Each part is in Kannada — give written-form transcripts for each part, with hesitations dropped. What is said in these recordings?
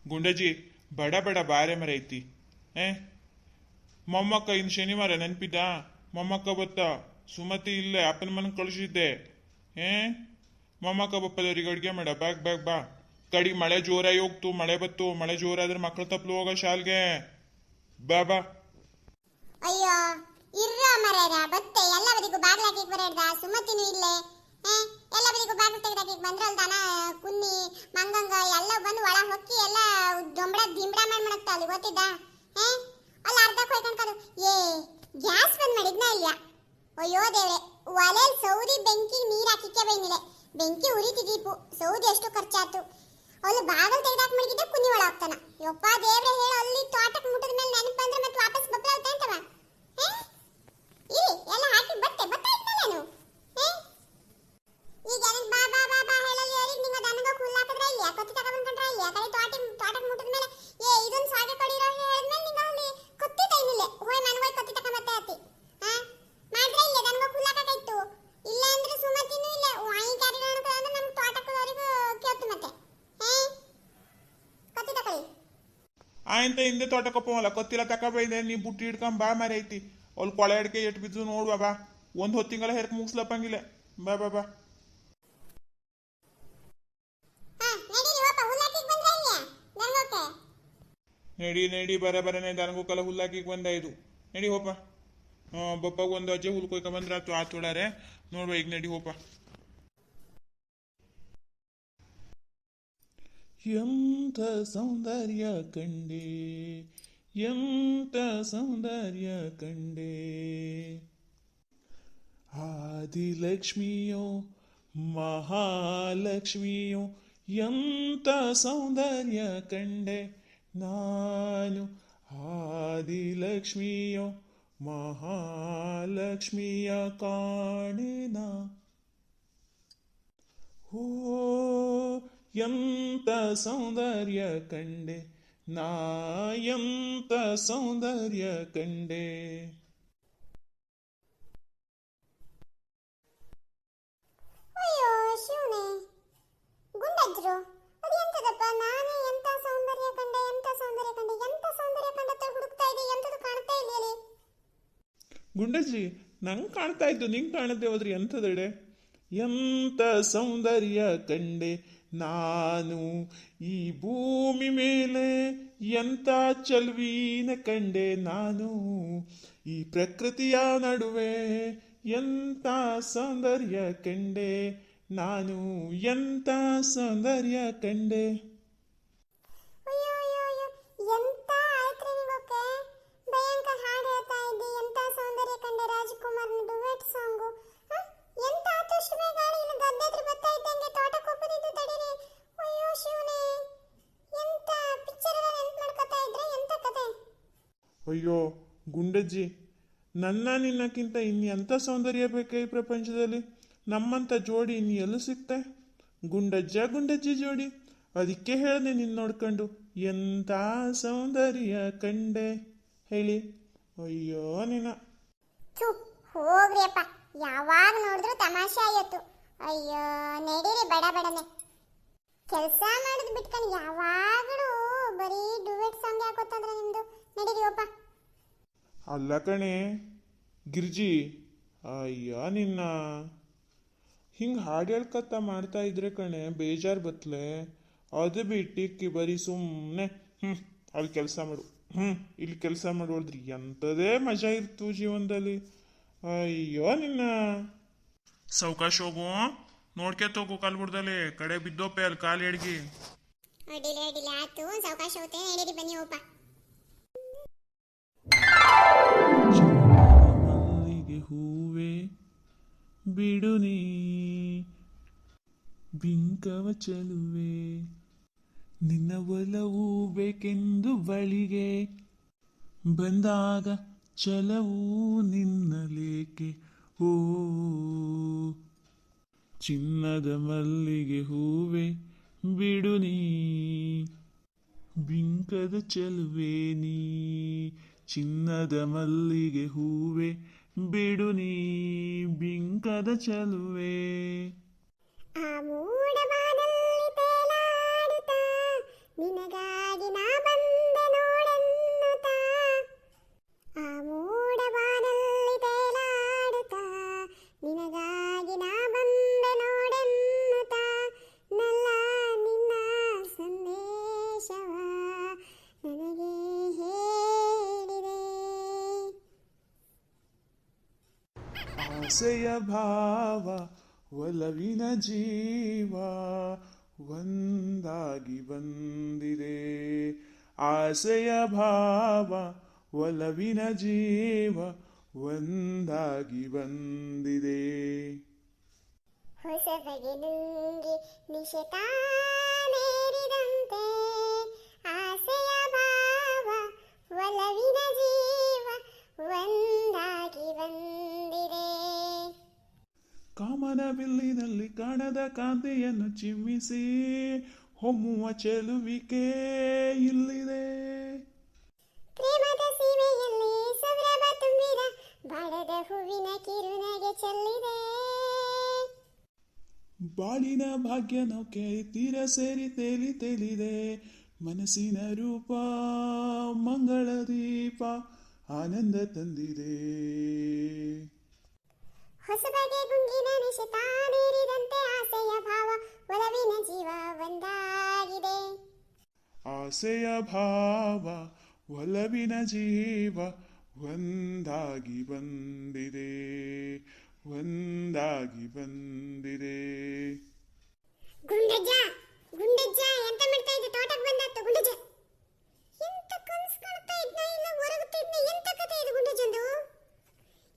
ಗುಂಡಜ್ಜಿ ಬಡ ಬಡ ಬಾರೆ ಮರ ಐತಿ ಏ ಮೊಮ್ಮಕ್ಕ ಇನ್ನು ಶನಿವಾರ ನೆನ್ಪಿದ್ದ ಮೊಮ್ಮಕ್ಕ ಬತ್ತ ಸುಮತಿ ಇಲ್ಲೇ ಅಪ್ಪನ ಮನೆ ಕಳಿಸಿದ್ದೆ ಏ ಮೊಮ್ಮಕ್ಕ ಬಪ್ಪದವ್ರಿಗೆ ಅಡುಗೆ ಮಾಡ ಬ್ಯಾಗ್ ಬ್ಯಾಗ್ ಬಾ ಕಡಿ ಮಳೆ ಜೋರಾಗಿ ಹೋಗ್ತು ಮಳೆ ಬತ್ತು ಮಳೆ ಜೋರಾದ್ರೆ ಮಕ್ಕಳು ತಪ್ಪಲು ಹೋಗ ಶಾಲ್ಗೆ ಬಾ ಬಾ ಅಯ್ಯೋ ಇರ್ರ ಮರೇರ ಬತ್ತೆ ಎಲ್ಲ ಬದಿಗೂ ಬಾಗ್ಲ ಹಾಕಿ ಬರಡ್ದ ಸುಮತಿನೂ ಇಲ್ಲೇ ಎಲ್ಲ ಬದಿಗೂ ಬಾಗ್ಲ ತೆಗೆದಾಕಿ ಬಂದ್ರಲ್ ತಾನ ಕುನ್ನಿ ಮಂಗಂಗ ಎಲ್ಲ ಬಂದು ಒಳ ಹೊಕ್ಕಿ ಎಲ್ಲ ದೊಂಬಡ ದಿಂಬಡ ಮಾಡ್ಮಣಕ್ತ ಅಲ್ಲಿ ಗೊತ್ತಿದ್ದ ಅಲ್ಲಿ ಅರ್ಧ ಕೊಯ್ಕೊಂಡ್ಕದು ಏ ಗ್ಯಾಸ್ ಬಂದ್ ಮಾಡಿದ್ನ ಇಲ್ಲ ಅಯ್ಯೋ ದೇವ್ರೆ ಒಲೆಲ್ ಸೌದಿ ಬೆಂಕಿ ನೀರ್ ಹಾಕಿಕ್ಕೆ ಬೈನಿಲೆ ಬೆಂಕಿ ಉರಿತಿದೀಪು ಸೌದಿ ಎಷ್ಟು ಖರ್ಚಾತು ಅಲ್ಲಿ ಬಾಗಲ್ ತೆಗೆದಾಕ್ ಮಡಗಿದ್ದೆ ಕುನ್ನಿ ಒಳ ಹೋಗ್ತಾನ ಯಪ್ಪ ದೇವ್ರೆ ಹೇಳು ಅಲ್ಲಿ ತೋಟಕ್ಕೆ ಮುಟ್ಟಿದ ಮೇಲೆ ನೆನಪು ಬಂದ್ರೆ ಮತ್ತೆ ವಾಪಸ್ ಬಪ್ಪಲ ಅಂತವ ಎಲ್ಲ ಹಾಕಿ ಬತ್ತೆ ಬತ್ತಾಯ್ತಲ್ಲೇನು ಈಗ ಬಾ ಬಾ ಬಾ ಬಾ ಹೇಳಲಿ ಹೇಳಿ ನಿಮ್ಮ ದನಗ ಹುಲ್ಲು ಹಾಕಿದ್ರೆ ಇಲ್ಲ ಕೊತ್ತಿ ತಗೊಂಡ್ಕೊಂಡ್ರೆ ಇಲ್ಲ ಕಡೆ ತೋಟಕ್ಕೆ ಮುಟ್ಟಿದ ಮೇಲೆ ಇದೊಂದು ಸಾಗೆ ಕಡಿರೋ ಹೇಳಿದ್ಮೇಲೆ ನಿಂಗ ಅಲ್ಲಿ ಕೊತ್ತಿ ತೈನಿಲ್ಲ ಹೋಯ್ ನಾನು ಹೋಯ್ ಕೊತ್ತಿ ತಗೊಂಬತ್ತೆ ಆತಿ ಮಾಡ್ರೆ ಇಲ್ಲ ದನಗ ಹುಲ್ಲು ಹಾಕಕ್ಕಾಯ್ತು ಇಲ್ಲ ಅಂದ್ರೆ ಸುಮತಿನೂ ಇಲ್ಲ ವಾಯಿ ಕಾರ್ಯಗಳು ಅಂದ್ರೆ ನಮ್ಮ ತೋಟಕ್ಕವರೆಗೂ ಕೇಳ್ತು ಮತ್ತೆ ಕೊತ್ತಿ ತಕೊಳ್ಳಿ ಆಯ್ತ ಹಿಂದೆ ತೋಟಕ್ಕಪ್ಪಲ್ಲ ಕೊತ್ತಿಲ್ಲ ತಕೊಬೈದೆ ನೀ ಬುಟ್ಟಿ ಹಿಡ್ಕೊಂಡ್ ಬಾ ಮರ ಐತಿ ಅಲ್ಲಿ ಕೊಳೆ ಅಡಿಕೆ ಎಟ್ ಬಿದ್ದು ನೋಡುವ ಬಾ ಒಂದು ಹೊತ್ತಿಂಗಲ್ಲ ಹೆರ್ಕ್ ಮುಗಿಸ್ಲಪ್ಪಂಗಿಲ್ಲ ಬಾ ಬಾ ಬಾ ನಡಿ ನಡಿ ಬರ ಬರನೆ ದನಗೋಕಲ್ಲ ಹುಲ್ಲಾಕಿಗೆ ಬಂದ ಇದು ನಡಿ ಹೋಪ ಬಪ್ಪಾಗ ಒಂದು ಅಜ್ಜೆ ಹುಲ್ ಕೊಯ್ಕ ಬಂದ್ರೆ ಆತು ಆತೋಡಾರೆ ನೋಡುವ ಈಗ ನಡಿ ಹೋಪ ಎಂತ ಸೌಂದರ್ಯ ಕಂಡೆ ಎಂತ ಸೌಂದರ್ಯ ಕಂಡೆ ಆದಿಲಕ್ಷ್ಮಿಯೋ ಮಹಾಲಕ್ಷ್ಮಿಯೋ ಎಂತ ಸೌಂದರ್ಯ ಕಂಡೆ ನಾನು ಆದಿಲಕ್ಷ್ಮಿಯೋ ಮಹಾಲಕ್ಷ್ಮಿಯ ಕಾಣೆನ ಓ ಎಂತ ಸೌಂದರ್ಯ ಕಂಡೆ ನಾ ಎಂತ ಸೌಂದರ್ಯ ಕಂಡೆ ಅಯ್ಯೋ ಶಿವನೇ ಗುಂಡಜ್ರು ಅದು ಎಂತದಪ್ಪ ನಾನೇ ಎಂತ ಸೌಂದರ್ಯ ಕಂಡೆ ಎಂತ ಸೌಂದರ್ಯ ಕಂಡೆ ಎಂತ ಸೌಂದರ್ಯ ಕಂಡತ್ತ ಹುಡುಕ್ತಾ ಇದೆ ಎಂತದು ಕಾಣ್ತಾ ಇಲ್ಲ ಗುಂಡಜ್ಜಿ ನಂಗೆ ಕಾಣ್ತಾ ಇದ್ದು ನಿಂಗೆ ಕಾಣದೆ ಹೋದ್ರಿ ಎಂಥದಡೆ ಎಂತ ಸೌಂದರ್ಯ ಕಂಡೆ ನಾನು ಈ ಭೂಮಿ ಮೇಲೆ ಎಂತ ಚಲ್ವೀನ ಕಂಡೆ ನಾನು ಈ ಪ್ರಕೃತಿಯ ನಡುವೆ ಎಂತ ಸೌಂದರ್ಯ ಕಂಡೆ ನಾನು ಎಂತ ಸೌಂದರ್ಯ ಕಂಡೆ ಅಯ್ಯೋ ಅಯ್ಯೋ ಅಯ್ಯೋ ಎಂತ ಆಯ್ತ್ರಿ ನಿಗೋಕೆ ಭಯಂಕರ ಹಾಡು ಹೇಳ್ತಾ ಇದ್ದಿ ಎಂತ ಸೌಂದರ್ಯ ಕಂಡೆ ರಾಜ್ಕುಮಾರ್ನ ಡುವೆಟ್ ಸಾಂಗು ಎಂತ ಆತುಷ್ಮೆ ಗಾಳಿ ಇಲ್ಲಿ ಗದ್ದೆ ಹತ್ರ ಬರ್ತಾ ಇದ್ದಂಗೆ ತೋಟಕ್ಕೆ ಹೋಗ್ತಿದ್ದು ತಡೀರಿ ಅಯ್ಯೋ ಶಿವನೇ ಎಂತ ಪಿಕ್ಚರ್ ಎಲ್ಲ ನೆನ್ಪು ಮಾಡ್ಕೊತಾ ಇದ್ರೆ ಎಂತ ಕತೆ ಅಯ್ಯೋ ಗುಂಡಜ್ಜಿ ನನ್ನ ನಿನ್ನಕ್ಕಿಂತ ಇನ್ನು ಎಂಥ ಸೌಂದರ್ಯ ಬೇಕು ಈ ಪ್ರಪಂಚದಲ್ಲಿ ನಮ್ಮಂಥ ಜೋಡಿ ಇನ್ನು ಎಲ್ಲೂ ಸಿಗ್ತೆ ಗುಂಡಜ್ಜಿ ಜೋಡಿ ಅದಕ್ಕೆ ಹೇಳಿದೆ ನಿನ್ನ ನೋಡ್ಕೊಂಡು ಎಂಥ ಸೌಂದರ್ಯ ಕಂಡೆ ಹೇಳಿ ಅಯ್ಯೋ ನಿನ್ನ ಹೋಗ್ರಿ ಅಪ್ಪ ಯಾವಾಗ ನೋಡಿದ್ರು ತಮಾಷೆ ಆಯ್ತು ಅಯ್ಯೋ ನಡೀರಿ ಬಡ ಬಡನೆ ಕೆಲಸ ಮಾಡೋದು ಬಿಟ್ಕೊಂಡು ಯಾವಾಗಲೂ ಬರೀ ಡುವೆಟ್ ಸಾಂಗ್ ಹಾಕೋತಂದ್ರೆ ನಿಮ್ದು ನಡೀರಿ ಅಪ್ಪ ಅಲ್ಲ ಕಣೆ ಗಿರ್ಜಿ ಅಯ್ಯ ನಿನ್ನ ಹಿಂಗೆ ಹಾಡು ಹೇಳ್ಕತ್ತ ಮಾಡ್ತಾ ಇದ್ರೆ ಕಣೆ ಬೇಜಾರು ಬತ್ಲೆ ಅದು ಬಿಟ್ಟಿಕ್ಕಿ ಬರೀ ಸುಮ್ಮನೆ ಅಲ್ಲಿ ಕೆಲಸ ಮಾಡು ಇಲ್ಲಿ ಕೆಲಸ ಮಾಡೋದ್ರಿ ಎಂಥದೇ ಮಜಾ ಇರ್ತು ಜೀವನದಲ್ಲಿ ಅಯ್ಯೋ ನಿನ್ನ ಸಾವಕಾಶ ಹೋಗು ನೋಡ್ಕೆ ತಗೋ ಕಾಲು ಬಿಡ್ದಲ್ಲಿ ಕಡೆ ಬಿದ್ದೋಪೆ ಅಲ್ಲಿ ಕಾಲು ಎಡ್ಗಿ ಅಡಿಲ್ಲ ಆತು ಸಾವಕಾಶ ಹೋತೆ ನಡೀರಿ ಬನ್ನಿ ಹೋಪ ಮಲ್ಲಿಗೆ ಹೂವೆ ಬಿಡು ನೀ ಬಿಂಕವ ಚಲುವೆ ನಿನ್ನ ಒಲವು ಬೇಕೆಂದು ಬಳಿಗೆ ಬಂದಾಗ ಚಲವು ನಿನ್ನಲೇಕೆ ಓ ಚಿನ್ನದ ಮಲ್ಲಿಗೆ ಹೂವೆ ಬಿಡು ನೀ ಬಿಂಕದ ಚಲುವೆ ನೀ ಚಿನ್ನದ ಮಲ್ಲಿಗೆ ಹೂವೆ ಬಿಡು ನೀ ಬಿಂಕದ ಚಲುವೆ ಆ ಮೂಡಬಾದಲ್ಲಿ ತೇಲಾಡುತ್ತಾ ನಿನಗಾಗಿ ಆಸೆಯ ಭಾವ ಒಲವಿನ ಜೀವ ಒಂದಾಗಿ ಬಂದಿದೆ. ಆಸೆಯ ಭಾವ ಒಲವಿನ ಜೀವ ಒಂದಾಗಿ ಬಂದಿದೆ. ಹೊಸ ಬಗೆ ನುಂಗಿ ನಿಶತಾನೇರಿದಂತೆ ಆಸೆಯ ಭಾವ ಒಲವಿನ ಜೀವ ಒಂದಾಗಿ ಬಂದಿದೆ. ಕಾಮನ ಬಿಲ್ಲಿನಲ್ಲಿ ಕಾಣದ ಕಾಂತಿಯನ್ನು ಚಿಮ್ಮಿಸಿ ಹೊಮ್ಮುವ ಚೆಲುವಿಕೆ ಇಲ್ಲಿದೆ. ಪ್ರೇಮದ ಸೀಮೆಯಲ್ಲಿ ಸಂಭ್ರಮ ತುಂಬಿದ ಬಾಳದ ಹೂವಿನ ಕಿರುನಗೆ ಚೆಲ್ಲಿದೆ. ಬಾಳಿನ ಭಾಗ್ಯ ನೌಕೆ ತೀರ ಸೇರಿ ತೇಲಿದೆ. ಮನಸ್ಸಿನ ರೂಪ ಮಂಗಳ ದೀಪ ಆನಂದ ತಂದಿದೆ. ಹೊಸ ಬಗೆ ಗುಂಗಿನ ನಿಶತಾನೇರಿದಂತೆ ಆಸೆಯ ಭಾವ ಒಲವಿನ ಜೀವ ಒಂದಾಗಿದೆ. ಆಸೆಯ ಭಾವ ಒಲವಿನ ಜೀವ ಒಂದಾಗಿ ಬಂದಿದೆ. ಒಂದಾಗಿ ಬಂದಿದೆ. ಗುಂಡಜ್ಜ ಗುಂಡಜ್ಜ ಎಂತ ಮಾಡ್ತಾ ಇದ್ದೆ? ತೋಟಕ್ಕೆ ಬಂದಾತು ಗುಂಡಜ್ಜ. ಎಂತ ಕನಸು ಕಾಣ್ತಾ ಇದ್ನ ಇಲ್ಲ ಹೊರಗುತ್ತಿದ್ನ? ಎಂತ ಕತೆ ಇದು ಗುಂಡಜ್ಜಂದು?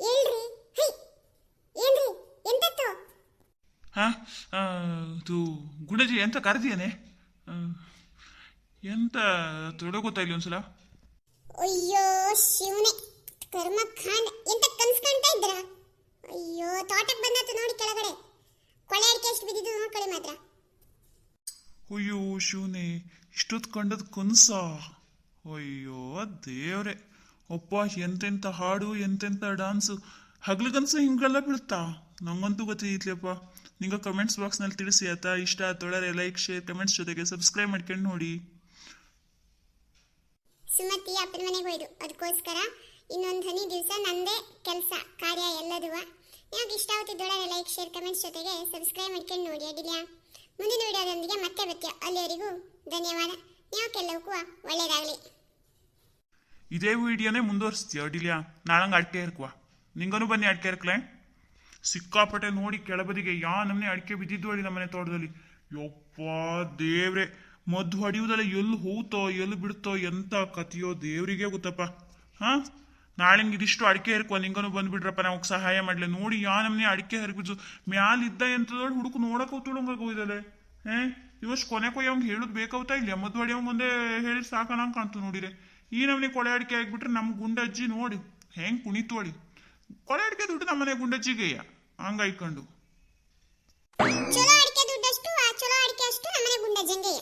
ಹೇಳ್ರಿ. ಹೈ ಏನ್ರಿ ಎಂತತ್ತು? ಇದು ಗುಂಡಜ್ಜಿ ಎಂತ ಕರೆದಿಯೇನೆ? ಎಂತ ತೊಡಗುತ್ತಾ ಇಲ್ಲಿ ಒಂದ್ಸಲ? ಅಯ್ಯೋ ಶಿವನೇ ಕರ್ಮ ಖಾಂಡ, ಎಂತ ಕನಸು ಕಾಣ್ತಾ ಇದ್ರ? ಅಯ್ಯೋ ತೋಟಕ್ಕೆ ಬಂದಾತು ನೋಡಿ ಕೆಳಗಡೆ. ಕೊಳೆ ಅಡಿಕೆ ಎಷ್ಟು ಬಿದ್ದಿದ್ದು ನೋಡ್ಕೊಳ್ಳಿ ಮಾತ್ರ. ಅಯ್ಯೋ ಶಿವನೇ, ಇಷ್ಟೊತ್ತು ಕಂಡದ್ ಕನಸ? ಅಯ್ಯೋ ದೇವ್ರೆ ಅಪ್ಪ, ಎಂತೆಂತ ಹಾಡು ಎಂತೆಂತ ಡಾನ್ಸು. ಹಗ್ಲಗನ್ಸು ಹಿಂಗೆಲ್ಲ ಬೀಳುತ್ತಾ? ನಂಗಂತೂ ಗೊತ್ತಿದ್ಲಪ್ಪ. ನಿಂಗೆ ಕಮೆಂಟ್ಸ್ ಬಾಕ್ಸ್ನಲ್ಲಿ ತಿಳಿಸಿ ಆಯ್ತಾ? ಇಷ್ಟ ತೊಳರೆ ಲೈಕ್ ಶೇರ್ ಕಮೆಂಟ್ಸ್ ಜೊತೆಗೆ ಸಬ್ಸ್ಕ್ರೈಬ್ ಮಾಡ್ಕೊಂಡು ನೋಡಿ. ಸುಮತಿ ಅಪ್ಪನ ಮನೆಗೆ ಹೋಯ್ದು, ಅದಕ್ಕೋಸ್ಕರ ಇನ್ನೊಂದು ಹನಿ ದಿವಸ ನಂದೇ ಕೆಲಸ ಕಾರ್ಯ ಎಲ್ಲದುವ. ನಿಮಗೆ ಇಷ್ಟ ಆಗುತ್ತಿದ್ದೊಳಗೆ ಲೈಕ್ ಶೇರ್ ಕಮೆಂಟ್ಸ್ ಜೊತೆಗೆ ಸಬ್ಸ್ಕ್ರೈಬ್ ಮಾಡ್ಕೊಂಡು ನೋಡಿ ಅಡಿಲ್ಯಾ. ಮುಂದಿನ ವಿಡಿಯೋದೊಂದಿಗೆ ಮತ್ತೆ ಬರ್ತೀಯ. ಅಲ್ಲಿವರೆಗೂ ಧನ್ಯವಾದ. ನೀವಕ್ಕೆಲ್ಲವಕ್ಕೂ ಒಳ್ಳೇದಾಗಲಿ. ಇದೇ ವಿಡಿಯೋನೇ ಮುಂದುವರಿಸ್ತೀಯ ಅಡಿಲ್ಯಾ? ನಾಳಂಗೆ ಅಡಿಕೆ ಇರ್ಕುವ. ನಿಂಗನೂ ಬನ್ನಿ ಅಡಿಕೆ ಇರ್ಕಲೆ. ಸಿಕ್ಕಾಪಟ್ಟೆ ನೋಡಿ ಕೆಳಬದಿಗೆ ನಮ್ಮನೆ ಅಡಿಕೆ ಬಿದ್ದಿದ್ದು ಅಡಿ ನಮ್ಮನೆ ತೋಟದಲ್ಲಿ. ಯಪ್ಪ ದೇವ್ರೆ, ಮದ್ದು ಹೊಡಿಯೋದಲ್ಲ ಎಲ್ಲಿ ಹೋಗ್ತೋ ಎಲ್ಲಿ ಬಿಡ್ತೋ ಎಂತ ಕತಿಯೋ ದೇವ್ರಿಗೆ ಗೊತ್ತಪ್ಪ. ನಾಳೆಂಗೆ ಇದಿಷ್ಟು ಅಡಿಕೆ ಹರ್ಕೋ, ನಿಂಗನು ಬಂದ್ಬಿಡ್ರಪ್ಪ ನಾವು ಸಹಾಯ ಮಾಡ್ಲಿ. ನೋಡಿ ನಮ್ಮನೆ ಅಡಿಕೆ ಹರ್ಬಿದ್ದು ಮ್ಯಾಲಿದ್ದ ಎಂತದೊಳಗೆ ಹುಡುಕು ನೋಡಕ್ ಹೋಗ್ತೋಳಂಗೋಯ್ದಲೆ. ಇವಷ್ಟು ಕೊನೆ ಕೊಯ್ಯವಂಗೆ ಹೇಳುದು ಬೇಕಾಗ್ತಾ ಇಲ್ಲ. ಮದ್ದು ಹೊಡಿಯವಂಗೆ ಮುಂದೆ ಹೇಳಿ ಸಾಕನಂಗೆ ಕಾಣ್ತು ನೋಡಿರೆ. ಈ ನಮ್ಮನೆ ಕೊಳೆ ಅಡಿಕೆ ಆಗಿಬಿಟ್ರೆ ನಮ್ಮ ಗುಂಡಜ್ಜಿ ನೋಡಿ ಹೆಂಗ್ ಕುಣಿತೋಳಿ. ಕೊಳೆ ಅಡಿಕೆ ದುಡ್ಡು ನಮ್ಮನೆ ಗುಂಡಜ್ಜಿಗೆಯ ಹಂಗಾಯ್ಕೊಂಡು. ಚಲೋ ಅಡಿಕೆ ದುಡ್ಡಷ್ಟು ಚಲೋ ಅಡಿಕೆ ಅಷ್ಟು ನಮ್ಮನೆ ಗುಂಡಜ್ಜಂಗೆ.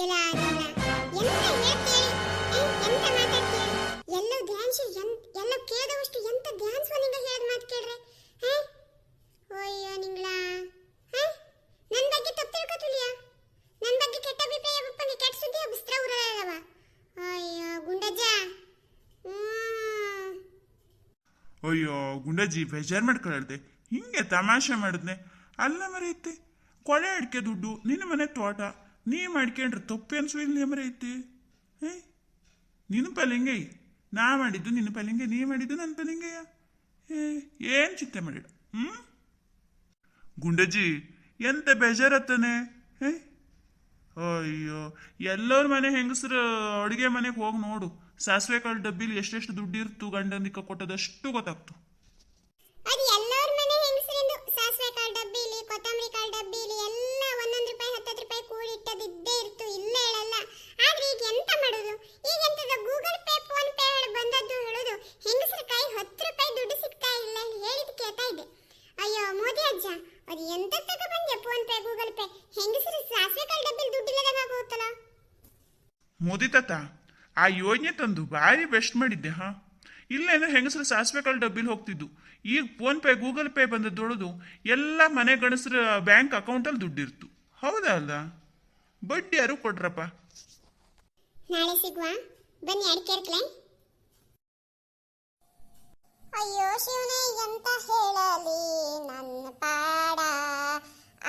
ಎಲ್ಲ ಎಲ್ಲೋ ಡ್ಯಾನ್ಸ್ ಎಲ್ಲೋ ಕೇಳದವಷ್ಟು ಎಂತ ಡ್ಯಾನ್ಸ್ ನಿಂಗೆ ಹೇಳಿದ ಮಾತು ಕೇಳ್ರೆ. ಅಯ್ಯೋ ನಿಂಗಳ ನನ್ನ ಬಗ್ಗೆ ತಪ್ಪು ತಿಳ್ಕೊತಿಲ್ಯಾ? ನನ್ನ ಬಗ್ಗೆ ಕೆಟ್ಟ ಅಭಿಪ್ರಾಯ ಬಪ್ಪಂಗೆ ಕೆಟ್ಟ ಸುದ್ದಿ ಹಬ್ಬಿಸ್ತ್ರ ಊರಲ್ಲವ. ಅಯ್ಯೋ ಗುಂಡಜ್ಜ. ಅಯ್ಯೋ ಗುಂಡಜ್ಜಿ ಬೇಜಾರು ಮಾಡ್ಕೊಳ್ದೆ, ಹಿಂಗೆ ತಮಾಷೆ ಮಾಡಿದ್ನೆ ಅಲ್ಲ ಮರೆಯುತ್ತೆ. ಕೊಳೆ ಅಡಿಕೆ ದುಡ್ಡು ನಿನ್ನ ಮನೆ ತೋಟ ನೀ ಮಾಡ್ಕೊಂಡ್ರೆ ತಪ್ಪು ಅನ್ಸು ಇಲ್ಲಿ ಮರೆಯುತ್ತೆ. ನಿನ್ನ ಪಲಿಂಗೆ ನಾ ಮಾಡಿದ್ದು ನಿನ್ನ ಪಲಿಂಗೆ, ನೀ ಮಾಡಿದ್ದು ನನ್ನ ಪಲಿಂಗೆಯ. ಏನು ಚಿಂತೆ ಮಾಡಿಡ. ಗುಂಡಜ್ಜಿ ಎಂತ ಬೇಜಾರತ್ತಾನೆ. ಅಯ್ಯೋ ಎಲ್ಲರ ಮನೆ ಹೆಂಗಸರು ಅಡುಗೆ ಮನೆಗೆ ಹೋಗಿ ನೋಡು, ಸಾಸಿವೆ ಕಾಳು ಡಬ್ಬಿಲಿ ಎಷ್ಟೆಷ್ಟು ದುಡ್ಡು ಇರ್ತು ಗಂಡನಿಕ ಕೊಟ್ಟದಷ್ಟು ಗೊತ್ತಾಗ್ತು. ಅದು ಎಲ್ಲರ ಮನೆ ಹೆಂಗಸರಿಂದು ಸಾಸಿವೆ ಕಾಳು ಡಬ್ಬಿಲಿ ಕೊತ್ತಂಬರಿ ಕಾಳು ಡಬ್ಬಿಲಿ ಎಲ್ಲ ಒಂದೊಂದು ರೂಪಾಯಿ 10 ರೂಪಾಯಿ ಕೂಡಿಟ್ಟದಿದ್ದೇ ಇರ್ತು, ಇಲ್ಲ ಹೇಳಲ್ಲ. ಆದ್ರೆ ಈಗ ಎಂತ ಮಾಡೋದು? ಈಗ ಎಂತದ ಗೂಗಲ್ ಪೇ ಫೋನ್ ಪೇ ಬಂದದ್ದು ಹೇಳೋದು ಹೆಂಗಸರ ಕೈ 10 ರೂಪಾಯಿ ದುಡ್ಡು ಸಿಗ್ತಾ ಇಲ್ಲ ಹೇಳಿದ್ ಕೇಳ್ತಾ ಇದ್ದೆ. ಅಯ್ಯೋ ಮೋದಿ ಅಜ್ಜ, ಅದು ಎಂತ ತಕ ಬಂದೆ ಫೋನ್ ಪೇ ಗೂಗಲ್ ಪೇ? ಹೆಂಗಸರು ಸಾಸಿವೆ ಕಾಳು ಡಬ್ಬಿಲಿ ದುಡ್ಡಿಲ್ಲದಾಗ ಹೋಗ್ತಲ್ಲ. ಮೋದಿ ತಾತ ಆ ಯೋಜನೆ ತಂದು ಭಾರಿ ಬೆಸ್ಟ್ ಮಾಡಿದ್ದೆ. ಇಲ್ಲೇನೋ ಹೆಂಗಸರು ಸಾಸಿವೆ ಕಾಳು ಡಬ್ಬಿಲಿ ಹೋಗ್ತಿದ್ದು, ಈಗ ಫೋನ್ ಪೇ ಗೂಗಲ್ ಪೇ ಬಂದದ್ದೊಳದು ಎಲ್ಲ ಮನೆ ಗಣಸರ ಬ್ಯಾಂಕ್ ಅಕೌಂಟಲ್ಲಿ ದುಡ್ಡಿರ್ತು. ಹೌದಾ ಅಲ್ಲ? ಬಡ್ಡಿ ಯಾರು ಕೊಡ್ರಪ್ಪ. ನಾಳೆ ಸಿಗುವ ಬನ್ನಿ ಅಡಿಕೆ ಇರ್ಕಲೆ. ಅಯ್ಯೋ ಶಿವನೇ ಎಂತ ಹೇಳಲಿ ನನ್ನ ಪಾಡ.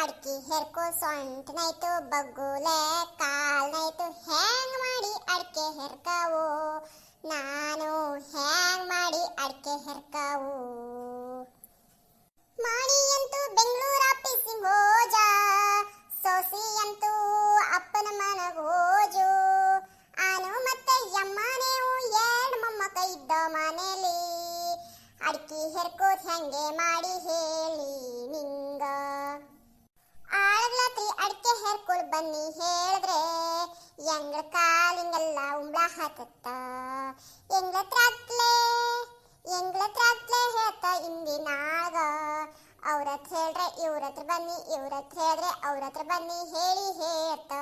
ಅಡಿಕೆ ಹೆರ್ಕೋ ಸೊಂಟನೈತು ಬಗ್ಗುಲೆ ಕಾಲ್ನೈತು. ಹ್ಯಾಂಗ್ ಮಾಡಿ ಅಡಿಕೆ ಹೆರ್ಕಾವು ನಾನು? ಹ್ಯಾಂಗ್ ಮಾಡಿ ಅಡಿಕೆ ಹೆರ್ಕಾವು? ಅಡ್ಕಿ ಹೆರ್ಕೋದ್ ಹೆಂಗೆ ಮಾಡಿ ಹೇಳಿ ನಿಂಗ ಆಳ್ಗ್ಲತ್ರಿ ಅಡ್ಕೆ ಹೆರ್ಕೊಳ್ ಬನ್ನಿ ಹೇಳಿದ್ರೆ ಎಂಗ್ಳ ಕಾಲಿಂಗೆಲ್ಲ ಉಂಬ್ಳ ಹತ್ತತ್ತ ಎಂಗ್ಳತ್ರಾತ್ಲೆ ಹೇಳ್ತ ಇಂದಿನಾಗ ಅವ್ರತ್ರ ಹೇಳ್ರೆ ಇವ್ರತ್ರ ಬನ್ನಿ ಇವ್ರತ್ರ ಹೇಳ್ರೆ ಅವ್ರತ್ರ ಬನ್ನಿ ಹೇಳಿ ಹೇಳ್ತ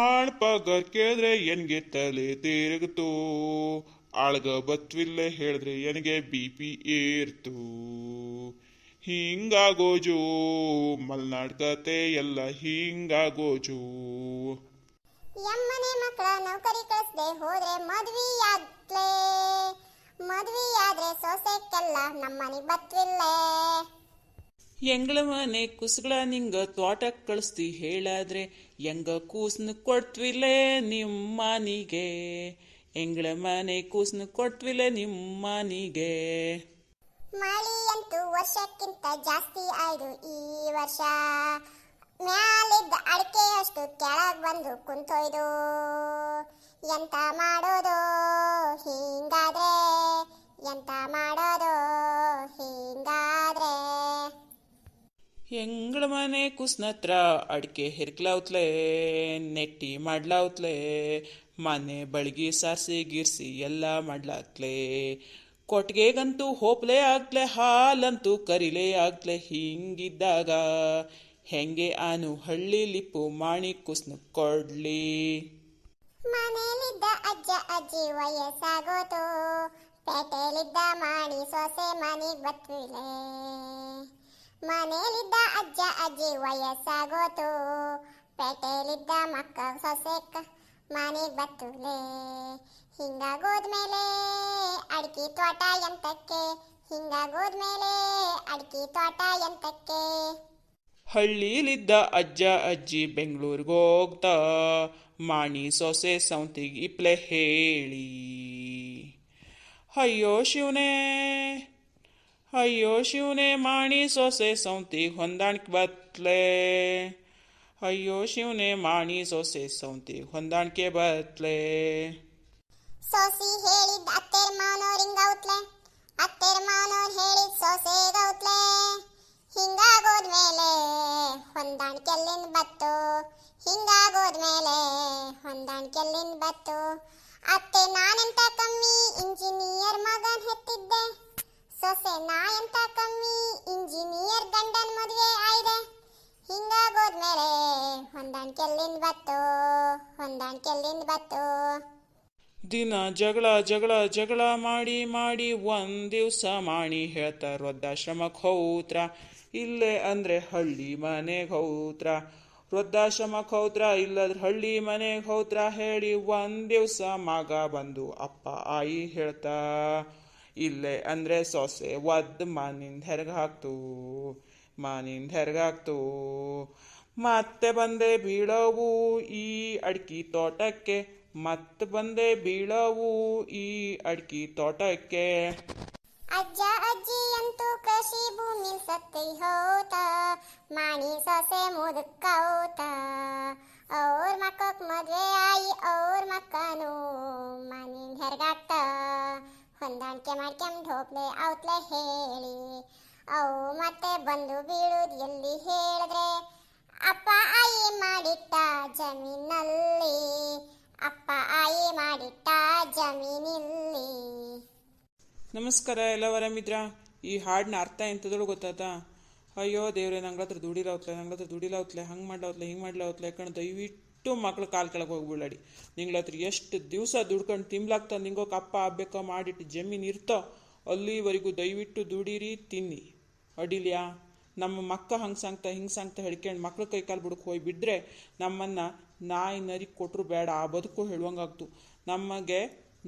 ಆಳ್ ಪಗಾರ್ ಕೇಳಿದ್ರೆ ಎನ್ಗೆ ತಲೆ ತಿರುಗಿತು ಆಳ್ಗ ಬತ್ವಿಲ್ಲ ಹೇಳಿದ್ರೆ ಎನಗೆ BP ಏರ್ತು ಹಿಂಗಾಗೋಜು ಮಲ್ನಾಡ್ ಕತೆ ಎಲ್ಲ ಹಿಂಗಾಗೋಜು ಯಮ್ಮನೆ ಮಕ್ಕಳ ನೌಕರಿ ಕಳಿಸ್ದೆ ಹೋದ್ರೆ ಮದ್ವಿ ಆದ್ರೆ ಸೊಸೆಕ್ಕೆಲ್ಲ ನಮ್ಮನೆಗ್ ಬತ್ವಿಲ್ಲೆ ಎಂಗಳ ಮನೆ ಕುಸ್ಗಳ ನಿಂಗ ತೋಟಕ್ಕೆ ಕಳಿಸ್ತಿ ಹೇಳಾದ್ರೆ ಎಂಗ ಕೂಸ್ನ ಕೊಡ್ತ್ವಿಲೆ ನಿಮ್ಮನಿಗೆ ಎಂಗಳ ಮನೆ ಕೂಸ್ನ ಕೊಡ್ತ್ವಿಲೆ ನಿಮ್ಮನಿಗೆ ಮಳಿ ಅಂತೂ ವರ್ಷಕ್ಕಿಂತ ಜಾಸ್ತಿ ಆಯ್ತು ಈ ವರ್ಷ ಮ್ಯಾಲಿದ್ದ ಅಡಿಕೆ ಅಷ್ಟು ಕೆಳಗ್ ಬಂದು ಕುಂತೊಯ್ದು ಎಂತ ಮಾಡೋದು ಹಿಂಗಾದ್ರೆ ಎಂತ ಮಾಡೋದು ಹಿಂಗಾದ್ರೆ ಎಂಗಳ ಮನೆ ಕುಸ್ನತ್ರ ಅಡಿಕೆ ಹೆರ್ಕ್ಲಾವ್ತ್ಲೆ ನೆಟ್ಟಿ ಮಾಡ್ಲಾವ್ತ್ಲೆ ಮನೆ ಬಳ್ಗಿ ಸಾರ್ಸಿ ಗಿರ್ಸಿ ಎಲ್ಲ ಮಾಡ್ಲಾತ್ಲೆ ಕೊಟ್ಟಿಗೆಗಂತೂ ಹೋಪ್ಲೇ ಆಗ್ಲೆ ಹಾಲಂತೂ ಕರಿಲೇ ಆಗ್ಲೆ ಹಿಂಗಿದ್ದಾಗ ಹೆಂಗೆ ಆನು ಹಳ್ಳಿ ಲಿಪ್ಪು ಮಾಣಿ ಕುಸ್ನ ಕೊಡ್ಲಿ ಮನೇಲಿದ್ದ ಅಜ್ಜ ಅಜ್ಜಿ ವಯಸ್ಸಾಗೋತು ಪೇಟೆಲಿದ್ದ ಮಾಡಿ ಸೊಸೆ ಮನೆಗ್ ಬತ್ವಿಲೆ ಮನೇಲಿದ್ದ ಅಜ್ಜ ಅಜ್ಜಿ ವಯಸ್ಸಾಗೋತು ಪೇಟೆಲಿದ್ದ ಮಕ್ಕ ಸೊಸೆಕ್ಕ ಮನೆಗ್ ಬತ್ತುಲೆ ಹಿಂಗಾಗೋದ್ಮೇಲೆ ಅಡಿಕೆ ತೋಟ ಎಂತಕ್ಕೆ ಹಿಂಗಾಗೋದ್ಮೇಲೆ ಅಡಿಕೆ ತೋಟ ಎಂತಕ್ಕೆ ಹಳ್ಳಿಲಿದ್ದ ಅಜ್ಜ ಅಜ್ಜಿ ಬೆಂಗಳೂರಿಗೆ ಹೋಗ್ತಾ ಮಾಣಿ ಸೊಸೆ ಸೌಂತಿಗೆ ಇಪ್ಲೆ ಹೇಳಿ ಅಯ್ಯೋ ಶಿವನೇ ಮಾಣಿ ಸೊಸೆ ಸೌಂತಿಗೆ ಹೊಂದಾಣಿಕೆ ಬತ್ಲೆ ಅಯ್ಯೋ ಶಿವನೇ ಮಾಣಿ ಸೊಸೆ ಸೌಂತಿಗೆ ಹೊಂದಾಣಿಕೆ ಬತ್ಲೆ ಸೊಸಿ ಹೇಳಿದ ಅತ್ತೆರ್ ಮಾವನೋರಿಂಗೌತ್ಲೆ ಅತ್ತೆರ್ ಮಾವನೋರ್ ಹೇಳಿದ ಸೊಸೆಗೌತ್ಲೆ ಹಿಂಗಾಗೋದ್ಮೇಲೆ ಹೊಂದಾಣಿಕೆಲ್ಲಿಂದ ಬತ್ತು ಹಿಂಗಾಗೋದ್ಮೇಲೆ ಹೊಂದಾಣಿಕೆಲ್ಲಿಂದ ಬತ್ತು ಅತ್ತೆ ನಾನೆಂತ ಕಮ್ಮಿ ಇಂಜಿನಿಯರ್ ಮಗನ್ ಹೆತ್ತಿದ್ದೆ ಸೊಸೆ ನಾ ಎಂತ ಕಮ್ಮಿ ಇಂಜಿನಿಯರ್ ಗಂಡನ್ ಮದುವೆ ಆಯ್ದೆ ಹಿಂಗಾಗೋದ್ಮೇಲೆ ಹೊಂದಾಣಿಕೆಲ್ಲಿಂದ ಬತ್ತು ದಿನ ಜಗಳ ಮಾಡಿ ಒಂದ್ ದಿವ್ಸ ಮಾಣಿ ಹೇಳ್ತಾರ ವೃದ್ಧಾಶ್ರಮಕ್ಕೆ ಹೋತ್ರ ಇಲ್ಲೇ ಅಂದ್ರೆ ಹಳ್ಳಿ ಮನೆಗೆ ಹೋತ್ರ ವೃದ್ಧಾಶ್ರಮಕ್ಕೆ ಹೋತ್ರ ಇಲ್ಲದ್ರೆ ಹಳ್ಳಿ ಮನೆಗೆ ಹೋತ್ರ ಹೇಳಿ ಒಂದ್ ದಿವ್ಸ ಮಗ ಬಂದು ಅಪ್ಪ ಆಯಿ ಹೇಳ್ತಾ ಇಲ್ಲೇ ಅಂದ್ರೆ ಸೊಸೆ ಒದ್ದು ಮನಿಂದ ಹೆರ್ಗಾಕ್ತು ಮತ್ತೆ ಬಂದೆ ಬೀಳವು ಈ ಅಡ್ಕಿ ತೋಟಕ್ಕೆ ಮತ್ತೆ ಬಂದೆ ಬೀಳವು ಈ ಅಡ್ಕಿ ತೋಟಕ್ಕೆ ಅಜ್ಜ ಅಜ್ಜಿ ಅಂತೂ ಕೃಷಿ ಭೂಮಿ ಸತ್ತಿ ಹೋತ ಮಾಣಿ ಸೊಸೆ ಮುದುಕೌತ ಅವ್ರ ಮಕ್ಕಕ್ ಮದ್ವೆ ಆಯಿ ಅವ್ರ ಮಕ್ಕನು ಮನಿನ್ ಹೆರ್ಗಾಕ್ತ ಹೊಂದಾಣಿಕೆ ಮಾಡ್ಕೊಂಡ್ ಹೋಗ್ಲೆ ಔತ್ಲೆ ಹೇಳಿ ಅವು ಮತ್ತೆ ಬಂದು ಬೀಳುದು ಎಲ್ಲಿ ಹೇಳಿದ್ರೆ ಅಪ್ಪ ಆಯಿ ಮಾಡಿಟ್ಟ ಜಮೀನಲ್ಲಿ ನಮಸ್ಕಾರ ಎಲ್ಲವರ ಮಿತ್ರ. ಈ ಹಾಡಿನ ಅರ್ಥ ಎಂತದಳು ಗೊತ್ತಾತ? ಅಯ್ಯೋ ದೇವ್ರೆ, ನಂಗಳ ಹತ್ರ ದುಡಿಲಾವ್ತ್ಲೆ ಹಂಗೆ ಮಾಡ್ಲಾವ್ತ್ಲೆ ಹಿಂಗೆ ಮಾಡ್ಲಾವ್ತ್ಲೆ ಯಾಕಂದ್ರೆ ದಯವಿಟ್ಟು ಮಕ್ಳು ಕಾಲು ಕೆಳಗೆ ಹೋಗಿ ಬೀಳಾಡಿ. ನಿಂಗಳ ಹತ್ರ ಎಷ್ಟು ದಿವಸ ದುಡ್ಕೊಂಡು ತಿನ್ಲಾಗ್ತ ನಿಂಗೋಕೆ ಅಪ್ಪ ಆಗ್ಬೇಕೋ ಮಾಡಿಟ್ಟು ಜಮೀನು ಇರ್ತೋ ಅಲ್ಲಿವರೆಗೂ ದಯವಿಟ್ಟು ದುಡೀರಿ ತಿನ್ನಿ ಅಡಿಲ್ಯಾ. ನಮ್ಮ ಮಕ್ಕ ಹಂಗೆ ಸಾಂಗ್ತಾ ಹಿಡ್ಕೊಂಡು ಮಕ್ಳು ಕೈ ಕಾಲು ಬುಡಕ್ಕೆ ಹೋಗಿ ಬಿಡ್ರೆ ನಮ್ಮನ್ನು ನಾಯಿ ನರಿ ಕೊಟ್ಟರು ಬೇಡ ಆ ಬದುಕು ಹೇಳುವಂಗಾಗ್ತು. ನಮಗೆ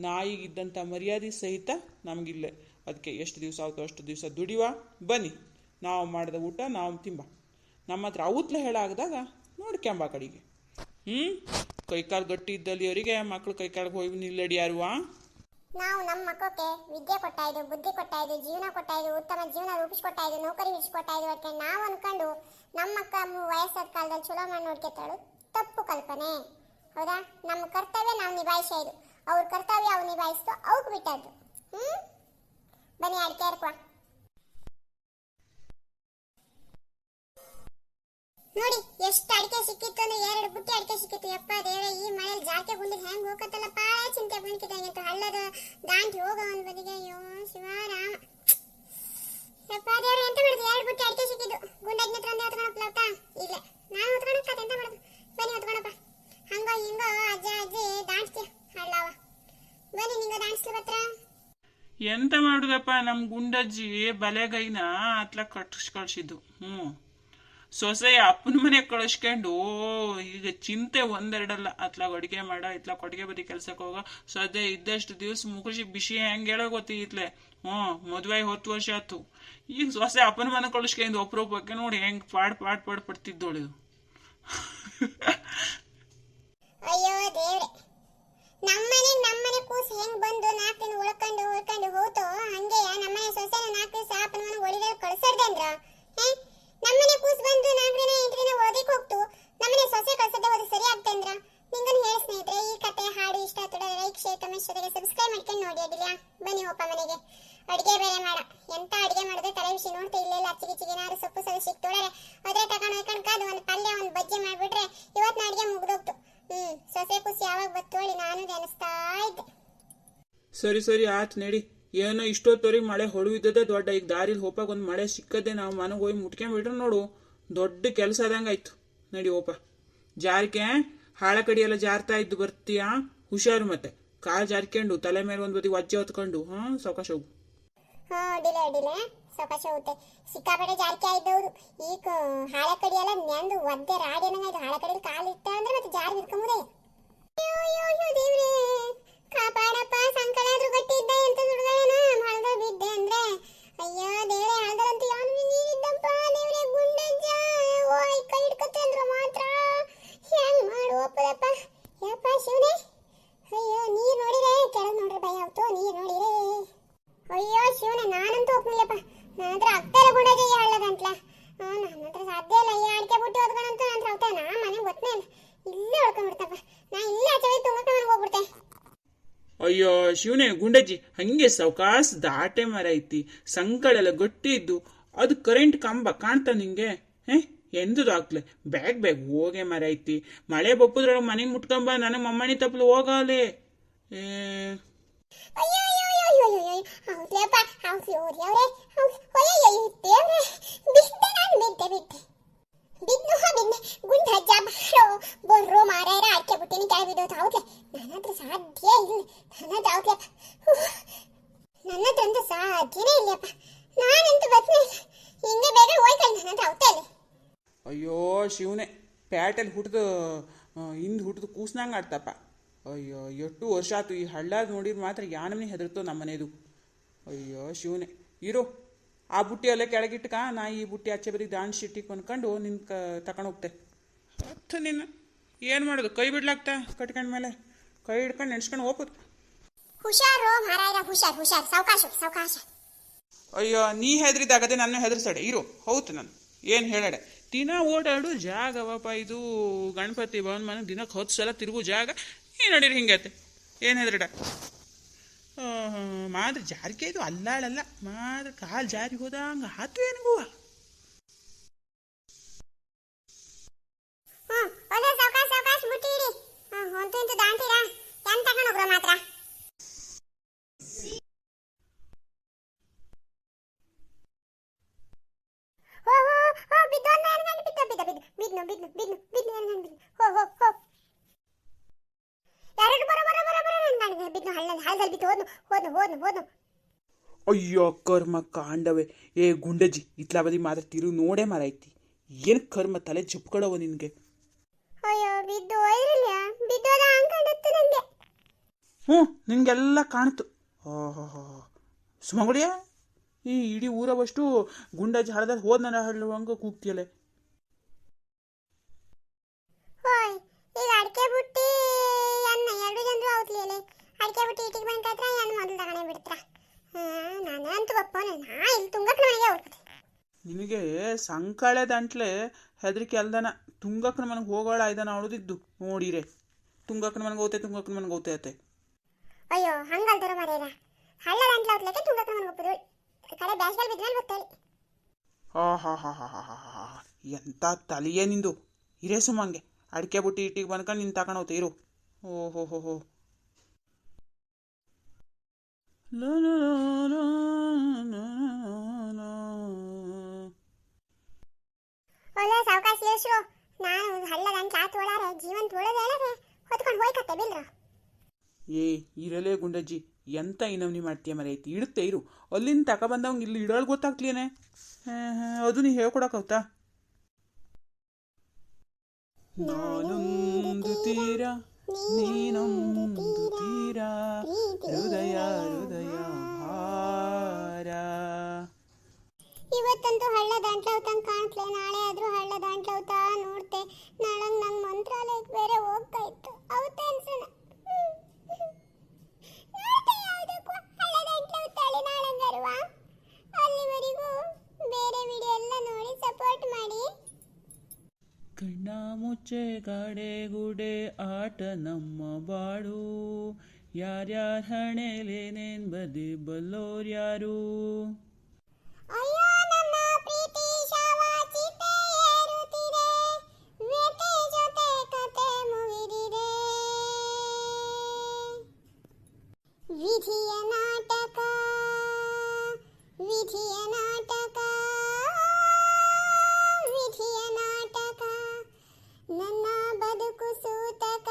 ನಾಯಿಗಿದ್ದಂಥ ಮರ್ಯಾದೆ ಸಹಿತ ನಮಗಿಲ್ಲೇ. ಅದಕ್ಕೆ ಎಷ್ಟು ದಿವಸ ಆಗುತ್ತೋ ಅಷ್ಟು ದಿವಸ ದುಡಿವ ಬನ್ನಿ, ನಾವು ಮಾಡಿದ ಊಟ ನಾವು ತಿಂಬ. ನಮ್ಮ ಹತ್ರ ಅವತ್ಲೆ ಹೇಳಾಗದಾಗ ನೋಡ್ಕೊಂಬ ಕಡೆಗೆ. ಕೈಕಾಲು ಗಟ್ಟಿ ಇದ್ದಲ್ಲಿ ಅವರಿಗೆ ಮಕ್ಳು ಕೈಕಾಲಿಗೆ ಹೋಗಿ ನಿಲ್ಲಡಿ ಯಾರುವ. ನಾವು ನಮ್ಮ ಮಕ್ಕಳಿಗೆ ವಿದ್ಯೆ ಕೊಟ್ಟಾಯ್ದು, ಬುದ್ಧಿ ಕೊಟ್ಟಾಯ್ದು, ಜೀವನ ಕೊಟ್ಟಾಯ್ದು, ಉತ್ತಮ ಜೀವನ ರೂಪಿಸ್ಕೊಟ್ಟಾಯ್ದು, ನೌಕರಿ ರೂಪಿಸ್ಕೊಟ್ಟಾಯ್ದು ಅಂತ ನಾವು ಅನ್ಕೊಂಡು ನಮ್ಮ ಮಕ್ಕ ವಯಸ್ಸಾದ ಕಾಲದಲ್ಲಿ ಚಲೋ ಮಾಡಿ ನೋಡ್ಕೊತಾಳು. ತಪ್ಪು ಕಲ್ಪನೆ, ಹೌದಾ? ನಮ್ಮ ಕರ್ತವ್ಯ ನಾವು ನಿಭಾಯಿಸೋದು, ಅವ್ರ ಕರ್ತವ್ಯ ಅವ್ರು ನಿಭಾಯಿಸ್ತು, ಅವ್ಕೆ ಬಿಟ್ಟದ್ದು. ಬನ್ನಿ ಅಡಿಕೆ ಹರ್ಕುವ. ನೋಡಿ ಎಷ್ಟು ಅಡಿಕೆ ಸಿಕ್ಕಿತ್ತು ಅಂದ್ರೆ 2 ಬುಟ್ಟಿ ಅಡಿಕೆ ಸಿಕ್ಕಿತ್ತು. ಯಪ್ಪ ದೇವ್ರೆ, ಈ ಮಳೆಯಲ್ಲಿ ಜಾಕೆ ಗುಂಡಿದ್ ಹೆಂಗ್ ಹೋಗತ್ತಲ್ಲಪ್ಪ, ಚಿಂತೆ ಬಂದಿದೆ ಅಂತ ಹಳ್ಳದ ದಾಂಟಿ ಹೋಗ ಒಂದ್ ಬದಿಗೆ. ಅಯ್ಯೋ ಶಿವರಾಮ, ಯಪ್ಪ ದೇವ್ರೆ ಎಂತ ಮಾಡುದು, 2 ಬುಟ್ಟಿ ಅಡಿಕೆ ಸಿಕ್ಕಿದ್ದು. ಗುಂಡಜ್ನ ಹತ್ರ ಒಂದೇ ಹೊತ್ಕೊಳಪ್ಪ ಇಲ್ಲ, ನಾನು ಹೊತ್ಕೊಳಕ್ಕ ಎಂತ ಮಾಡುದು. ಬನ್ನಿ ಹೊತ್ಕೊಳಪ್ಪ. ಹಂಗೋ ಹಿಂಗೋ ಅಜ್ಜ ಅಜ್ಜಿ ದಾಂಟ್ತಿ ಹಳ್ಳವ. ಬನ್ನಿ ನಿಂಗ ದಾಂಟ್ಸ್ಲಿ ಬತ್ರ. ಎಂತ ಮಾಡುದಪ್ಪ, ನಮ್ಮ ಗುಂಡಜ್ಜಿ ಬಲೆಗೈನ ಅತ್ಲ ಕಳ್ಸಿದ್ದು. ಸೊಸೆ ಅಪ್ಪನ ಮನೆ ಕಳಿಸ್ಕೊಂಡು ಈಗ ಚಿಂತೆ ಒಂದೆರಡಲ್ಲ. ಅತ್ಲಾಗ ಅಡುಗೆ ಮಾಡ, ಇತ್ಲಾಗ ಕೊಟ್ಟಿಗೆ ಬದಿ ಕೆಲ್ಸಕ್ಕೆ ಹೋಗೋ. ಸದ್ಯ ಇದ್ದಷ್ಟು ದಿವ್ಸ ಮುಗಿಸಿ ಬಿಸಿ ಹೆಂಗೆ ಹೇಳೋ ಗೊತ್ತಿತ್ಲೆ. ಮದುವೆ 10 ವರ್ಷ ಆಯ್ತು. ಈಗ ಸೊಸೆ ಅಪ್ಪನ ಮನೆ ಕಳಿಸ್ಕೊಂಡು ಒಪ್ರೊಪ್ಪಕ್ಕೆ ನೋಡಿ ಹೆಂಗೆ ಪಾಡ್ ಪಡ್ತಿದ್ದೋಳು. ಅಯ್ಯೋ ದೇವ್ರೆ, ನಮ್ಮನೆ ಕೂಸು ಹೆಂಗ್ ಬಂದು 4 ದಿನ ಉಳ್ಕೊಂಡು ಹೋತೋ ಹಂಗೆ ನಮ್ಮನೆ ಸೊಸೆನ 4 ದಿವಸ ಅಪ್ಪನ ಮನೆ ಒಳಿದಲ್ಲಿ ಕಳ್ಸರ್ದಂದ್ರ. ನಮ್ಮನೆ ಕೂಸು ಬಂದು 4 ದಿನ 8 ದಿನ ಓದಿಕ್ ಹೋಗ್ತು, ನಮ್ಮನೆ ಸೊಸೆ ಕಳ್ಸದೆ ಹೋದ ಸರಿ ಆಗ್ತಂದ್ರ. ನಿಂಗನ್ ಹೇಳಿ ಸ್ನೇಹಿತರೆ, ಈ ಕತೆ ಹಾಡು ಇಷ್ಟ ಆತಡ ಲೈಕ್ ಶೇರ್ ಕಮೆಂಟ್ ಜೊತೆಗೆ ಸಬ್ಸ್ಕ್ರೈಬ್ ಮಾಡ್ಕೊಂಡು ನೋಡಿ ಅದಿಲ್ಲ. ಬನ್ನಿ ಹೋಪ ಮನೆಗೆ ಅಡಿಗೆ ಬೇರೆ ಮಾಡ. ಎಂತ ಅಡಿಗೆ ಮಾಡಿದ್ರೆ ತಲೆ ಬಿಸಿ ನೋಡ್ತಾ ಇಲ್ಲ. ಚಿಗಿನಾರು ಸೊಪ್ಪು ಸಲ ತೊಳರೆ ಅದ್ರೆ ತಗೊಂಡು ಹೋಯ್ಕೊಂಡು ಕಾದು ಒಂದು ಪಲ್ಯ ಒಂದು ಬಜ್ಜಿ ಮಾಡ್ಬಿಟ್ರೆ ಇವತ್ತಿನ ಅಡಿಗೆ ಮುಗ್ದೋಗ್ತು. ಸೊಸೆ ಖುಷಿ ಯಾವಾಗ ಬತ್ತೋಳಿ ನಾನು ನೆನೆಸ್ತಾ ಇದ್ದೆ. ಸರಿ ಆಯ್ತು ನಡಿ. ಏನೋ ಇಷ್ಟೊತ್ತವರೆಗೆ ಮಳೆ ಹೊಡುವಿದ್ದದೆ ದೊಡ್ಡ. ಈಗ ದಾರಿಲಿ ಹೋಪಾಗ ಒಂದು ಮಳೆ ಸಿಕ್ಕದೆ ನಾವು ಮನೆಗೆ ಹೋಗಿ ಮುಟ್ಕೊಂಡ್ಬಿಟ್ರೆ ನೋಡು ದೊಡ್ಡ ಕೆಲಸ ಆದಂಗೆ ಆಯ್ತು. ನಡಿ ಹೋಪ. ಜಾರಿಕೆ ಹಾಳ ಕಡಿ ಎಲ್ಲ ಜಾರ್ತಾ ಇದ್ದು ಬರ್ತೀಯಾ, ಹುಷಾರು. ಮತ್ತೆ ಕಾಲು ಜಾರ್ಕೊಂಡು ತಲೆ ಮೇಲೆ ಒಂದು ಬದಿ ವಜ್ಜೆ ಹೊತ್ಕೊಂಡು ಸಾವಕಾಶ ಹೋಗು. ಅಡಿಲೆ ಸಾವಕಾಶ ಹೋಗುತ್ತೆ. ಸಿಕ್ಕಾಪಟ್ಟೆ ಜಾರಿಕೆ ಆಯ್ದವ್ರು. ಈಗ ಹಾಳ ಕಡಿ ಎಲ್ಲ ನೆಂದು ಒದ್ದೆ ರಾಡಿ ಅನ್ನಂಗಾಯ್ತು. ಹಾಳ ಕಡಿಯಲ್ಲಿ ಕಾಲು ಇಟ್ಟ ಅಂದ್ರೆ ಮತ್ತೆ ಜಾರಿ ಹಿಡ್ಕೊಂಬುದೇ. ದೇವ್ರೆ ಕಾಪಾಡಪ್ಪ, ಸಂಕಳಾದ್ರೂ ಗಟ್ಟಿ ಇದ್ದ ಎಂತ ಸುಡುಗಳೇನ ಹಳದ ಬಿದ್ದೆ ಅಂದ್ರೆ. ಅಯ್ಯೋ ದೇವ್ರೆ, ಹಳದರಂತೂ ಯಾವನು ನೀರಿದ್ದಪ್ಪ. ದೇವ್ರೆ ಗುಂಡಜ್ಜ ಓಯ್ ಕೈ ಹಿಡ್ಕತ್ತೆ ಅಂದ್ರು ಮಾತ್ರ ಹೆಂಗ್ ಮಾಡುವಪ್ಪದಪ್ಪ. ಯಪ್ಪ ಶಿವನೇ, ಅಯ್ಯೋ ನೀರ್ ನೋಡಿರೆ ಕೆಳಗ್ ನೋಡ್ರಿ ಭಯ ಆಗ್ತು. ನೀರ್ ನೋಡಿರೆ ಅಯ್ಯೋ ಶಿವನೇ, ನಾನಂತೂ ಒಪ್ನಿಲ್ಲಪ್ಪ. ನನ್ನ ಹತ್ರ ಆಗ್ತಾರ ಗುಂಡಜ್ಜ ಹಳ್ಳದಂಟ್ಲ. ನನ್ನ ಹತ್ರ ಸಾಧ್ಯ ಇಲ್ಲ. ಈ ಅಡಿಕೆ ಬುಟ್ಟಿ ಓದ್ಕೊಂಡಂತ ನನ್ನ ಹತ್ರ ಆಗ್ತಾ. ನಾ ಮನೆಗೆ ಗೊತ್ತನೇ ಇಲ್ಲ, ಇಲ್ಲೇ ಹೊಡ್ಕೊಂಡ್ಬಿಡ್ತಪ್ಪ. ನಾ ಇಲ್ಲೇ ಆಚೆ ತುಂಗಕ್ಕ ಮನೆಗೆ ಹೋಗ್ಬಿಡ್ತೆ. ಅಯ್ಯೋ ಶಿವನೇ, ಗುಂಡಜ್ಜಿ ಹಂಗೆ ಸಾವಕಾಶ ದಾಟೆ ಮರ ಐತಿ. ಸಂಕಳೆಲ್ಲ ಗಟ್ಟಿ ಇದ್ದು ಅದು ಕರೆಂಟ್ ಕಂಬ ಕಾಣ್ತಾ ನಿಂಗೆ? ಎಂದದು ಆಗ್ಲೆ ಬ್ಯಾಗ್ ಹೋಗೆ ಮರ ಐತಿ. ಮಳೆ ಬಪ್ಪದ್ರೊಳಗೆ ಮನೆಗೆ ಮುಟ್ಕೊಂಬ. ನನಗೆ ಮಮ್ಮಣಿ ತಪ್ಪಲು ಹೋಗಲೇ. ಬರ್ರೋ ಮಾರಾಯರ ಅಡಿಕೆ ಬುಟ್ಟಿನ ಕೆಳಗೆ ಬಿದ್ದೋದು. ಹೌದ್ಲೆ ನನ್ನ ಹತ್ರ ಸಾಧ್ಯ ಇಲ್ಲ. ನನ್ನ ಹತ್ರ ಅಂತೂ ಸಾಧ್ಯನೇ ಇಲ್ಲಪ್ಪ. ನಾನಂತೂ ಬತ್ನೆ ಹಿಂಗೆ ಬೇಗ ಹೋಯ್ಕಳಿ. ನನ್ನ ಹತ್ರ ಅವತ್ತೇ ಇಲ್ಲ. ಅಯ್ಯೋ ಶಿವನೇ, ಪ್ಯಾಟಲ್ಲಿ ಹುಟ್ಟಿದು ಕೂಸ್ನಂಗೆ ಆಡ್ತಪ್ಪ. ಅಯ್ಯೋ 8 ವರ್ಷ ಆಯ್ತು. ಈ ಹಳ್ಳಾದ ನೋಡಿದ್ರೆ ಮಾತ್ರ ಯಾನಮ್ನಿ ಹೆದರ್ತೋ ನಮ್ಮನೇದು. ಅಯ್ಯೋ ಶಿವನೇ, ಇರೋ ಆ ಬುಟ್ಟಿ ಅಲ್ಲೇ ಕೆಳಗಿಟ್ಕ. ನಾ ಈ ಬುಟ್ಟಿ ಆಚೆ ಬರೀ ದಾಂಡ್ ಶಿಟ್ಟಿಗೆ ಕೊಂಡ್ಕೊಂಡು ತಗೊಂಡು ಹೋಗ್ತೆ. ಹತ್ತು ನಿನ್ನ ಏನು ಮಾಡೋದು, ಕೈ ಬಿಡ್ಲಾಗ್ತಾ ಕಟ್ಕೊಂಡ್ಮೇಲೆ ಕೈ ಹಿಡ್ಕೊಂಡು ನೆನ್ಸ್ಕೊಂಡು ಹೋಗ್ಬೋದು. ಹುಷಾರು ಮಾರಾಯರ, ಹುಷಾರ್ ಸಾವಕಾಶ. ಅಯ್ಯೋ ನೀ ಹೆದರಿದಾಗದೆ ನನ್ನ ಹೆದರ್ಸಡೆ. ಇರು ಹೌದು ನಾನು ಏನು ಹೇಳಡೆ. ದಿನ ಓಡಾಡು ಜಾಗವಪ್ಪ ಇದು. ಗಣಪತಿ ಭವನ ಮನೆ ದಿನಕ್ಕೆ 10 ಸಲ ತಿರುಗು ಜಾಗ. ಏನು ನಡೀರಿ ಹಿಂಗೈತೆ, ಏನು ಹೆದರಿಡ. ಮಾತ್ರ ಜಾರಿಕೆ ಇದು ಅಲ್ಲಾಳಲ್ಲ. ಮಾತ್ರ ಕಾಲು ಜಾರಿ ಹೋದಂಗೆ ಆತು ಏನಿಗೂ. ಸಾವಕಾಶ ಬಿಟ್ಟಿರಿ. ಹೊಂತು ದಾಂಟಿರಾ ಎಂತ ತಗೊಂಡೋಗ್ರ ಮಾತ್ರ. ಅಯ್ಯೋ ಕರ್ಮ ಕಾಂಡವೆ. ಏ ಗುಂಡಜ್ಜಿ ಇತ್ಲಾ ಬದಿ ಮಾತ್ರ ತಿರುಗಿ ನೋಡೇ ಮರ ಐತಿ. ಏನು ಕರ್ಮ, ತಲೆ ಜಪ್ಕೊಳವ ನಿನಗೆ. ನಿನಗೆಲ್ಲ ಕಾಣ್ತು. ಸುಮಂಗುಡಿಯ ಈ ಇಡೀ ಊರವಷ್ಟು ಗುಂಡಜ್ಜಿ ಹಳದಲ್ಲಿ ಹೋದ ಹಳ್ಳುವಂಗ ಕೂಗ್ತಿಯಲೆ. ಈಗ ಅಡಿಕೆ ಬುಟ್ಟಿ ಅನ್ನ 2 ಜನರು ಔತ್ಲಿಯಲೆ. ಅಡಿಕೆ ಬುಟ್ಟಿ ಇಟ್ಟಿಗೆ ಬಂದ್ಕತ್ರ ಏನು ಮೊದಲು ತಗೊಂಡೇ ಬಿಡ್ತಾರ. ನಾನಂತೂ ಬಪ್ಪನ ನಾ ಇಲ್ಲಿ ತುಂಗಕ್ಕ ಮನೆಗೆ ಹೋಗ್ತದೆ. ನಿನಗೆ ಸಂಕಳೆ ದಂಟ್ಲೆ ಹೆದರಿಕೆ ಅಲ್ದನ. ತುಂಗಕ್ಕನ ಮನೆಗೆ ಹೋಗೋಳ ಆಯ್ದನ ಅವಳದಿದ್ದು ನೋಡಿರೆ. ತುಂಗಕ್ಕನ ಮನೆಗೆ ಹೋಗ್ತೈತೆ. ಅಯ್ಯೋ ಹಂಗಲ್ತಾರ ಮರೇರ. ಹಳ್ಳ ದಂಟ್ಲ ಔತ್ಲಕ್ಕೆ ತುಂಗಕ್ಕ ಮನೆಗೆ ಹೋಗ್ತದೆ. ಕಡೆ ಬ್ಯಾಸ್ಗಳು ಬಿದ್ಮೇಲೆ ಗೊತ್ತೇಳಿ. ಹಾ ಹಾ ಹಾ ಹಾ ಹಾ ಹಾ ಹಾ ಎಂಥ ತಲೆಯೇ ನಿಂದು. ಇರೇ ಸುಮ್ಮಂಗೆ ಅಡಿಕೆ ಬುಟ್ಟಿ ಇಟ್ಟಿಗೆ ಬಂದ್ಕೊಂಡು ನಿಂತು ತಗೊಂಡು ಹೋಗ್ತಾ ಇರು. ಓಹೋ ಹೋ ಹೋ ಒಳ್ಳೆ ಸಾವಕಾಶ ಯೋಶ್ರು ನಾನು ಹಳ್ಳದ ಚಾತ್ ಓಡಾರೆ ಜೀವನ್ ತೊಳದ ಹೇಳರೆ ಹೊತ್ಕೊಂಡು ಹೋಯ್ಕತ್ತೆ ಬಿಲ್ರ. ಏ ಇರಲೇ ಗುಂಡಜ್ಜಿ, ಎಂತ ಇನ್ನವ್ನಿ ಮಾಡ್ತೀಯ ಮರೈತಿ, ಇಡುತ್ತೆ ಇರು. ಅಲ್ಲಿಂದ ತಗೊಬಂದವಂಗೆ ಇಲ್ಲಿ ಇಡೋಳು ಗೊತ್ತಾಗ್ಲಿಯೇನೆ. ಅದು ನೀ ಹೇಳ್ಕೊಡಕ್ಕೌತಾ? ನಾನೊಂದು ತೀರ ನೀನೊಂದು ತೀರ ಹೃದಯ ಹೃದಯ ಭಾರ. ಇವತ್ತಂತೂ ಹಳ್ಳ ದಾಂಟ್ಲವ್ತಂಗೆ ಕಾಣ್ತ್ಲೆ, ನಾಳೆ ಆದ್ರೂ ಹಳ್ಳ ದಾಂಟ್ಲವ್ತಾ ನೋಡ್ತೆ. ನಾಳಂಗೆ ನಂಗೆ ಮಂತ್ರಾಲಯಕ್ಕೆ ಬೇರೆ ಹೋಗ್ತಾ ಇತ್ತು ಅವತ್ತೆ ಅನ್ಸೋಣ. ನೋಡ್ತೆ ಯಾವುದಕ್ಕೂ ಹಳ್ಳ ದಾಂಟ್ಲವ್ತಾಳೆ ನಾಳಂಗರುವ. ಅಲ್ಲಿವರೆಗೂ ಬೇರೆ ವಿಡಿಯೋ ಎಲ್ಲ ನೋಡಿ ಸಪೋರ್ಟ್ ಮಾಡಿ. ಕಣ್ಣ ಮುಚ್ಚೆ ಗಾಡೆ ಗೂಡೆ ಆಟ ನಮ್ಮ ಬಾಡು, ಯಾರ್ಯಾರ ಹಣೆಲೇನೇನ್ ಬದಿ ಬಲ್ಲೋರ್ಯಾರು. ಅಯ್ಯೋ ನನ್ನ ಪ್ರೀತಿ ಶವ ಚಿತೆ ಏರುತ್ತಿದೆ, ವ್ಯತೆ ಜೊತೆ ಕತೆ ಮುಗಿದಿದೆ. ವಿಧಿಯ ನಾಟಕ ವಿಧಿಯ ನಾಟಕ ವಿಧಿಯ ನಾಟಕ ನನ್ನ ಬದುಕು ಸೂತಕ.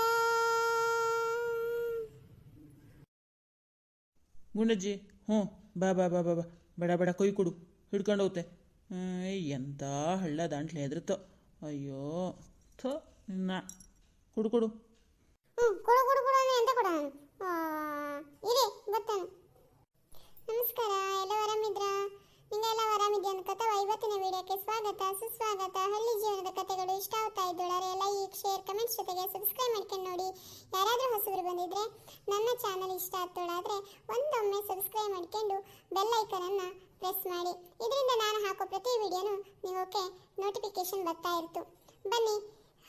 ಗುಂಡಜ್ಜಿ ಹ್ಞೂ ಬಾ ಬಾ ಬಾ ಬಾ ಬಾ ಬಡ ಬಡ ಕೈ ಕೊಡು, ಹಿಡ್ಕೊಂಡು ಹೋಗ್ತೆ. ಎಂಥ ಹಳ್ಳ ದಾಂಟ್ಲೆ ಹೆದರ್ತ. ಅಯ್ಯೋ ಥೋ ನಿನ್ನ ಕೊಡು ಕೊಡು. ಕೊಡು ಕೊಡು ಕೊಡು ಅಂತ ಕೊಡ. ಇರಿ ಬರ್ತಾನೆ. ನಮಸ್ಕಾರ, ಎಲ್ಲ ಆರಾಮಿದ್ರ? ನಿಂಗೆಲ್ಲ ಆರಾಮಿದ್ಯಾ ಅನ್ಕೋತಾ ಇವತ್ತಿನ ವಿಡಿಯೋಕ್ಕೆ ಸ್ವಾಗತ ಸುಸ್ವಾಗತ. ಹಳ್ಳಿ ಜೀವನದ ಕಥೆಗಳು ಇಷ್ಟ ಆಗ್ತಾ ಇದ್ದೋಳಾರೆ ಲೈಕ್ ಶೇರ್ ಕಮೆಂಟ್ಸ್ ಜೊತೆಗೆ ಸಬ್ಸ್ಕ್ರೈಬ್ ಮಾಡ್ಕೊಂಡು ನೋಡಿ. ಯಾರಾದರೂ ಹೊಸಬರು ಬಂದಿದ್ರೆ ನನ್ನ ಚಾನಲ್ ಇಷ್ಟ ಆಗ್ತೋಳಾದ್ರೆ ಒಂದೊಮ್ಮೆ ಸಬ್ಸ್ಕ್ರೈಬ್ ಮಾಡ್ಕೊಂಡು ಬೆಲ್ ಐಕನನ್ನು ಪ್ರೆಸ್ ಮಾಡಿ. ಇದರಿಂದ ನಾನು ಹಾಕೋ ಪ್ರತಿ ವಿಡಿಯೋನು ನಿಮಗೆ ನೋಟಿಫಿಕೇಶನ್ ಬರ್ತಾ ಇರ್ತು. ಬನ್ನಿ,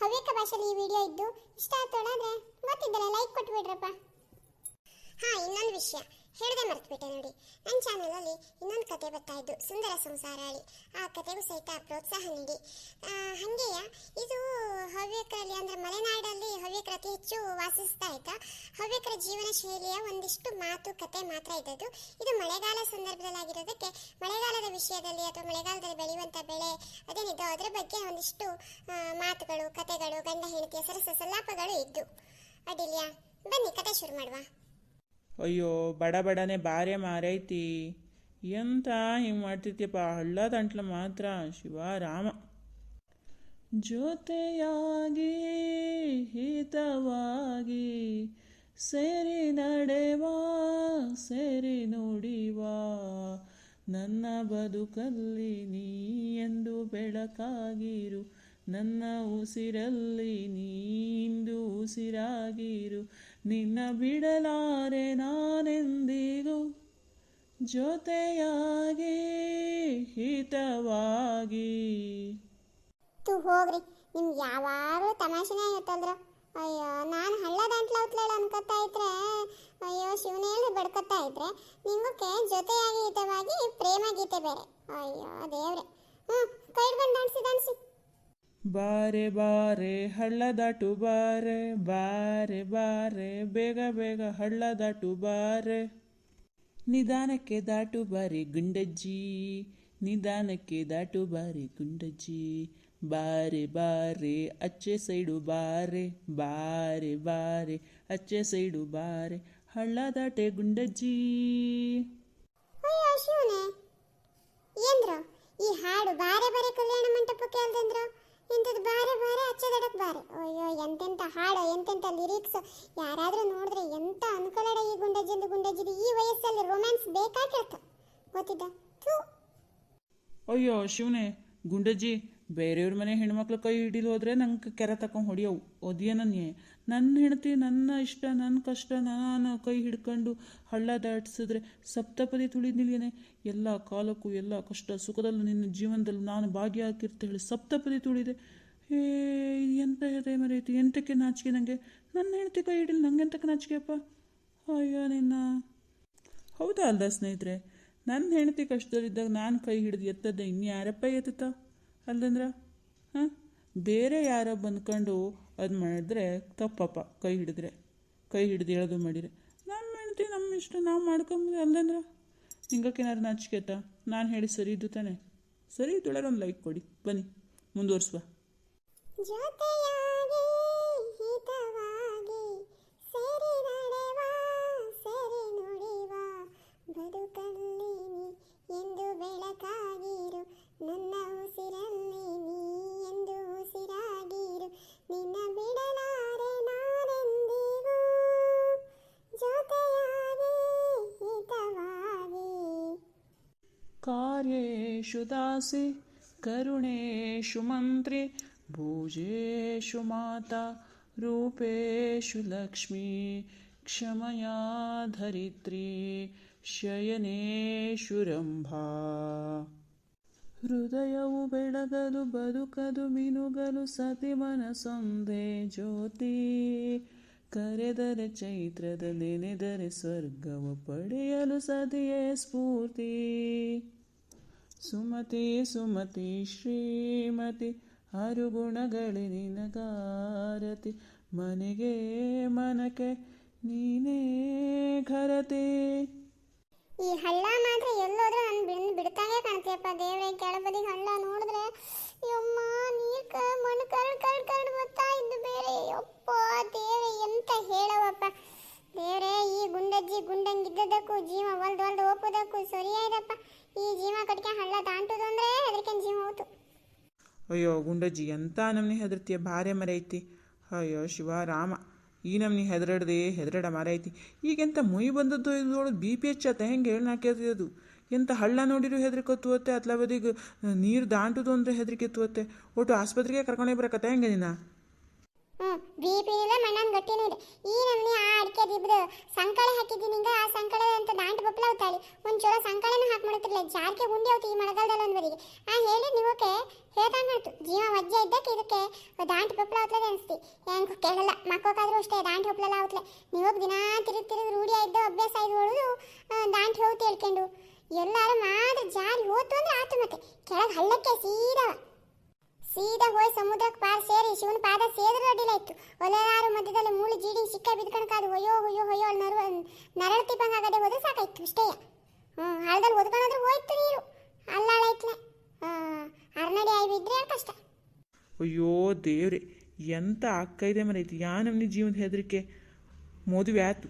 ಹವ್ಯಕ ಭಾಷೆಯಲ್ಲಿ ಈ ವಿಡಿಯೋ ಇದ್ದು ಇಷ್ಟ ಆಗ್ತೋಳಾದ್ರೆ ಗೊತ್ತಿದ್ದಲ್ಲ ಲೈಕ್ ಕೊಟ್ಬಿಡ್ರಪ್ಪ. ಇನ್ನೊಂದು ವಿಷಯ ಹೇಳದೆ ಮರ್ತ್ಬಿಟ್ಟೆ ನೋಡಿ, ನನ್ನ ಚಾನಲಲ್ಲಿ ಇನ್ನೊಂದು ಕತೆ ಬರ್ತಾ ಇದ್ದು ಸುಂದರ ಸಂಸಾರಾಳಿ. ಆ ಕತೆಗೂ ಸಹಿತ ಪ್ರೋತ್ಸಾಹ ನೀಡಿ. ಹಾಗೆಯೇ ಇದು ಹವ್ಯಕರಲ್ಲಿ ಅಂದರೆ ಮಲೆನಾಡಲ್ಲಿ ಹವ್ಯಕರ ಅತಿ ಹೆಚ್ಚು ವಾಸಿಸ್ತಾ ಇದ್ದ ಹವ್ಯಕರ ಜೀವನ ಶೈಲಿಯ ಒಂದಿಷ್ಟು ಮಾತು ಕತೆ ಮಾತ್ರ ಇದ್ದದ್ದು. ಇದು ಮಳೆಗಾಲ ಸಂದರ್ಭದಲ್ಲಾಗಿರೋದಕ್ಕೆ ಮಳೆಗಾಲದ ವಿಷಯದಲ್ಲಿ ಅಥವಾ ಮಳೆಗಾಲದಲ್ಲಿ ಬೆಳೆಯುವಂಥ ಬೆಳೆ ಅದೇನಿದ್ದೋ ಅದರ ಬಗ್ಗೆ ಒಂದಿಷ್ಟು ಮಾತುಗಳು ಕತೆಗಳು ಗಂಡ ಹೆಂಡತಿಯ ಸರಸ ಸಲ್ಲಾಪಗಳು ಇದ್ದು. ಅಡ್ಡಿಲ್ಯಾ, ಬನ್ನಿ ಕತೆ ಶುರು ಮಾಡುವ. ಅಯ್ಯೋ ಬಡ ಬಡನೆ ಬಾರೆ ಮಾರೈತಿ, ಎಂತ ಹಿಂಗೆ ಮಾಡ್ತಿದ್ಯಪ್ಪ. ಹಳ್ಳ ದಂಟ್ಲ ಮಾತ್ರ ಶಿವರಾಮ. ಜೊತೆಯಾಗಿ ಹಿತವಾಗಿ ಸೇರಿ ನಡೆವಾ ಸೇರಿ ನುಡಿವಾ, ನನ್ನ ಬದುಕಲ್ಲಿ ನೀ ಎಂದು ಬೆಳಕಾಗಿರು, ನನ್ನ ಉಸಿರಲ್ಲಿ ನೀಂದು ಉಸಿರಾಗಿರು, ನಿನ್ನ ಬಿಡಲಾರೆ ನಾನೆಂದಿಗೂ, ಜೊತೆಯಾಗಿ ಹಿತವಾಗಿ. ಹೋಗ್ರಿ, ನಿಮ್ಗೆ ಯಾವಾಗಲೂ ತಮಾಷೆನೇ ಆಗುತ್ತಲ್ರ. ಅಯ್ಯೋ, ನಾನು ಹಳ್ಳ ದಾಂಟ್ಲೌತ್ಲೇಳ ಅನ್ಕೋತಾ ಇದ್ರೆ, ಅಯ್ಯೋ ಶಿವನೇಳಿ ಬಡ್ಕೋತಾ ಇದ್ರೆ ನಿಮಗೆ ಜೊತೆಯಾಗಿ ಹಿತವಾಗಿ ಪ್ರೇಮ ಗೀತೆ ಬೇರೆ. ಅಯ್ಯೋ ದೇವ್ರೆ. ಕೈ ಹಿಡ್ಕೊಂಡು ದಾಣಿಸಿ. ಬಾರೆ ಬಾರೆ ಹಳ್ಳ ದಾಟು ಬಾರೆ, ಬಾರೆ ಬಾರೆ ಬೇಗ ಬೇಗ ಹಳ್ಳ ದಾಟು ಬಾರೆ, ನಿಧಾನಕ್ಕೆ ದಾಟು ಬಾರಿ ಗುಂಡಜ್ಜಿ, ನಿಧಾನಕ್ಕೆ ದಾಟು ಬಾರಿ ಗುಂಡಜ್ಜಿ, ಬಾರೆ ಬಾರೆ ಅಚ್ಚೆ ಸೈಡು ಬಾರೆ, ಬಾರೆ ಬಾರೆ ಅಚ್ಚೆ ಸೈಡು ಬಾರೆ, ಹಳ್ಳ ದಾಟೆ ಗುಂಡಜ್ಜಿ. ಅಯ್ಯೋ ಶಿವನೇ, ಏನ್ರ ಈ ಹಾಡು ಬಾರೆ ಬಾರೆ ಕಲ್ಯಾಣ ಮಂಟಪಕ್ಕೆ ಅಲ್ದಂದ್ರ ಇಂಥದ್ದು ಬಾರೆ ಬಾರೆ ಅಚ್ಚೆ ದಡಕ್ ಬಾರೆ. ಅಯ್ಯೋ ಎಂತೆಂಥ ಹಾಡು, ಎಂತೆಂಥ ಲಿರಿಕ್ಸ್. ಯಾರಾದರೂ ನೋಡಿದ್ರೆ ಎಂತ ಅನ್ಕೊಳ್ಳೋಣ ಈ ಗುಂಡಜ್ಜಿದು ಈ ವಯಸ್ಸಲ್ಲಿ ರೊಮ್ಯಾನ್ಸ್ ಬೇಕಾಗಿರ್ತ ಗೊತ್ತಿದ್ದ. ಅಯ್ಯೋ ಶಿವನೇ, ಗುಂಡಜ್ಜಿ ಬೇರೆಯವ್ರ ಮನೆ ಹೆಣ್ಮಕ್ಳು ಕೈ ಹಿಡಿದು ಹೋದ್ರೆ ನಂಗೆ ಕೆರೆ ತಗೊಂಡು ಹೊಡಿಯವು. ಅದೇನ ನ್ಯಾಯ? ನನ್ನ ಹೆಂಡತಿ ನನ್ನ ಇಷ್ಟ ನನ್ನ ಕಷ್ಟ ನಾನು ಕೈ ಹಿಡ್ಕೊಂಡು ಹಳ್ಳ ದಾಟಿಸಿದ್ರೆ ಸಪ್ತಪದಿ ತುಳಿದ್ನಿಲ್ಯೇನೆ. ಎಲ್ಲ ಕಾಲಕ್ಕೂ ಎಲ್ಲ ಕಷ್ಟ ಸುಖದಲ್ಲೂ ನಿನ್ನ ಜೀವನದಲ್ಲೂ ನಾನು ಭಾಗಿಯಾಗಿರ್ತ ಹೇಳಿ ಸಪ್ತಪದಿ ತುಳಿದೆ. ಎಂತ ಇದೆ ಮರೆಯಿತು, ಎಂತಕ್ಕೆ ನಾಚಿಕೆ ನನಗೆ? ನನ್ನ ಹೆಂಡತಿ ಕೈ ಹಿಡಿಲಿ ನಂಗೆಂತಕ್ಕೆ ನಾಚಿಕೆಯಪ್ಪ? ಅಯ್ಯೋ ನಿನ್ನ. ಹೌದಾ ಅಲ್ದ ಸ್ನೇಹಿತರೆ, ನನ್ನ ಹೆಂಡತಿ ಕಷ್ಟದಲ್ಲಿದ್ದಾಗ ನಾನು ಕೈ ಹಿಡಿದು ಎತ್ತದ್ದೆ ಇನ್ಯಾರಪ್ಪ ಎತ್ತುತ್ತ ಅಲ್ಲಂದ್ರೆ ಹಾಂ ಬೇರೆ ಯಾರೋ ಬಂದ್ಕೊಂಡು ಅದು ಮಾಡಿದ್ರೆ ತಪ್ಪಪ್ಪ. ಕೈ ಹಿಡಿದು ಹೇಳೋದು ಮಾಡಿದರೆ ನಮ್ಮ ಹೆಂಡತಿ ನಮ್ಮ ಇಷ್ಟ ನಾವು ಮಾಡ್ಕೊಂಬುದು ಅಲ್ಲಂದ್ರೆ ನಿಂಗಕ್ಕೇನಾದ್ರು ನಾಚಿಕೆತಾ? ನಾನು ಹೇಳಿ ಸರಿ ಇದ್ದು ತಾನೆ? ಸರಿ ಇದ್ದೊಳಗೆ ಒಂದು ಲೈಕ್ ಕೊಡಿ. ಬನ್ನಿ ಮುಂದುವರ್ಸುವ. ಜೊತೆಯಾಗಿ ಹಿತವಾಗಿ ಸರಿ ನಡೆವ ಸರಿ ನುಡಿವ ಬದುಕಲ್ಲಿ ಎಂದು ಬೆಳಕಾಗಿರು ನನ್ನ ಉಸಿರಲ್ಲಿ ನೀ ಎಂದು ಉಸಿರಾಗಿರು ನಿನ್ನ ಬಿಡಲಾರೆ ನಾನೆಂದಿಗೂ ಜೊತೆಯಾಗಿ ಹಿತವಾಗಿ. ಕಾರ್ಯೇಷು ದಾಸಿ ಕರುಣೇಷು ಮಂತ್ರಿ ಭೋಜೇಷು ಮಾತಾ ರೂಪೇಷು ಲಕ್ಷ್ಮೀ ಕ್ಷಮಯಾ ಧರಿತ್ರಿ ಶಯನೇಷು ರಂಭಾ. ಹೃದಯವು ಬೆಳಗಲು ಬದುಕದು ಮಿನುಗಲು ಸತಿ ಮನಸೊಂದೇ ಜ್ಯೋತಿ ಕರೆದರೆ ಚೈತ್ರದ ನೆನೆದರೆ ಸ್ವರ್ಗವ ಪಡೆಯಲು ಸತಿಯೇ ಸ್ಫೂರ್ತಿ. ಸುಮತಿ ಸುಮತಿ ಶ್ರೀಮತಿ ಹರುಗುಣಗಳೇ ನಿನಗಾರತಿ ಮನೆಗೆ ಮನಕ್ಕೆ ನೀನೇ ಘರತೆ. ಈ ಹಳ್ಳ ಮಾತ್ರ ಎಲ್ಲೋದ್ರೂ ನಾನು ಬಿಡ್ತಾನೆ ಕಾಣ್ತೀಯಪ್ಪ ದೇವ್ರೆ. ಕೆಳಬದಿಗೆ ಹಳ್ಳ ನೋಡಿದ್ರೆ ಯಮ್ಮ ನೀರ್ ಮಣ್ಣು ಕರಡು ಬರ್ತಾ ಇದ್ದು ಬೇರೆ. ಯಪ್ಪ ದೇವ್ರೆ ಎಂತ ಹೇಳವಪ್ಪ ದೇವ್ರೆ. ಈ ಗುಂಡಜ್ಜಿ ಗುಂಡಂಗಿದ್ದದಕ್ಕೂ ಜೀವ ಒಲ್ದು ಓಪೋದಕ್ಕೂ ಸರಿಯಾದಪ್ಪ. ಈ ಜೀವ ಕಟ್ಕೆ ಹಳ್ಳ ದಾಂಟುದು ಅಂದ್ರೆ ಅದಕ್ಕೆ ಜೀವ ಹೋತು. ಅಯ್ಯೋ ಗುಂಡಜ್ಜಿ ಎಂಥ ನಮ್ನಿ ಹೆದರ್ತೀಯ ಭಾರೆ ಮರ ಐತಿ. ಅಯ್ಯೋ ಶಿವರಾಮ ಈ ನಮ್ನಿ ಹೆದರಡ ಮರ ಐತಿ. ಈಗೆಂತ ಮೊಯ್ ಬಂದದ್ದು ಇದೊಳಗೆ ಬಿ ಪಿ ಹೆಚ್ಚತ್ತೆ ಹೆಂಗೆ ಹೇಳಿ ನಾಕೇತಿ. ಅದು ಎಂಥ ಹಳ್ಳ ನೋಡಿರು ಹೆದರಿಕೆ ಎತ್ತುವತ್ತೆ ಅತ್ಲ ಬದಿಗೆ ನೀರು ದಾಂಟುದು ಅಂದರೆ ಹೆದರಿಕೆ ಎತ್ತುವತ್ತೆ. ಒಟ್ಟು ಆಸ್ಪತ್ರೆಗೆ ಕರ್ಕೊಂಡೇ ಬರಕತ್ತೆ ಹೆಂಗೆ ನಿನ್ನ? ಬಿ ಪಿ ಇಲ್ಲ ಮಣ್ಣನ್ ಗಟ್ಟಿನೂ ಇದೆ. ಈ ನಮ್ನಿ ಆ ಅಡಿಕೆ ದಿಬ್ದು ಸಂಕಳೆ ಹಾಕಿದ್ದೀನಿ ಹಿಂಗ ಆ ಸಂಕಳೆ ಅಂತ ದಾಂಟ್ ಬಪ್ಪಲ ಅವತಾಳಿ ಒಂದು ಚೋರ ಸಂಕಳೆನ ಹಾಕಿ ಮಾಡಿರ್ತಿರ್ಲ ಜಾರ್ಕೆ ಗುಂಡಿ ಅವತ್ತು ಈ ಮಳೆಗಾಲದಲ್ಲಿ ಒಂದ್ವರೆಗೆ ಆ ಹೇಳಿ ನೀವಕ್ಕೆ ಹೇಳ್ತಾನೆ ಹೇಳ್ತು ಜೀವ ವಜ್ಜೆ ಇದ್ದಕ್ಕೆ ಇದಕ್ಕೆ ದಾಂಟ್ ಬಪ್ಪಲ ಅವತ್ಲದೆ ಅನಿಸ್ತಿ. ಹೆಂಗೆ ಕೇಳಲ್ಲ ಮಕ್ಕೋಕಾದ್ರೂ ಅಷ್ಟೇ ದಾಂಟ್ ಬಪ್ಪಲ ಅವತ್ಲೆ ನೀವಾಗ ದಿನ ತಿರುಗಿ ರೂಢಿ ಆಯ್ದು ಅಭ್ಯಾಸ ಆಯ್ದು ಹೊಡೆದು ದಾಂಟ್ ಹೋಗ್ತು ಹೇಳ್ಕೊಂಡು ಎಲ್ಲಾರು ಮಾತ್ರ ಜಾರಿ ಹೋತು ಅಂದ್ರೆ ಆತು. ಮತ್ತೆ ಕೆಳಗೆ ಹಳ್ಳಕ್ಕೆ ಸೀದಾ ಹೋಗಿ ಸಮುದ್ರಕ್ಕೆ ಪಾರ್ ಸೇರಿ ಶಿವನ ಪಾದ ಸೇದ್ರೆ ಅಡ್ಡಿಲ್ಲ ಇತ್ತು. ಒಲೆಯಾರು ಮಧ್ಯದಲ್ಲಿ ಮೂಳು ಜೀಡಿ ಸಿಕ್ಕ ಬಿದ್ಕಣಕಾದು ಹೊಯ್ಯೋ ನರಳು ತಿಪ್ಪಂಗೆ ಆಗದೆ ಹೋದ್ರೆ ಸಾಕಾಯ್ತು ಅಷ್ಟೇ. ಹಳ್ಳದಲ್ಲಿ ಒದ್ಕೊಂಡ್ರೆ ಹೋಯ್ತು ನೀರು ಅಲ್ಲಾಳೈತ್ಲೆ ಅರ್ನಡಿ ಆಯ್ ಬಿದ್ರೆ ಕಷ್ಟ. ಅಯ್ಯೋ ದೇವ್ರೆ ಎಂಥ ಅಕ್ಕೈದೆ ಮರೈತಿ. ಯಾ ನಮ್ನಿ ಜೀವನದ ಹೆದರಿಕೆ. ಮದುವೆ ಆಯ್ತು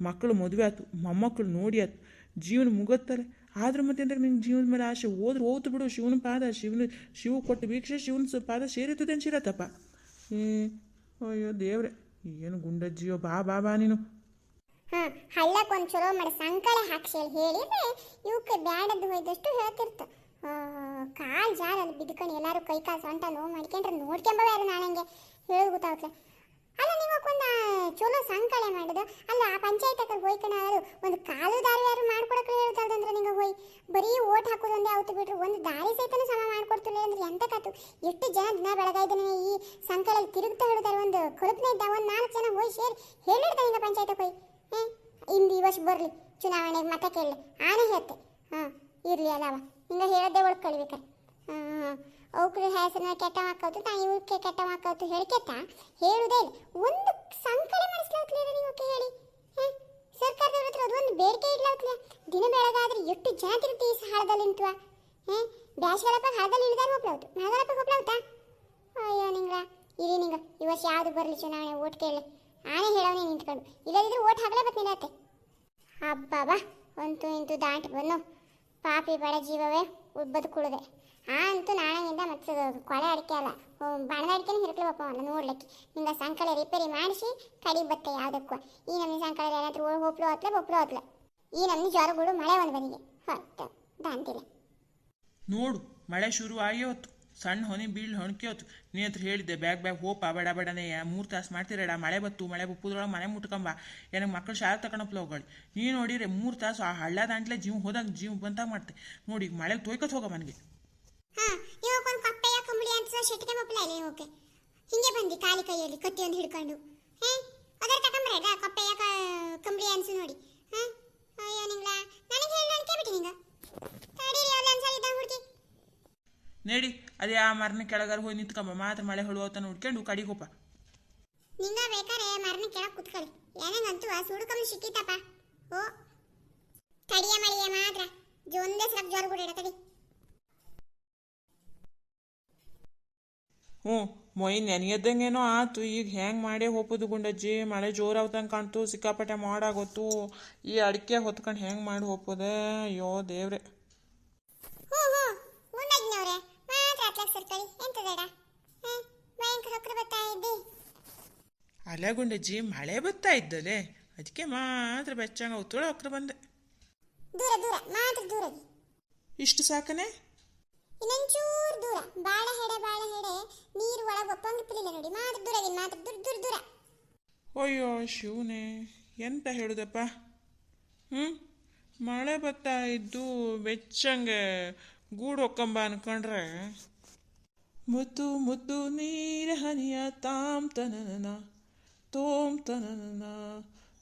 ಮಕ್ಕಳು ಮದುವೆ ಆಯ್ತು ಮೊಮ್ಮಕ್ಕಳು ನೋಡಿ ಆಯ್ತು ಜೀವನ ಮುಗತ್ತಲ್ಲ. ಆದ್ರೆ ಮತ್ತೆ ಅಂದ್ರೆ ನಿಂಗೆ ಜೀವನದ ಮೇಲೆ ಆಸೆ ಹೋತು ಬಿಡು. ಶಿವ ಕೊಟ್ಟು ಭಿಕ್ಷೆ ಶಿವನ ಪಾದ ಸೇರಿತದೆ ಅನ್ಸಿರತ್ತಪ್ಪ. ಅಯ್ಯೋ ದೇವ್ರೆ ಏನು ಗುಂಡಜ್ಜಿಯೋ ಬಾ ನೀನು. ಹಳ್ಳಕ್ಕೆ ಒಂದು ಚಲೋ ಮಾಡಿ ಸಂಕಳೆ ಹಾಕ್ಸಿ ಹೇಳಿದ್ರೆ ಇವಕ್ಕೆ ಬ್ಯಾಡದ್ದು ಹೋಯ್ದಷ್ಟು ಹೇಳ್ತಿರ್ತ. ಕಾಲು ಜಾರ ಅಲ್ಲಿ ಬಿದ್ಕೊಂಡು ಎಲ್ಲರೂ ಕೈ ಕಾಲು ಸೊಂಟ ನೋವು ಮಾಡ್ಕೊಂಡ್ರೆ ನೋಡ್ಕೊಂಬವೇ ಅದು ನಾನಂಗೆ ಹೇಳಿ ಗೊತ್ತಾಗುತ್ತೆ. ಅಲ್ಲ ನೀವಕ್ಕೊಂದು ಚಲೋ ಸಂಕಳೆ ಮಾಡೋದು ಅಲ್ಲ ಆ ಪಂಚಾಯತ್ ಹೋಯ್ಕಣ ಒಂದು ಕಾಲು ದಾರಿ ಯಾರು ಮಾಡ್ಕೊಡಕ್ಕೆ ಹೇಳ್ತಲ್ದಂದ್ರೆ ನಿಂಗೆ ಹೋಯ್ ಬರೀ ಓಟ್ ಹಾಕೋದು ಒಂದೇ ಅವತ್ತು ಬಿಟ್ರು ಒಂದು ದಾರಿ ಸಹಿತನೂ ಸಮ ಮಾಡ್ಕೊಡ್ತಿಲ್ಲ ಅಂದ್ರೆ ಎಂತ ಕಾತು. ಎಷ್ಟು ಜನ ದಿನ ಬೆಳಗಾಯ್ದನೆ ಈ ಸಂಕಳಲ್ಲಿ ತಿರುಗ್ತಾ ಹೇಳ್ತಾರೆ. ಒಂದು ಕೊಳಪನೆ ಇದ್ದ ಒಂದು 4 ಜನ ಹೋಯ್ ಸೇರಿ ಹೇಳಿಡ್ತಾರೆ ಹಿಂಗೆ ಪಂಚಾಯತ್ ಹೋಯ್ ಇಂದು ಈ ವರ್ಷ ಬರಲಿ ಚುನಾವಣೆಗೆ ಮತ ಕೇಳಲಿ ಆನೆ ಹೇಳ್ತೆ. ಇರಲಿ ಅಲ್ಲವ ಹಿಂಗೆ ಹೇಳೋದೇ ಒಳಗೆ ಕಳಿಬೇಕಾರೆ ಅವ್ರ ಹೆಸರನ್ನ ಕೆಟ್ಟ ಹಾಕೋತು ನಾ ಇವಕ್ಕೆ ಕೆಟ್ಟ ಹಾಕೋತು ಹೇಳ್ಕೆತ್ತ ಹೇಳುವುದೇ ಇಲ್ಲ. ಒಂದು ಸಂಕಳೆ ಮಾಡಿಸ್ಲಾಗ್ಲಿಲ್ಲ ನೀವು ಹೇಳಿ ಸರ್ಕಾರದವ್ರ ಹತ್ರ ಅದೊಂದು ಬೇಡಿಕೆ ಇಡ್ಲಾಗ್ಲಿಲ್ಲ. ದಿನ ಬೆಳಗಾದ್ರೆ ಎಷ್ಟು ಜನ ತಿರುಗ್ತಿ ಈ ಹಾಳದಲ್ಲಿ ನಿಂತುವ ಬ್ಯಾಸ್ಗಳಪ್ಪ ಹಾಳದಲ್ಲಿ ಇಳಿದಾರ ಹೋಗ್ಲಾವ್ತು ಮಳೆಗಾಲಪ್ಪ ಹೋಗ್ಲಾವ್ತಾ. ಅಯ್ಯೋ ನಿಂಗ ಇರಿ ನಿಂಗ ಈ ವರ್ಷ ಯಾವುದು ಬರಲಿ ಚುನಾವಣೆ ಓಟ್ ಕೇಳಲಿ ಆನೆ ಹೇಳವನೇ ನಿಂತ್ಕೊಂಡು ಇಲ್ಲದಿದ್ರೆ ಓಟ್ ಹಾಕ್ಲೇಬೇಕು ನಿಲ್ಲತ್ತೆ. ಹಬ್ಬ ಅಂತೂ ಇಂತೂ ದಾಂಟ್ ಬನ್ನು ಪಾಪಿ ಬಡ ಜೀವವೇ ಬದುಕುಳಿದೆ. ಅಂತೂ ನಾಳೆಯಿಂದ ಮತ್ತೆ ಕೊಳೆ ಅಡಿಕೆ ಅಲ್ಲ ಬಣದ ಅಡಿಕೆನೇ ಹಿರ್ಕ್ಲಪ್ಪ ಅವನ್ನ ನೋಡ್ಲಿಕ್ಕೆ ಹಿಂಗೆ ಸಂಕಳೆ ರಿಪೇರಿ ಮಾಡಿಸಿ ಕಡಿ ಬತ್ತೆ ಯಾವುದಕ್ಕೂ. ಈ ನಮ್ನಿ ಸಂಕಳೆ ಏನಾದ್ರು ಬೊಪ್ಪಲು ಹೊತ್ಲೆ ಈ ನಮ್ನಿ ಜ್ವರಗಳು ಮಳೆ ಒಂದು ಬನಿಗೆ ಹೊತ್ತು ದಾಂತಿಲ್ಲ. ನೋಡು ಮಳೆ ಶುರು ಆಗಿ ಹೊತ್ತು ಸಣ್ಣ ಹೊನಿ ಬೀಳ್ ಹೊಣಕೆ ಹೊತ್ತು ನೀ ಹತ್ರ ಹೇಳಿದ್ದೆ ಬ್ಯಾಗ್ ಹೋಪ ಬಡನೆ 3 ತಾಸು ಮಾಡ್ತಿರಡ ಮಳೆ ಬಪ್ಪುದ್ರೊಳಗೆ ಮನೆ ಮುಟ್ಕೊಂಬ ಏನಕ್ಕೆ ಮಕ್ಕಳು ಶಾಲೆ ತಗೊಂಡಪ್ಲ ಹೋಗಳಿ. ನೀನು ನೋಡಿರೆ 3 ತಾಸು ಆ ಹಳ್ಳ ದಾಂಟ್ಲೆ ಜೀವ ಹೋದಂಗೆ ಜೀವ ಬಂತಾಗ ಮಾಡ್ತೆ ನೋಡಿ ಈಗ ಮಳೆಗೆ ತೊಯ್ಕೊತ್ ಹೋಗ ಮನೆಗೆ. ಇವಕ್ಕೊಂದು ಕಪ್ಪೆಯ ಕಂಬಳಿ ಅಂತ ಶೆಟ್ಟಿಗೆ ಮಪ್ಪಲ ಇಲ್ಲ ಓಕೆ ಹಿಂಗೆ ಬಂದು ಖಾಲಿ ಕೈಯಲ್ಲಿ ಕತ್ತಿಯೊಂದು ಹಿಡ್ಕೊಂಡು ಅದರ ತಗೊಂಬರ ಕಪ್ಪೆಯ ಕಂಬಳಿ ಅನ್ಸು ನೋಡಿ ಅಯ್ಯೋ ನಿಂಗ್ಲ ನನಗೆ ಹೇಳಿ ನಾನು ಕೇಳ್ಬಿಟ್ಟು ನಿಂಗ ತಡೀರಿ ಅವ್ಲ ಒಂದ್ಸಲ ಇದ್ದಂಗೆ ಹುಡುಗಿ ನಡಿ ಅದೇ ಆ ಮರನ ಕೆಳಗಾರ ಹೋಗಿ ನಿಂತ್ಕೊಂಬ ಮಾತ್ರ ಮಳೆ ಹೊಳುವತ್ತ ನೋಡ್ಕೊಂಡು ಕಡಿಗೆ ಹೋಪ ನಿಂಗ ಬೇಕಾರೆ ಮರನ ಕೆಳಗೆ ಕುತ್ಕೊಳ್ಳಿ ಏನಂಗಂತೂ ಸುಡುಕಮ್ಮಿ ಸಿಕ್ಕಿತಪ್ಪ ಓ ತಡಿಯ ಮಳಿಯ ಮಾತ್ರ ಒಂದೇ ಸಲ ಜ್ವರ ಬಿಡಿಡ ತಡಿ ಹ್ಞೂ ಮೊಯ್ ನೆನೆಯದ್ದಂಗೇನೋ ಆತು ಈಗ ಹೆಂಗೆ ಮಾಡೇ ಹೋಗೋದು ಗುಂಡಜ್ಜಿ ಮಳೆ ಜೋರಾಗ್ದಂಗೆ ಕಾಣ್ತು ಸಿಕ್ಕಾಪಟ್ಟೆ ಮಾಡಾಗೊತ್ತು ಈ ಅಡಿಕೆ ಹೊತ್ಕೊಂಡು ಹೆಂಗೆ ಮಾಡಿ ಹೋಗೋದೆ ಅಯ್ಯೋ ದೇವ್ರೆ ಹ್ಞೂ ಹ್ಞೂ ಗುಂಡಜ್ನವ್ರೆ ಮಾತ್ರ ಅತ್ಲಾಗ ಸರ್ಕಳಿ ಎಂತದೇಡ ಭಯಂಕರ ಹೊಕ್ಕರು ಬರ್ತಾ ಇದ್ದಿ ಅಲ್ಲ ಗುಂಡಜ್ಜಿ ಮಳೆ ಬರ್ತಾ ಇದ್ದಲೆ ಅದಕ್ಕೆ ಮಾತ್ರ ಬೆಚ್ಚಂಗ ಉತ್ತೋಳ ಹೊಕ್ರ ಬಂದೆ ದೂರ ದೂರ ಮಾತ್ರ ದೂರ ಇಷ್ಟು ಸಾಕನೆ ಇನ್ನೊಂಚೂರು ದೂರ ಬಾಳೆ ಹೆಡೆ ನೀರು ಒಳಗೆ ಒಪ್ಪಂಗಿಪ್ಪಲಿಲ್ಲ ನೋಡಿ ಮಾತ್ರ ದೂರ ಮಾತ್ರ ದೂರ ದೂರ ದೂರ ಅಯ್ಯೋ ಶಿವನೇ ಎಂತ ಹೇಳುದಪ್ಪ ಮಳೆ ಬರ್ತಾ ಇದ್ದು ಬೆಚ್ಚಂಗೆ ಗೂಡು ಹೊಕ್ಕಂಬ ಅನ್ಕೊಂಡ್ರೆ ಮುತ್ತು ಮುತ್ತು ನೀರ ಹನಿಯ ತಾಮ್ ತನನ ತೋಮ್ ತನನ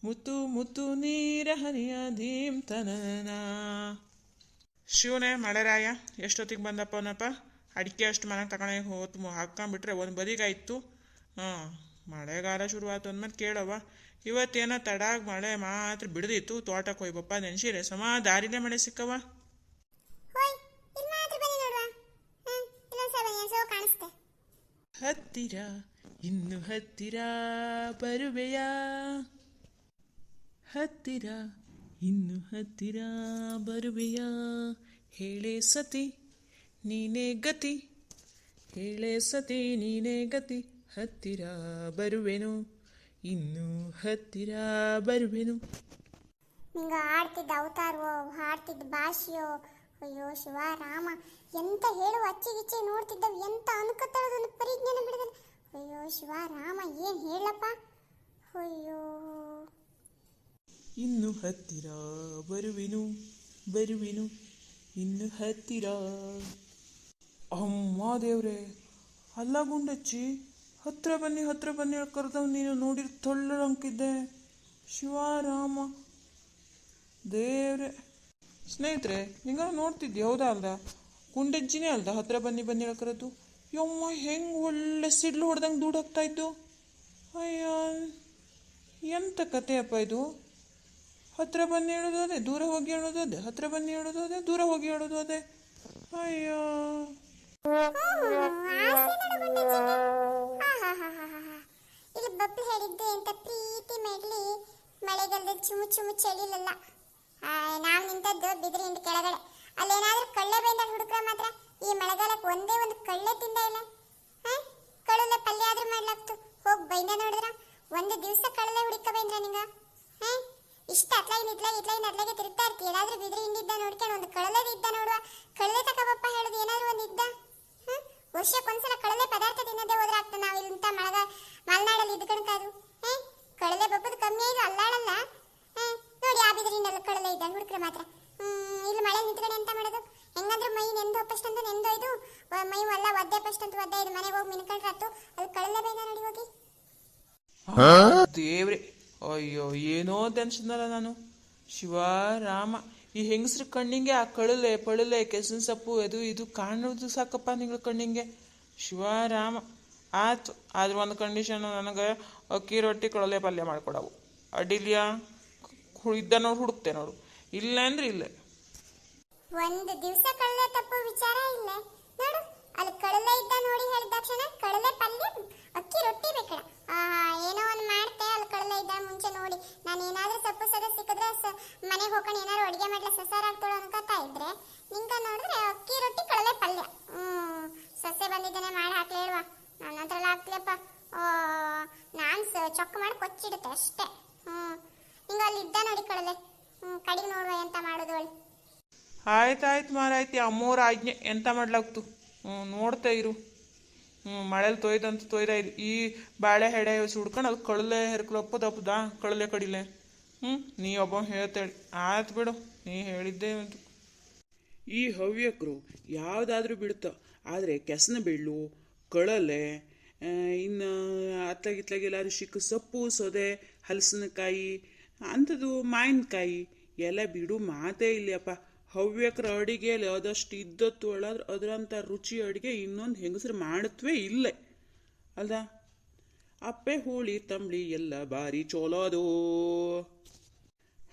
ಮುತ್ತು ಮುತ್ತು ನೀರ ಹನಿಯ ಧೀಮ್ ತನನ ಶಿವನೇ ಮಳೆರಾಯ ಎಷ್ಟೊತ್ತಿಗೆ ಬಂದಪ್ಪನಪ್ಪ ಅಡಿಕೆ ಅಷ್ಟು ಮನೆಗೆ ತಗೊಂಡು ಹೋತು ಹಾಕ್ಕೊಂಬಿಟ್ರೆ ಒಂದು ಬದಿಗಾಯ್ತು ಹಾಂ ಮಳೆಗಾಲ ಶುರುವಾಯ್ತು ಅಂದ್ಮೇಲೆ ಕೇಳವ ಇವತ್ತೇನೋ ತಡಾಗ ಮಳೆ ಮಾತ್ರ ಬಿಡ್ದಿತ್ತು ತೋಟಕ್ಕೆ ಹೋಯ್ಬಪ್ಪ ನೆನ್ಸಿರೆ ಸಮ ದಾರಿಲೇ ಮಳೆ ಸಿಕ್ಕವ ಹತ್ತಿರ ಇನ್ನು ಹತ್ತಿರ ಬರುವೆಯ ಹತ್ತಿರ ಇನ್ನು ಹತ್ತಿರ ಬರುವೆಯ ಹೇಳೆ ಸತಿ ನೀನೇ ಗತಿ ಹೇಳೆ ಸತಿ ನೀನೇ ಗತಿ ಹತ್ತಿರ ಬರುವೆನು ಇನ್ನು ಹತ್ತಿರ ಬರುವೆನು ನಿಂಗ ಆಡ್ತಿದ್ದ ಅವತಾರವೋ ಹಾಡ್ತಿದ್ದ ಭಾಷೆಯೋ ಅಯ್ಯೋ ಶಿವ ರಾಮ ಎಂತ ಹೇಳುವ ಅಚ್ಚಿಗಿಚ್ಚಿ ನೋಡ್ತಿದ್ದವು ಎಂತ ಅನ್ಕತ್ತಳದೊಂದು ಪರಿಜ್ಞಾನ ಬಿಡದಲ್ಲ ಅಯ್ಯೋ ಶಿವ ರಾಮ ಏನು ಹೇಳಪ್ಪ ಅಯ್ಯೋ ಇನ್ನು ಹತ್ತಿರ ಬರುವೆನು ಬರುವೆನು ಇನ್ನು ಹತ್ತಿರ ಅಮ್ಮ ದೇವ್ರೆ ಅಲ್ಲ ಗುಂಡಚ್ಚಿ ಹತ್ರ ಬನ್ನಿ ಕರೆದವ್ ನೀನು ನೋಡಿರ್ ತೊಳ್ಳರಂಕಿದ್ದೆ ಶಿವರಾಮ ದೇವ್ರೆ ಸ್ನೇಹಿತರೆ ನಿಂಗ ನೋಡ್ತಿದ್ದೆ ಹೌದಾ ಅಲ್ದ ಗುಂಡಜ್ಜಿನೇ ಅಲ್ದ ಹತ್ರ ಬನ್ನಿ ಕರೆದು ಯಮ್ಮ ಹೆಂಗೆ ಒಳ್ಳೆ ಸಿಡ್ಲು ಹೊಡೆದಂಗೆ ದೂಡಾಗ್ತಾ ಇದ್ದು ಅಯ್ಯ ಎಂತ ಕತೆಯಪ್ಪ ಇದು ಹತ್ರ ಬನ್ನಿ ಹೇಳೋದು ಅದೇ ದೂರ ಹೋಗಿ ಹೇಳೋದು ಅದೇ ಹತ್ರ ಬನ್ನಿ ಹೇಳೋದು ಅದೇ ದೂರ ಹೋಗಿ ಹೇಳೋದು ಅದೇ ಅಯ್ಯೋ ಇಲ್ಲಿ ಬಬ್ಲು ಹೇಳಿದ್ದೆ ಅಂತ ಪ್ರೀತಿ ಮಾಡ್ಲಿ ಮಳೆಗಾಲದ ಚುಮು ಚಳಿಲಲ್ಲ ನಾವು ನಿಂತದ್ದು ಬಿದಿರಿ ಹಿಂಡಿ ಕೆಳಗಡೆ ಅಲ್ಲೇನಾದ್ರೂ ಕಳ್ಳೆ ಬೈಂದಾಗ ಹುಡುಕ್ರ ಮಾತ್ರ ಈ ಮಳೆಗಾಲಕ್ಕೆ ಒಂದೇ ಒಂದು ಕಳ್ಳೆ ತಿಂದ ಇಲ್ಲ ಕಳ್ಳೆ ಪಲ್ಯ ಆದ್ರೂ ಮಾಡ್ಲಾಗ್ತು ಹೋಗಿ ಬೈಂದ ನೋಡಿದ್ರ ಒಂದು ದಿವಸ ಕಳ್ಳೆ ಹುಡುಕ ಬೈಂದ್ರ ನಿಂಗ ಇಷ್ಟ ಅತ್ಲಾಗಿ ತಿರುಗ್ತಾ ಇರ್ತಿ ಏನಾದ್ರೂ ಬಿದಿರಿ ಹಿಂಡಿದ್ದ ನೋಡ್ಕೊಂಡು ಒಂದು ಕಳಲೆ ಇದ್ದ ನೋಡುವ ಕಳಲೆ ತಗೋಬಪ್ಪ ಹೇಳುದು ಏನಾದ್ರು ಒಂದು ಇದ್ದ ವರ್ಷಕ್ಕೊಂದ್ಸಲ ಕಳಲೆ ಪದಾರ್ಥ ತಿನ್ನೋದೇ ಹೋದ್ರೆ ಆಗ್ತದೆ ನಾವು ಇಲ್ಲಿಂತ ಮಲೆನಾಡಲ್ಲಿ ಇದ್ಕೊಂಡ್ಕಾದು ಕಳಲೆ ಬಪ್ಪದು ಕಮ್ಮಿ ಆಗಿ ಅಲ್ಲಾಡಲ್ಲ ನೋಡಿ ಆ ಬಿದಿರಿನಲ್ಲಿ ಕಳಲೆ ಇದ್ದ ಹುಡುಕ್ರೆ ಮಾತ್ರ ಇಲ್ಲಿ ಮಳೆ ನಿಂತ್ಕೊಂಡು ಎಂತ ಮಾಡೋದು ಹೆಂಗಂದ್ರೆ ಮೈ ನೆಂದು ಹೋಪಷ್ಟಂತ ನೆಂದೋಯ್ದು ಮೈ ಎಲ್ಲ ಒದ್ದೆ ಪಷ್ಟಂತ ಒದ್ದೆ ಇದು ಮನೆಗೆ ಹೋಗಿ ಮಿನ್ಕೊಂಡ್ರೆ ಆತು ಅದು ಕಳಲೆ ಬೈದ ನೋಡಿ ಹೋಗಿ ದೇವ್ರೆ ಅಯ್ಯೋ ಏನೋ ಟೆನ್ಷನಲ್ಲ ನಾನು ಶಿವರಾಮ ಈ ಹೆಂಗಸ್ರ ಕಣ್ಣಿಗೆ ಆ ಕಳಲೆ ಪಳಲೆ ಕೆಸನ್ ಸೊಪ್ಪು ಅದು ಇದು ಕಾಣೋದು ಸಾಕಪ್ಪ ನಿಂಗಳ ಕಣ್ಣಿಗೆ ಶಿವರಾಮ ಆಯ್ತು ಆದ್ರೆ ಒಂದು ಕಂಡೀಷನ್ ನನಗೆ ಅಕ್ಕಿ ರೊಟ್ಟಿ ಕಳಲೆ ಪಲ್ಯ ಮಾಡ್ಕೊಡವು ಅಡ್ಡಿಲ್ಯಾ ಇದ್ದ ನೋಡಿ ಹುಡುಕ್ತೆ ನೋಡು ಇಲ್ಲ ಅಂದ್ರೆ ಇಲ್ಲೇ ಒಂದು ದಿವಸ ಕಳಲೆ ತಪ್ಪು ವಿಚಾರ ಇಲ್ಲ ನೋಡು ಅಲ್ಲಿ ಕಳಲೆ ಇದ್ದ ನೋಡಿ ಹೇಳಿದ ತಕ್ಷಣ ಕಳಲೆ ಪಲ್ಯ ಅಕ್ಕಿ ರೊಟ್ಟಿ ಬೇಕಡ ಏನೋ ಒಂದು ಮಾಡ್ತೆ ಅಲ್ಲಿ ಕಳಲೆ ಇದ್ದ ಮುಂಚೆ ನೋಡಿ ನಾನು ಏನಾದ್ರೂ ಸೊಪ್ಪು ಸದ ಸಿಕ್ಕಿದ್ರೆ ಮನೆಗೆ ಹೋಗ್ಕೊಂಡು ಏನಾದ್ರು ಅಡುಗೆ ಮಾಡ್ಲ ಸಸಾರ ಆಗ್ತಾಳು ಅನ್ಕೋತಾ ಇದ್ರೆ ನಿಂಗ ನೋಡಿದ್ರೆ ಅಕ್ಕಿ ರೊಟ್ಟಿ ಕಳಲೆ ಪಲ್ಯ ಸೊಸೆ ಬಂದಿದ್ದೇನೆ ಮಾಡಿ ಹಾಕ್ಲಿ ಹೇಳುವ ನನ್ನ ಹತ್ರ ಎಲ್ಲ ಹಾಕ್ಲಿಯಪ್ಪ ನಾನು ಚೊಕ್ಕ ಮಾಡಿ ಕೊಚ್ಚಿಡುತ್ತೆ ಅಷ್ಟೇ ನಿಂಗ ಅಲ್ಲಿ ಇದ್ದ ನೋಡಿ ಕಳಲೆ ಕಡಿಗೆ ನೋಡುವ ಎಂತ ಮಾಡೋದು ಅವಳು ಆಯ್ತಾಯ್ತು ಮಾರಾಯ್ತಿ ಅಮ್ಮೋರ ಆಜ್ಞೆ ಎಂತ ಮಾಡ್ಲಾಗ್ತು ನೋಡ್ತಾ ಇರು ಮಳೆಲಿ ತೊಯ್ದ ಇದು ಈ ಬಾಳೆ ಹೆಡೆ ಸುಡ್ಕೊಂಡು ಅದು ಕಳಲೆ ಹೆರ್ಕಲಪ್ಪದಪ್ಪದ ಕಳಲೆ ಕಡಿಲೆ ನೀ ಒಬ್ಬ ಹೇಳ್ತೇಳಿ ಆಯ್ತು ಬಿಡು ನೀ ಹೇಳಿದ್ದೆ ಉಂಟು ಈ ಹವ್ಯಕರು ಯಾವುದಾದ್ರೂ ಬಿಡ್ತ ಆದರೆ ಕೆಸನ ಬೆಳ್ಳು ಕಳಲೆ ಇನ್ನು ಅತ್ಲಾಗಿತ್ಲಾಗಿ ಎಲ್ಲಾದ್ರೂ ಸಿಕ್ಕ ಸೊಪ್ಪು ಸೊದೆ ಹಲಸಿನಕಾಯಿ ಅಂಥದ್ದು ಮಾವಿನಕಾಯಿ ಎಲ್ಲ ಬಿಡು ಮಾತೇ ಇಲ್ಲಪ್ಪ. ಹವ್ಯಕರ ಅಡಿಗೆಯಲ್ಲಿ ಅದಷ್ಟು ಇದ್ದತ್ತು ಒಳದ್ರೆ ಅದರಂಥ ರುಚಿ ಅಡುಗೆ ಇನ್ನೊಂದು ಹೆಂಗಸರು ಮಾಡುತ್ತವೇ ಇಲ್ಲೇ ಅಲ್ದ. ಅಪ್ಪೆ ಹೋಳಿ ತಂಬ್ಳಿ ಎಲ್ಲ ಬಾರಿ ಚೋಲೋದು,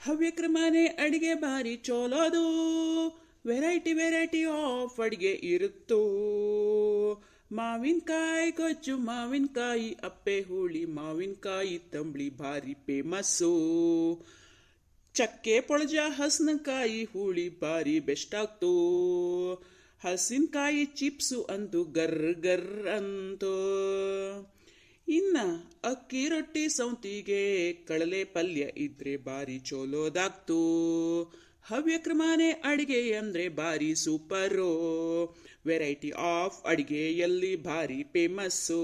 ಹವ್ಯಕ್ರ ಮನೆ ಅಡಿಗೆ ಬಾರಿ ಚೋಲೋದು, ವೆರೈಟಿ ಆಫ್ ಅಡಿಗೆ ಇರುತ್ತೋ. ಮಾವಿನಕಾಯಿ ಗೊಜ್ಜು ಮಾವಿನಕಾಯಿ ಅಪ್ಪೆ ಹೋಳಿ ಮಾವಿನಕಾಯಿ ತಂಬ್ಳಿ ಭಾರಿ ಫೇಮಸ್ಸು. ಚಕ್ಕೆ ಪೊಳಜ ಹಸನಕಾಯಿ ಹುಳಿ ಬಾರಿ ಬೆಸ್ಟ್ ಆಗ್ತು. ಹಸಿನಕಾಯಿ ಚಿಪ್ಸು ಅಂತೂ ಗರ್ ಅಂತೂ. ಇನ್ನ ಅಕ್ಕಿ ರೊಟ್ಟಿ ಸೌಂತಿಗೆ ಕಳಲೆ ಪಲ್ಯ ಇದ್ರೆ ಬಾರಿ ಚೋಲೋದಾಗ್ತು. ಹವ್ಯಕ್ರ ಮನೆ ಅಡಿಗೆ ಅಂದ್ರೆ ಬಾರಿ ಸೂಪರು, ವೆರೈಟಿ ಆಫ್ ಅಡಿಗೆಯಲ್ಲಿ ಭಾರಿ ಫೇಮಸ್ಸು.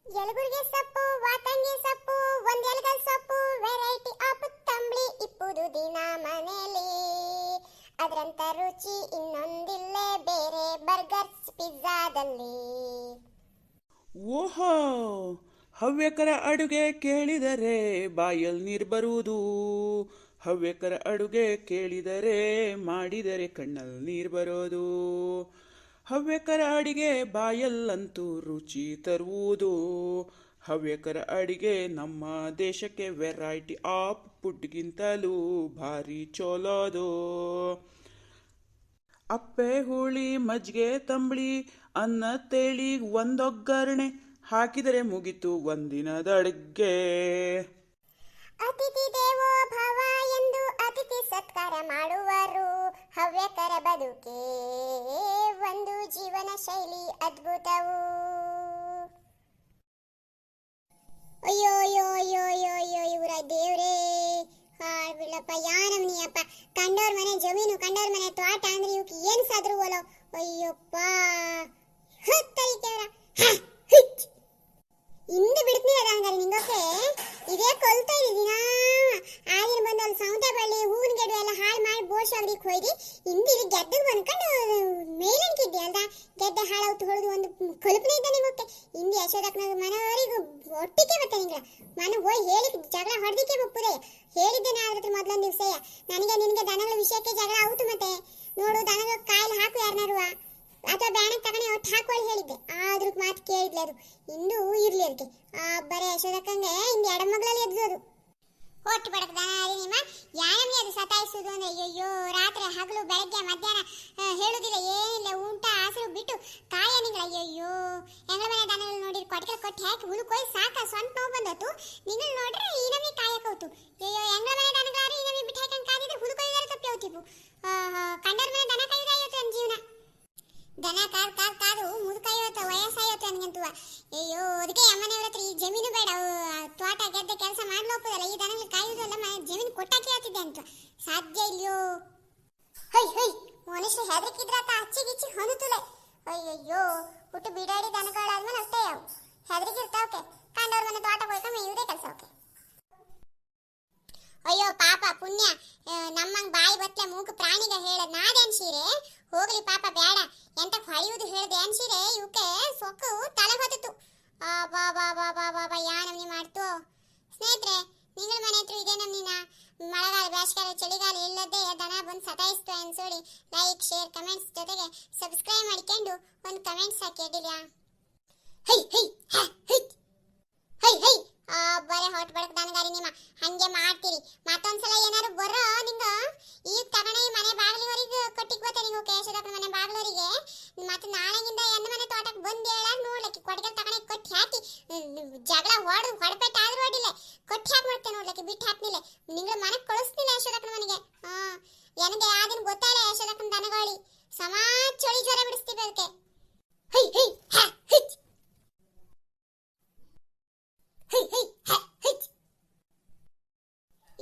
ಎಲಗುರ್ಗೆ ಸೊಪ್ಪು ವಾತಂಗಿ ಸೊಪ್ಪು ಒಂದೆಲಗಲ್ ಸೊಪ್ಪು ವೆರೈಟಿ ಆಫ್ ತಂಬ್ಳಿ ಇಪ್ಪುದು ದಿನ ಮನೆಯಲ್ಲಿ, ಅದರಂತ ರುಚಿ ಇನ್ನೊಂದಿಲ್ಲೇ ಬೇರೆ ಬರ್ಗರ್ಸ್ ಪಿಜ್ಜಾದಲ್ಲಿ. ಓಹೋ, ಹವ್ಯಕರ ಅಡುಗೆ ಕೇಳಿದರೆ ಬಾಯಲ್ಲಿ ನೀರು ಬರುವುದು. ಹವ್ಯಕರ ಅಡುಗೆ ಕೇಳಿದರೆ ಮಾಡಿದರೆ ಕಣ್ಣಲ್ಲಿ ನೀರು ಬರೋದು. ಹವ್ಯಕರ ಅಡಿಗೆ ಬಾಯಲ್ಲಂತೂ ರುಚಿ ತರುವುದು. ಹವ್ಯಕರ ಅಡಿಗೆ ನಮ್ಮ ದೇಶಕ್ಕೆ ವೆರೈಟಿ ಆಫ್ ಫುಡ್ಗಿಂತಲೂ ಭಾರಿ ಚೋಲೋದು. ಅಪ್ಪೆ ಹುಳಿ ಮಜ್ಜಿಗೆ ತಂಬಳಿ ಅನ್ನ ತೇಳಿ ಒಂದೊಗ್ಗರಣೆ ಹಾಕಿದರೆ ಮುಗಿತು ಒಂದಿನದ ಅಡುಗೆ. ಅತಿಥಿ ದೇವೋ ಭವ ಎಂದು ಅತಿಥಿ ಸತ್ಕಾರ ಮಾಡುವರು. ಹವ್ಯಕರ ಬದುಕೆ ಒಂದು ಜೀವನ ಶೈಲಿ ಅದ್ಭುತವು. ಅಯ್ಯೋ ಅಯ್ಯೋ ಅಯ್ಯೋ ಅಯ್ಯೋ ಅಯ್ಯೋ ಇವರ ದೇವ್ರೇ ಹಾಳ್ಬಿಡಪ್ಪ. ಯಾನಮ್ನಿಯಪ್ಪ ಕಂಡೋರ್ ಮನೆ ಜಮೀನು ಕಂಡೋರ್ ಮನೆ ತೋಟ ಅಂದ್ರೆ ಇವಕ್ಕೆ ಏನ್ ಸಾದ್ರು ಒಲೋ. ಅಯ್ಯಪ್ಪ ಹತ್ತೈತೆವ್ರ ಇಂದು ಬಿಡ್ತೀನಿ ಅದ ಹಂಗಾರೆ ನಿಂಗೋಕೆ ಇದೇ ಕೊಲ್ತಾ ಇದ್ದೀನ. ಆಗಿನ ಬಂದು ಅಲ್ಲಿ ಸೌಂತೆ ಬಳ್ಳಿ ಹೂವಿನ ಗಿಡ ಎಲ್ಲ ಹಾಳು ಮಾಡಿ ಬೋರ್ಸಾಗ್ಲಿಕ್ಕೆ ಹೋಯ್ದು ಇಂದು ಇಲ್ಲಿ ಗೆದ್ದೆಗೆ ಬಂದ್ಕೊಂಡು ಮೇಲಂಕಿದ್ದೆ ಅಲ್ದ. ಗೆದ್ದೆ ಹಾಳಾವ್ತು ಹೊಡೆದು ಒಂದು ಕಲ್ಪನೆ ಇದ್ದ ನಿಂಗೋಕೆ. ಇಂದು ಯಶೋದಕ್ಕನ ಮನೆಯವರಿಗೂ ಒಟ್ಟಿಗೆ ಬತ್ತ ನಿಂಗಳ ಮನೆ ಹೋಗಿ ಹೇಳಿ ಜಗಳ ಹೊಡೆದಿಕ್ಕೆ ಬಪ್ಪುದೆ ಹೇಳಿದ್ದೇನೆ. ಆದ್ರ ಮೊದಲೊಂದು ದಿವಸ ನನಗೆ ನಿನಗೆ ದನಗಳ ವಿಷಯಕ್ಕೆ ಜಗಳ ಆಯ್ತು. ಮತ್ತೆ ನೋಡು ದನಗಳ ಕಾಯಿಲೆ ಹಾಕು ಯಾರನ್ನಾರುವ ಅಥವಾ ಬ್ಯಾಣಕ್ಕೆ ತಗೊಂಡು ಒಟ್ಟು ಹಾಕೊಳ್ಳಿ ಹೇಳಿದ್ದೆ. ಆದ್ರೂ ಮಾತು ಕೇಳಿದ್ಲೆ ಅದು. ಇಂದು ಇರ್ಲಿ ಅದಕ್ಕೆ ಬರೀ ಯಶೋದಕ್ಕಂಗೆ ಇಂದು ಎಡಮಗಳಲ್ಲಿ ಎದ್ದೋದು ಹೊಟ್ಟು ಬಡಕ್ ದನ ನಿಮ್ಮ ಯಾನಮ್ಮಿ ಅದು ಸತಾಯಿಸೋದು ಅಂದ್ರೆ ಅಯ್ಯೋ ರಾತ್ರಿ ಹಗಲು ಬೆಳಗ್ಗೆ ಮಧ್ಯಾಹ್ನ ಹೇಳುದಿಲ್ಲ ಏನಿಲ್ಲ ಊಟ ಹಸಿರು ಬಿಟ್ಟು ಕಾಯ ನಿಂಗಳ. ಅಯ್ಯೋ ಎಂಗಳ ಮನೆ ದನಗಳು ನೋಡಿರಿ ಕೊಟ್ಟಿಗೆ ಕೊಟ್ಟು ಹಾಕಿ ಹುಳುಕೋಯ್ ಸಾಕ ಸ್ವಂತ ನೋವು ಬಂದತ್ತು. ನಿಂಗಳು ನೋಡ್ರೆ ಈ ನಮ್ಮಿ ಕಾಯಕೌತು. ಅಯ್ಯೋ ಎಂಗಳ ಮನೆ ದನಗಳಾರು ಈ ನಮ್ಮಿ ಬಿಟ್ಟು ಹಾಕಂಗೆ ಕಾದಿದ್ರೆ ಹುಳುಕೋಯ್ದಾರೆ ತಪ್ಪಿ ಹೋಗ್ತಿವು. ಕಂಡರ ಮನೆ ದನ ಕಾಯ್ದ ಇವತ್ತು ನನ್ನ ಜೀವನ. ದನ ಕಾದು ಮುದುಕಾಯವತ್ತ ವಯಸ್ಸಾಯವತ್ತು ನನಗಂತೂ. ಅಯ್ಯೋ ಅದಕ್ಕೆ ಅಮ್ಮನೆಯವ್ರ ಹತ್ರ ಈ ಜಮೀನು ಬೇಡ ತೋಟ ಗೆದ್ದೆ ಕೆಲಸ ಮಾಡ್ಲೋಪದಲ್ಲ ಈ ದನಗಳು ಕಾಯುವುದಲ್ಲ ಜಮೀನು ಕೊಟ್ಟಾಕಿ ಆಗ್ತಿದೆ ಅಂತ ಸಾಧ್ಯ ಇಲ್ಲಯೋ. ಹೈ ಹೈ ಮನುಷ್ಯರು ಹೆದರಿಕಿದ್ರಾತ ಅಚ್ಚಿಗಿಚ್ಚಿ ಹೊಂದುತ್ತಲೆ. ಅಯ್ಯಯ್ಯೋ ಹುಟ್ಟು ಬಿಡಾಡಿ ದನಗಳಾದ್ಮೇಲೆ ಅಷ್ಟೇ ಯಾವ ಹೆದರಿಕಿರ್ತಾವಕ್ಕೆ. ಕಂಡವ್ರ ಮನೆ ತೋಟ ಹೋಯ್ಕ ಮೇಯುವುದೇ ಕೆಲಸ ಅವಕ್ಕೆ. ಅಯ್ಯೋ ಪಾಪ ಪುಣ್ಯ ನಮ್ಮಂಗ್ ಬಾಯಿ ಬತ್ಲೆ ಮೂಕ ಪ್ರಾಣಿಗ ಹೇಳ ನಾದೇನ್ ಸೀರೆ ಹೋಗ್ಲಿ ಪಾಪ ಬೇಡ ಎಂತ ಹೊಳೆಯುವುದು ಹೇಳ್ದೆ ಅನ್ಸಿರೆ ಇವಕ್ಕೆ ಸೊಕ್ಕು ತಲೆ ಹೊತ್ತಿತ್ತು. ಬಾ ಬಾ ಬಾ ಬಾ ಬಾ ಬಾ ಯಾ ನಮ್ನಿ ಮಾಡ್ತು. ಸ್ನೇಹಿತರೆ ನಿಂಗಳ ಮನೆ ಹತ್ರ ಇದೇ ನಮ್ನಿನ ಮಳೆಗಾಲ ಬೇಸಿಗೆಗಾಲ ಚಳಿಗಾಲ ಇಲ್ಲದೆ ದನ ಬಂದು ಸತಾಯಿಸ್ತು ಅನ್ಸೋಳಿ ಲೈಕ್ ಶೇರ್ ಕಮೆಂಟ್ಸ್ ಜೊತೆಗೆ ಸಬ್ಸ್ಕ್ರೈಬ್ ಮಾಡಿಕೊಂಡು ಒಂದು ಕಮೆಂಟ್ಸ್ ಹಾಕಿ ಅಡ್ಡಿಲ್ಲ. High high high high high ಬರೇ ಹೊಟ್ಟು ಬಡಕ್ ದನಗಾರಿ ನಿಮ್ಮ ಹಂಗೆ ಮಾಡ್ತೀರಿ. ಮತ್ತೊಂದ್ಸಲ ಏನಾರು ಬರೋ ನಿಂಗ ಈಗ ತಗಣೆ ಮನೆ ಬಾಗಿಲಿವರಿಗೆ ಕೊಟ್ಟಿಗೆ ಬತ್ತೆ ನಿಂಗೆ ಕೇಶದಪ್ಪ ಮನೆ ಬಾಗಿಲವರಿಗೆ. ಮತ್ತೆ ನಾಳೆಗಿಂದ ಎನ್ನ ಮನೆ ತೋಟಕ್ಕೆ ಬಂದು ಹೇಳ ನೋಡ್ಲಕ್ಕೆ ಕೊಟ್ಟಿಗೆ ತಗಣೆ ಕೊಟ್ಟು ಹಾಕಿ ಜಗಳ ಹೊಡಪೆಟ್ಟ ಆದ್ರೂ ಅಡಿಲ್ಲ ಕೊಟ್ಟು ಹಾಕಿ ಮಾಡ್ತೇನೆ ನೋಡ್ಲಕ್ಕೆ ಬಿಟ್ಟು ಹಾಕ್ನಿಲ್ಲ ನಿಂಗಳ ಮನೆಗೆ ಕಳಿಸ್ತಿಲ್ಲ ಯಶೋದಕ್ಕನ ಮನೆಗೆ. ನನಗೆ ಯಾವ್ದಿನ ಗೊತ್ತಾಯಿಲ್ಲ ಯಶೋದಕ್ಕನ ದನಗಾಳಿ ಸಮಾಜ ಚಳಿ ಜ್ವರ ಬಿಡಿಸ್ತೀವಿ ಅದಕ್ಕೆ. ಹೈ ಹೈ ಹೈ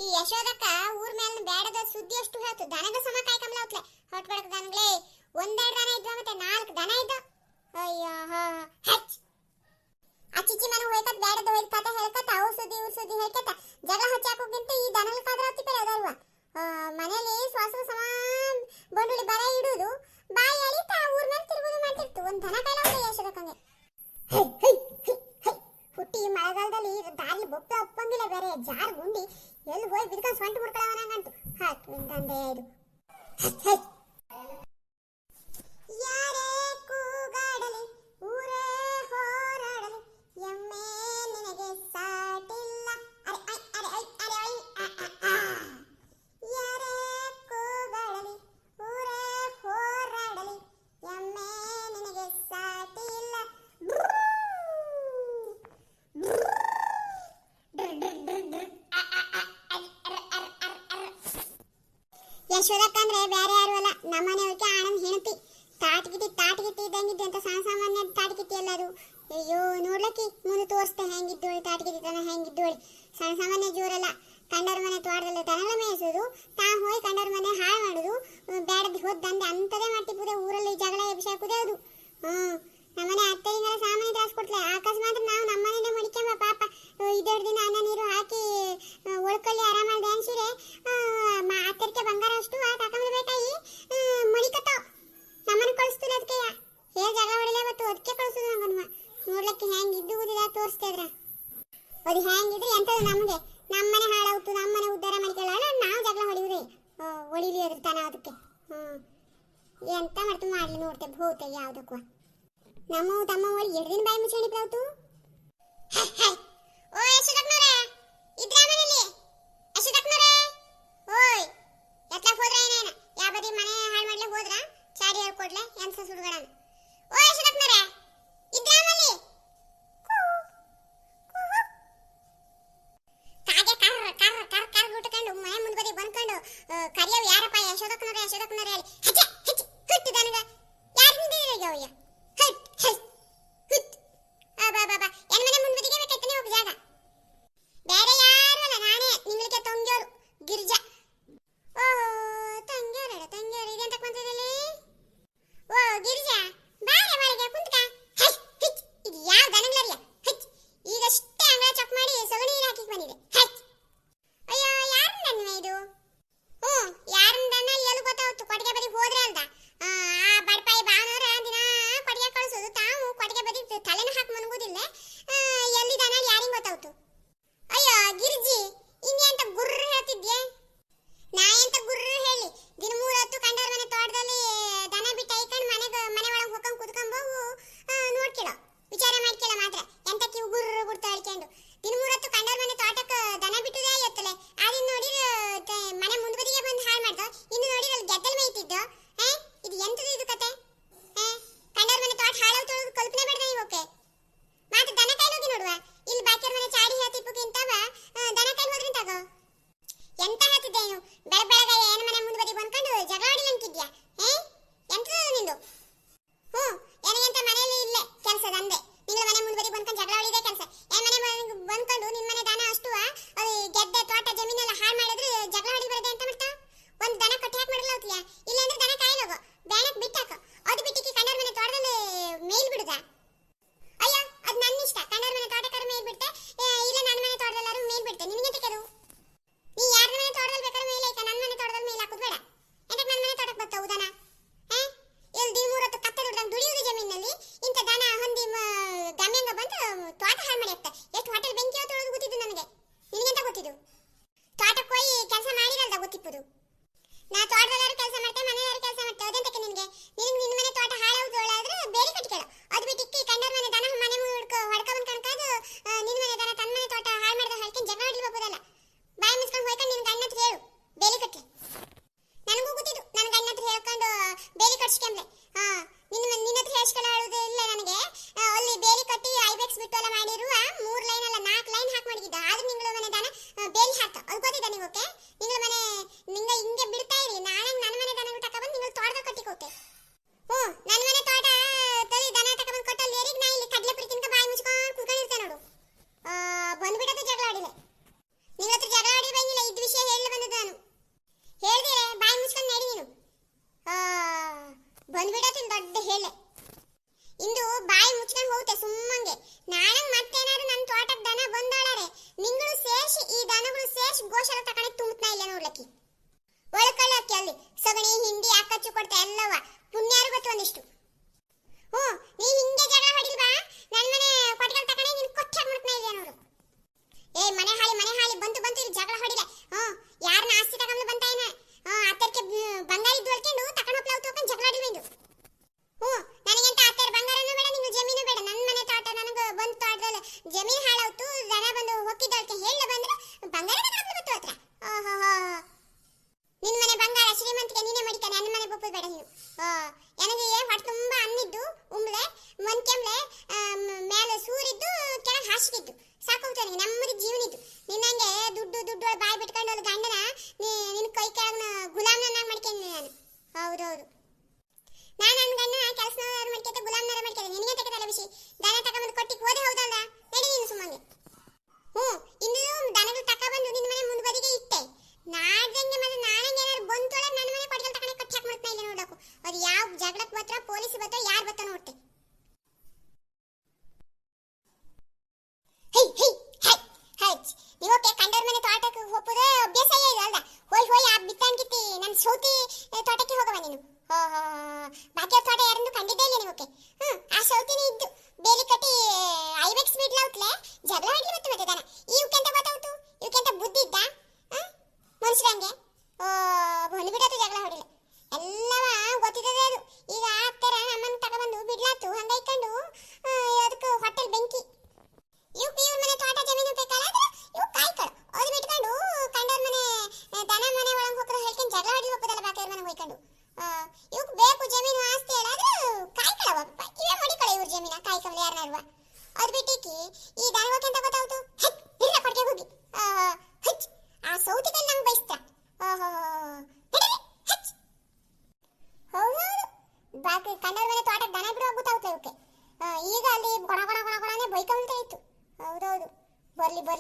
ಈ ಯಶೋದಕ್ಕ ಊರ್ ಮೇಲೆ ಬೇಡದ ಸುದ್ದಿ ಅಷ್ಟು ಹೇಳ್ತು. ದನದ ಸಮ ಕಾಯ್ಕಂಬ್ಲ ಹೊಟ್ಲೆ ಹೊಟ್ ಬಡಕ ದನಗಳೇ ಒಂದೆರಡು ದನ ಇದ್ವ ಮತ್ತೆ 4 ದನ ಇದ್ದ. ಅಯ್ಯೋ ಹಚ್ ಅಚ್ಚಿಚ್ಚಿ ಮನೆ ಹೋಯ್ಕತ್ ಬೇಡದ ಹೋಯ್ತು ಕತೆ ಹೇಳ್ಕತ್ತ ಅವ್ರ ಸುದ್ದಿ ಇವ್ರ ಸುದ್ದಿ ಹೇಳ್ಕತ್ತ ಜಗಳ ಹಚ್ಚಾಕೋಕ್ಕಿಂತ ಈ ದನಗಳ ಕಾದ್ರ ಹತ್ತಿಪೇಲೆ ಅದಲ್ವಾ. ಮನೇಲಿ ಸ್ವಾಸ ಸಮ ಬಂಡುಳಿ ಬರ ಇಡುದು ಬಾಯಿ ಅಳಿತಾ ಊರ್ ಮೇಲೆ ತಿರುಗುದು ಮಾಡ್ತಿರ್ತು. ಒಂದ್ ದನ ಕಾಯಿಲೆ ಯಶೋದಕ್ಕಂಗೆ ಹುಟ್ಟಿ ಮಳೆಗಾಲದಲ್ಲಿ ಇದು ದಾರಿ ಬೊಪ್ಪೆ ಒಪ್ಪಂಗಿಲ್ಲ ಬೇರೆ ಜಾರ್ ಗುಂಡಿ ಎಲ್ಲಿ ಹೋಗಿ ಬಿದ್ಕೊಂಡು ಸೊಂಟ ಮುರ್ಕೊಳ್ಳೋನಂಗಂತು ಹಾಕ್ ನಿಂತಂದೆ ಇದು ಯಾರೇ ಕೂಗಾಡಲಿ ಊರೇ ಹೋರಾಡಲಿ ಎಮ್ಮೆ ನಿನಗೆ ಸಾಟಿಲ್ಲ ಅರೆ ಐ ಅರೆ ಐ ಅರೆ ಐ ಯಾರೇ ಕೂಗಾಡಲಿ ಊರೇ ಹೋರಾಡಲಿ ಎಮ್ಮೆ ನಿನಗೆ ಸಾಟಿಲ್ಲ ಯಶೋದಕ್ಕಂದ್ರೆ ಬೇರೆ ಯಾರು ಅಲ್ಲ ನಮ್ಮನೆ ಹೋಗಿ ಆನಂದ್ ಹೆಣತಿ ತಾಟಗಿತ್ತಿ ಇದ್ದಂಗಿದ್ದೆ ಅಂತ ಸಾಮಾನ್ಯ ತಾಟಗಿತ್ತಿ ಅಲ್ಲ ಅದು. ಅಯ್ಯೋ ನೋಡ್ಲಕ್ಕಿ ಮುಂದೆ ತೋರಿಸ್ತೆ ಹೆಂಗಿದ್ದೋಳಿ ತಾಟಗಿತ್ತಿ ತನ ಹೆಂಗಿದ್ದೋಳಿ ಸಾಮಾನ್ಯ ಜೋರಲ್ಲ. ಕಂಡರ ಮನೆ ತೋಟದಲ್ಲಿ ದನಗಳ ಮೇಯಿಸೋದು ಹೋಗಿ ಕಂಡರ ಮನೆ ಹಾಳು ಮಾಡೋದು ಬೇಡದ ಹೋದ್ ದಂಧೆ ಅಂತದೇ ಮಾಡ್ತಿಪ್ಪುದೆ ಊರಲ್ಲಿ ಜಗಳ ಎಬ್ಸಾಕುದೇ ಅದು. ನಮ್ಮನೆ ಅತ್ತೆಯಿಂದಲೇ ಸಾಮಾನ್ಯ ತ್ರಾಸ ಕೊಡ್ತಲೆ ಅಕಸ್ಮಾತ್ ನಾವು ನಮ್ಮನೆ ಮಡಿಕೊಂಬ ಪಾಪ ಇದೆರಡು ದಿನ ಅನ್ನ ನೀರು ಹಾಕಿ ಒಳ್ಕೊಳ್ಳಿ ಆರಾಮಾಗಿ ಡ್ಯಾನ್ಸಿರೆ ಅತ್ತರಿಕೆ ಬಂಗಾರ ಅಷ್ಟು ತಕೊಂಡ್ಬೇಕಾಗಿ ಮಡಿಕತ್ತಾವ ನಮ್ಮನೆ ಕಳಿಸ್ತಿಲ್ಲ ಅದಕ್ಕೆ ಹೇಗೆ ಜಗಳ ಹೊಡಿಲೇ ಬತ್ತು ಅದಕ್ಕೆ ಕಳಿಸೋದು ನಂಗನ್ವ ನೋಡ್ಲಿಕ್ಕೆ ಹೆಂಗೆ ಇದ್ದುವುದಿಲ್ಲ ತೋರಿಸ್ತಿದ್ರ ಅದು ಹೆಂಗಿದ್ರೆ ಎಂಥದ್ದು ನಮಗೆ ನಮ್ಮನೆ ಹಾಳಾಗುತ್ತು ನಮ್ಮನೆ ಉದ್ಧಾರ ಮಾಡ್ಕೊಳ್ಳೋಣ ನಾವು ಜಗಳ ಹೊಡಿಲಿ ಅದ್ರ ತಾನ ಅದಕ್ಕೆ ಎಂತ ಮಾಡ್ಲಿ ನೋಡ್ತೇವೆ ಹೋಗ್ತೆ ಯಾವ್ದಕ್ಕೂ ನಮ್ಮ ತಮ್ಮ ಒಳಗೆ 2 ದಿನ ಬಾಯಿ ಮುಚ್ಚಿ ಬಿಡಾವ್ತು. ಓ ಯಶೋದಕ್ಕನವರೇ ಇದ್ರಾ ಮನೆಯಲ್ಲಿ ಯಶೋದಕ್ಕನವರೇ ಓಯ್ ಎತ್ಲಾಕ್ ಹೋದ್ರ ಏನೇನ ಯಾವ ಬದಿ ಮನೆ ಹಾಳು ಮಾಡ್ಲೆ ಹೋದ್ರ ಚಾಡಿ ಹೇಳ್ಕೊಡ್ಲೆ ಎಂತ ಸುಡುಗಡನ ಓ ಯಶೋದಕ್ಕನವರೇ ಇದ್ರಾ ಮನೆಯಲ್ಲಿ ಕಾಗೆ ಕರ್ ಗುಟ್ಕೊಂಡು ಮನೆ ಮುಂದ್ಬದಿ ಬಂದ್ಕೊಂಡು ಕರಿಯವ್ ಯಾರಪ್ಪ ಯಶೋದಕ್ಕನವರೇ ಹೇಳಿ ಹಚ್ಚ ಕಟ್ಟು ದನಗ ಯಾರು ಹಿಂದಿರ ಅವಯ್ಯ ಬೇರೆ ಯಾರು ಅಲ್ಲ ನಾನೇ ನಿಂಗಳಿಗೆ ತಂಗ್ಯೋರು ಗಿರ್ಜಾ. ಓ ತಂಗ್ಯೋರು ಇದೆಂತ ಕುಂತದಲ್ಲಿ ಓ ಗಿರ್ಜಾ ಬಾರೆ ಒಳಗೆ ಕುಂತ್ಕ ಇದು ಯಾವ ದನಗ್ಲರಿಯ ಈಗಷ್ಟೇ ಅಂಗಳ ಚೆಕ್ ಮಾಡಿ ಸಗಣಿ ನೀರು ಹಾಕಿ ಬಂದಿದೆ ಅಯ್ಯೋ ಯಾರನ್ನ ಇದು ಯಾರನ್ನ ಎಲ್ಲಿ ಗೊತ್ತಾವತ್ತು ಕೊಟ್ಟಿಗೆ ಬದಿ ಹೋದ್ರೆ ಅಂತ ಆ ಬಡಪಾಯಿ ಬಾನವರ ದಿನ ಕೊಟ್ಟಿಗೆ ಕಳಿಸೋದು ತಾವು ಕೊಟ್ಟಿಗೆ ಬದಿ ತಲೆನ ಹಾಕಿ ಮನಗುದಿಲ್ಲ ಎಲ್ಲಿದಾನ ಯಾರಿಂಗ್ ಗೊತ್ತಾವ್ತು ಅಯ್ಯೋ ಗಿರ್ಜಿ ಇನ್ನೆಂತ ಗುರ್ರ ಹೇಳ್ತಿದ್ಯೆ ನಾ ಎಂತ ಗುರ್ರ ಹೇಳಿ ದಿನ 3 ಹೊತ್ತು ಕಂಡರ ಮನೆ ತೋಟದಲ್ಲಿ ದನ ಬಿಟ್ಟು ಐಕಂಡ್ ಮನೆ ಒಳಗೆ ಹೋಗಂಗ್ ಕುತ್ಕೊಂಬೋವು ನೋಡ್ಕಿಡೋ ವಿಚಾರ ಮಾಡ್ಕಿಲ್ಲ ಮಾತ್ರ ಎಂತ ಕಿವು ಗುರ್ರ ಗುರ್ತ ಹೇಳ್ಕೊಂಡು ದಿನ 3 ಹೊತ್ತು ಕಂಡರ ಮನೆ ತೋಟಕ್ಕೆ ದನ ಬಿಟ್ಟುದೇ ಎತ್ತಲೆ ಅದನ್ನ ನೋಡಿ ಮನೆ ಮುಂದ್ಬದಿಗೆ ಬಂದು ಹಾಳು ಮಾಡ್ದೋ ಇನ್ನು ನೋಡಿ ಅಲ್ಲಿ ಗೆದ್ದಲ್ ಮೇಯ್ತಿದ್ದೋ ಇದು ಎಂತದು ಇದು ಕತೆ ಕಂಡರ ಮನೆ ತೋಟ ಹಾಳಾವ್ ಕಲ್ಪನೆ ಬೇಡ ಇವಕ್ಕೆ ಮಾತ್ರ ದನ ಕಾಯ್ಲೋಗಿ ನೋಡುವ ಇಲ್ಲಿ ಬಾಕಿಯರ ಮನೆ ಚಾಡಿ ಹೇಳ್ತಿಪ್ಪಕ್ಕಿಂತವ ದನ ಕಾಯ್ಲು ಹೋದ್ರಿ ತಗೋ ಎಂತ ಹೇಳ್ತಿದ್ದೇನು ಬೆಳಗ್ಗೆ ಏನ ಮನೆ ಮುಂದ್ಬದಿ ಬಂದ್ಕೊಂಡು ಜಗಳ ಹೊಡಿಲಂತಿದ್ಯಾ ಎಂತದ ನಿಂದು ನನಗೆಂತ ಮನೆಯಲ್ಲಿ ಇಲ್ಲೇ ಕೆಲಸದ ಅಂದೆ ನಿಂಗಳ ಮನೆ ಮುಂದ್ಬದಿ ಬಂದ್ಕೊಂಡು ಜಗಳ ಹೊಡಿದೆ ಕೆಲಸ ಏನ್ ಮನೆ ಬಂದ್ಕೊಂಡು ನಿನ್ ಮನೆ ದನ ಅಷ್ಟು ಗೆದ್ದೆ ತೋಟ ಜಮೀನೆಲ್ಲ ಹಾಳು ಮಾಡಿದ್ರೆ ಜಗಳ ಹೊಡಿ ಬರದೆ ಅಂತ ಮಾಡ್ತಾ ಒಂದು ದನ ಕಟ್ಟಿ ಹಾಕಿ ಮಾಡಲ್ಲ ಹೋಗ್ತೀಯಾ ಇಲ್ಲಾಂದ್ರೆ ದನ ಕಾಯ್ಲೋಗೋ ಬ್ಯಾಣಕ್ ಬಿಟ್ಟಾಕ ಅದು ಬಿಟ್ಟಿಕ್ಕಿ ಕಂಡರ ಮನೆ ತೋಟದಲ್ಲಿ ಮೇಲ್ ಬಿಡುದ ಅಯ್ಯೋ ಅದು ನನ್ನ ಇಷ್ಟ ಕಂಡರ ಮನೆ ತೋಟಕಾರ ಮೇಲ್ ಬಿಡ್ತೆ ಇಲ್ಲ ನನ್ನ ಮನೆ ತೋಟದಲ್ಲಾರು ಮೇಲ್ ಬಿಡ್ತೆ ನಿನಗೆ ತೆಗೆದು ನೀ ಯಾರ ಮನೆ ತೋಟದಲ್ಲಿ ಬೇಕಾದ್ರೆ ಮೇಲೆ ಐತ ನನ್ನ ಮನೆ ತೋಟದಲ್ಲಿ ಮೇಲೆ ಹಾಕುದು ಬೇಡ ಎಂತ ನನ್ನ ಮನೆ ತೋಟಕ್ಕೆ ಬರ್ತಾವು ದನ ಇಲ್ಲಿ ದಿನ 3 ಹೊತ್ತು ಕತ್ತೆ ದುಡ್ದಂಗೆ ದುಡಿಯುವುದು ಜಮೀನಲ್ಲಿ ಇಂಥ ದನ ಹೊಂದಿ ಗಮ್ಯಂಗ ಬಂದು ತೋಟ ಹಾಳು ಮಾಡಿ ಹಾಕ್ತಾ ಎಷ್ಟು ಹೋಟೆಲ್ ಬೆಂಕಿ ಹೊತ್ತೊಳದು ಗೊತ್ತಿದ್ದು ನನಗೆ ನಿನಗೆಂತ ಗೊತ್ತಿದ್ದು ತೋಟಕ್ಕೆ ಹೋಗಿ ಕೆಲಸ ಮಾಡಿರಲ್ದ ಗೊತ್ತಿಪ್ಪುದು ನಾ ತೋಟದಲ್ಲಾರು ಕೆಲಸ ಮಾಡ್ತೆ ಮನೆಯಲ್ಲಾರು ಕೆಲಸ ಮಾಡ್ತೆ ಅದೆಂತಕ್ಕೆ ನಿನಗೆ ನಿನ್ನ ಮನೆ ತೋಟ ಹಾಳಾವುದೊಳಾದ್ರೆ ಬೇರೆ ಕಟ್ಕೊಳ್ಳೋ ಅದು ಬಿಟ್ಟಿಕ್ಕಿ ಕಂಡರ ಮನೆ ದನ ಮನೆ ಹೊಡ್ಕ ಬಂದು ಕಣ್ಕಾದು ನಿನ್ನ ಮನೆ ದನ ತನ್ನ ಮನೆ ತೋಟ ಹಾಳು ಮಾಡಿದ ಹೇಳ್ಕೊಂಡು ಜಗಳ ಹೊಡಿಬೋದಲ್ಲ ಬಾಯಿ ಮುಚ್ಕೊಂಡು ಹೋಯ್ಕೊಂಡು ನಿನ್ನ ಗಂಡ ಹತ್ರ ಹೇಳು ಬೇಲಿ ಕಟ್ಲೆ ನನಗೂ ಗೊತ್ತಿದ್ದು ನನ್ನ ಗಂಡ ಹತ್ರ ಹೇಳ್ಕೊಂಡು ಬೇಲಿ ಕಟ್ಸ್ಕೊಂಡ್ರೆ ನಿನ್ನ ಹತ್ರ ಹೇಳ್ಸ್ಕೊಳ್ಳೋದು ಇಲ್ಲ ನನಗೆ ಅಲ್ಲಿ ಬೇಲಿ ಕಟ್ಟಿ ಐಬೆಕ್ಸ್ ಬಿಟ್ಟು ಎಲ್ಲ ಮಾಡಿರುವ 3 ಲೈನ್ ಅಲ್ಲ 4 ಲೈನ್ ಹಾಕಿ ಮಾಡಿದ್ದ ಆದ್ರೂ ನಿಂಗಳ ಮನೆ ದನ ಬೇಲಿ ಹಾಕ ಅದು ಗೊತ್ತಿದ್ದ ನಿಮಗೆ ನಿಂಗಳ ಮನೆ ನಿಂಗೆ ಹಿಂಗೆ ಬಿಡ್ತಾ ಇರಿ ನಾಳೆ ನನ್ನ ಮನೆ ದನ ತಗೊಂಡು ನಿಂಗಳು ತೋಟದ ಕಟ್ಟಿಕೋತೆ ನನ್ನ ಮನೆ ತೋಟ ತರಿ ದನ ತಗೊಂಡು ಕೊಟ್ಟಲ್ಲಿ ಏರಿಗೆ ನಾ ಇಲ್ಲಿ ಕಡ್ಲೆ ಪುಡಿ ತಿನ್ಕ ಬಾಯಿ ಮುಚ್ಕೊಂಡು ಕುತ್ಕೊಂಡಿರ್ತೇನೆ ನೋಡು ಬಂದ್ಬಿಡತ್ತೆ ಜಗಳ ಆಡಿಲೆ ನಿನ್ನ ಹತ್ರ ಜಗಳ ಆಡಿ ಬಂದಿಲ್ಲ ಇದ್ದ ವಿಷಯ ಹೇಳಿ ಬಂದದ್ದು ನಾನು ಹೇಳ್ದಿರೆ ಬಾಯಿ ಮುಚ್ಕೊಂಡು ನಡಿ ನೀನು ಬಂದ್ಬಿಡತ್ತೆ ದೊಡ್ಡ ಹೇಳೆ ಇಂದು ಬಾಯಿ ಮುಚ್ಕೊಂಡು ಹೋಗುತ್ತೆ ಸುಮ್ಮಂಗೆ ನಾಳೆ ಮತ್ತೇನಾದ್ರು ನನ್ನ ತೋಟಕ್ಕೆ ದನ ಬಂದಾಳಾರೆ ನಿಂಗಳು ಸೇರ್ಸಿ ಈ ದನಗಳು ಸೇರ್ಸಿ ಗೋಶಾಲ ತಕೊಂಡೆ ತುಂಬತ್ನಾ ಇಲ್ಲ ನೋಡ್ಲಕ್ಕಿ ಒಳಕೊಳ್ಳಕ್ಕೆ ಅಲ್ಲಿ ಸಗಣಿ ಹಿಂಡಿ ಅಕ್ಕಚ್ಚು ಕೊಡ್ತಾ ಎಲ್ಲವ ಪುಣ್ಯಾರು ಗೊತ್ತು ಒಂದಿಷ್ಟು ನೀ ಹಿಂಗೆ ಜಗಳ ಹೊಡಿಲ್ವಾ ನನ್ನ ಮನೆ ಕೊಟ್ಟಿಗೆ ತಕೊಂಡೆ ನಿನ್ ಕೊಚ್ಚಾಕ್ ಮಾಡ್ತಾ ಇಲ್ಲ ನೋಡು